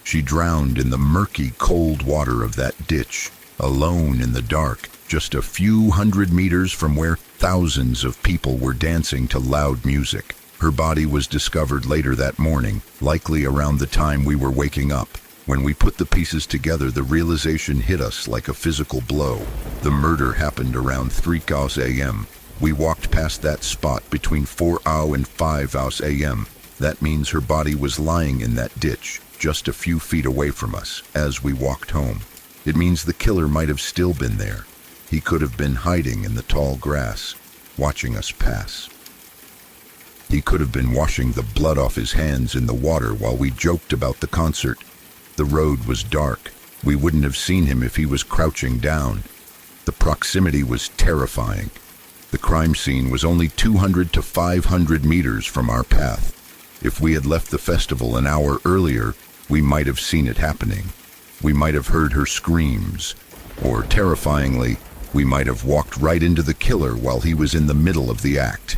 She drowned in the murky, cold water of that ditch, alone in the dark, just a few hundred meters from where thousands of people were dancing to loud music. Her body was discovered later that morning, likely around the time we were waking up. When we put the pieces together, the realization hit us like a physical blow. The murder happened around 3 a.m. We walked past that spot between 4 and 5 a.m. That means her body was lying in that ditch, just a few feet away from us, as we walked home. It means the killer might have still been there. He could have been hiding in the tall grass, watching us pass. He could have been washing the blood off his hands in the water while we joked about the concert. The road was dark. We wouldn't have seen him if he was crouching down. The proximity was terrifying. The crime scene was only 200 to 500 meters from our path. If we had left the festival an hour earlier, we might have seen it happening. We might have heard her screams, or terrifyingly, we might have walked right into the killer while he was in the middle of the act.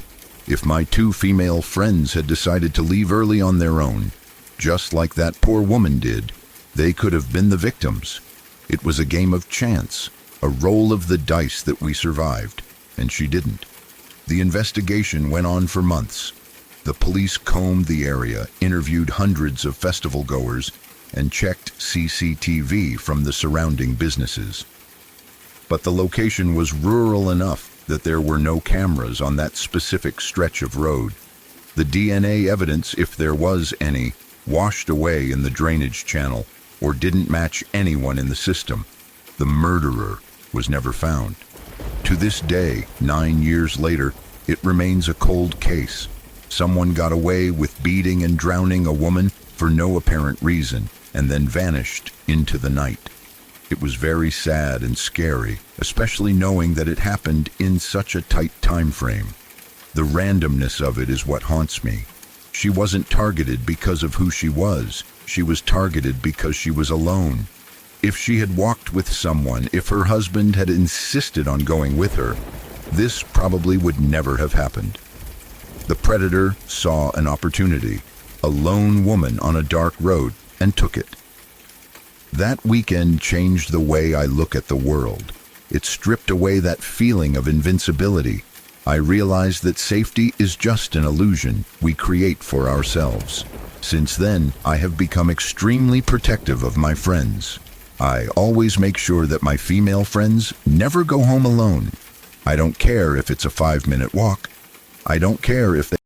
If my 2 female friends had decided to leave early on their own, just like that poor woman did, they could have been the victims. It was a game of chance, a roll of the dice that we survived, and she didn't. The investigation went on for months. The police combed the area, interviewed hundreds of festival goers, and checked CCTV from the surrounding businesses. But the location was rural enough that there were no cameras on that specific stretch of road. The DNA evidence, if there was any, washed away in the drainage channel or didn't match anyone in the system. The murderer was never found. To this day, 9 years later, it remains a cold case. Someone got away with beating and drowning a woman for no apparent reason and then vanished into the night. It was very sad and scary, especially knowing that it happened in such a tight time frame. The randomness of it is what haunts me. She wasn't targeted because of who she was. She was targeted because she was alone. If she had walked with someone, if her husband had insisted on going with her, this probably would never have happened. The predator saw an opportunity, a lone woman on a dark road, and took it. That weekend changed the way I look at the world. It stripped away that feeling of invincibility. I realized that safety is just an illusion we create for ourselves. Since then, I have become extremely protective of my friends. I always make sure that my female friends never go home alone. I don't care if it's a 5-minute walk. I don't care if they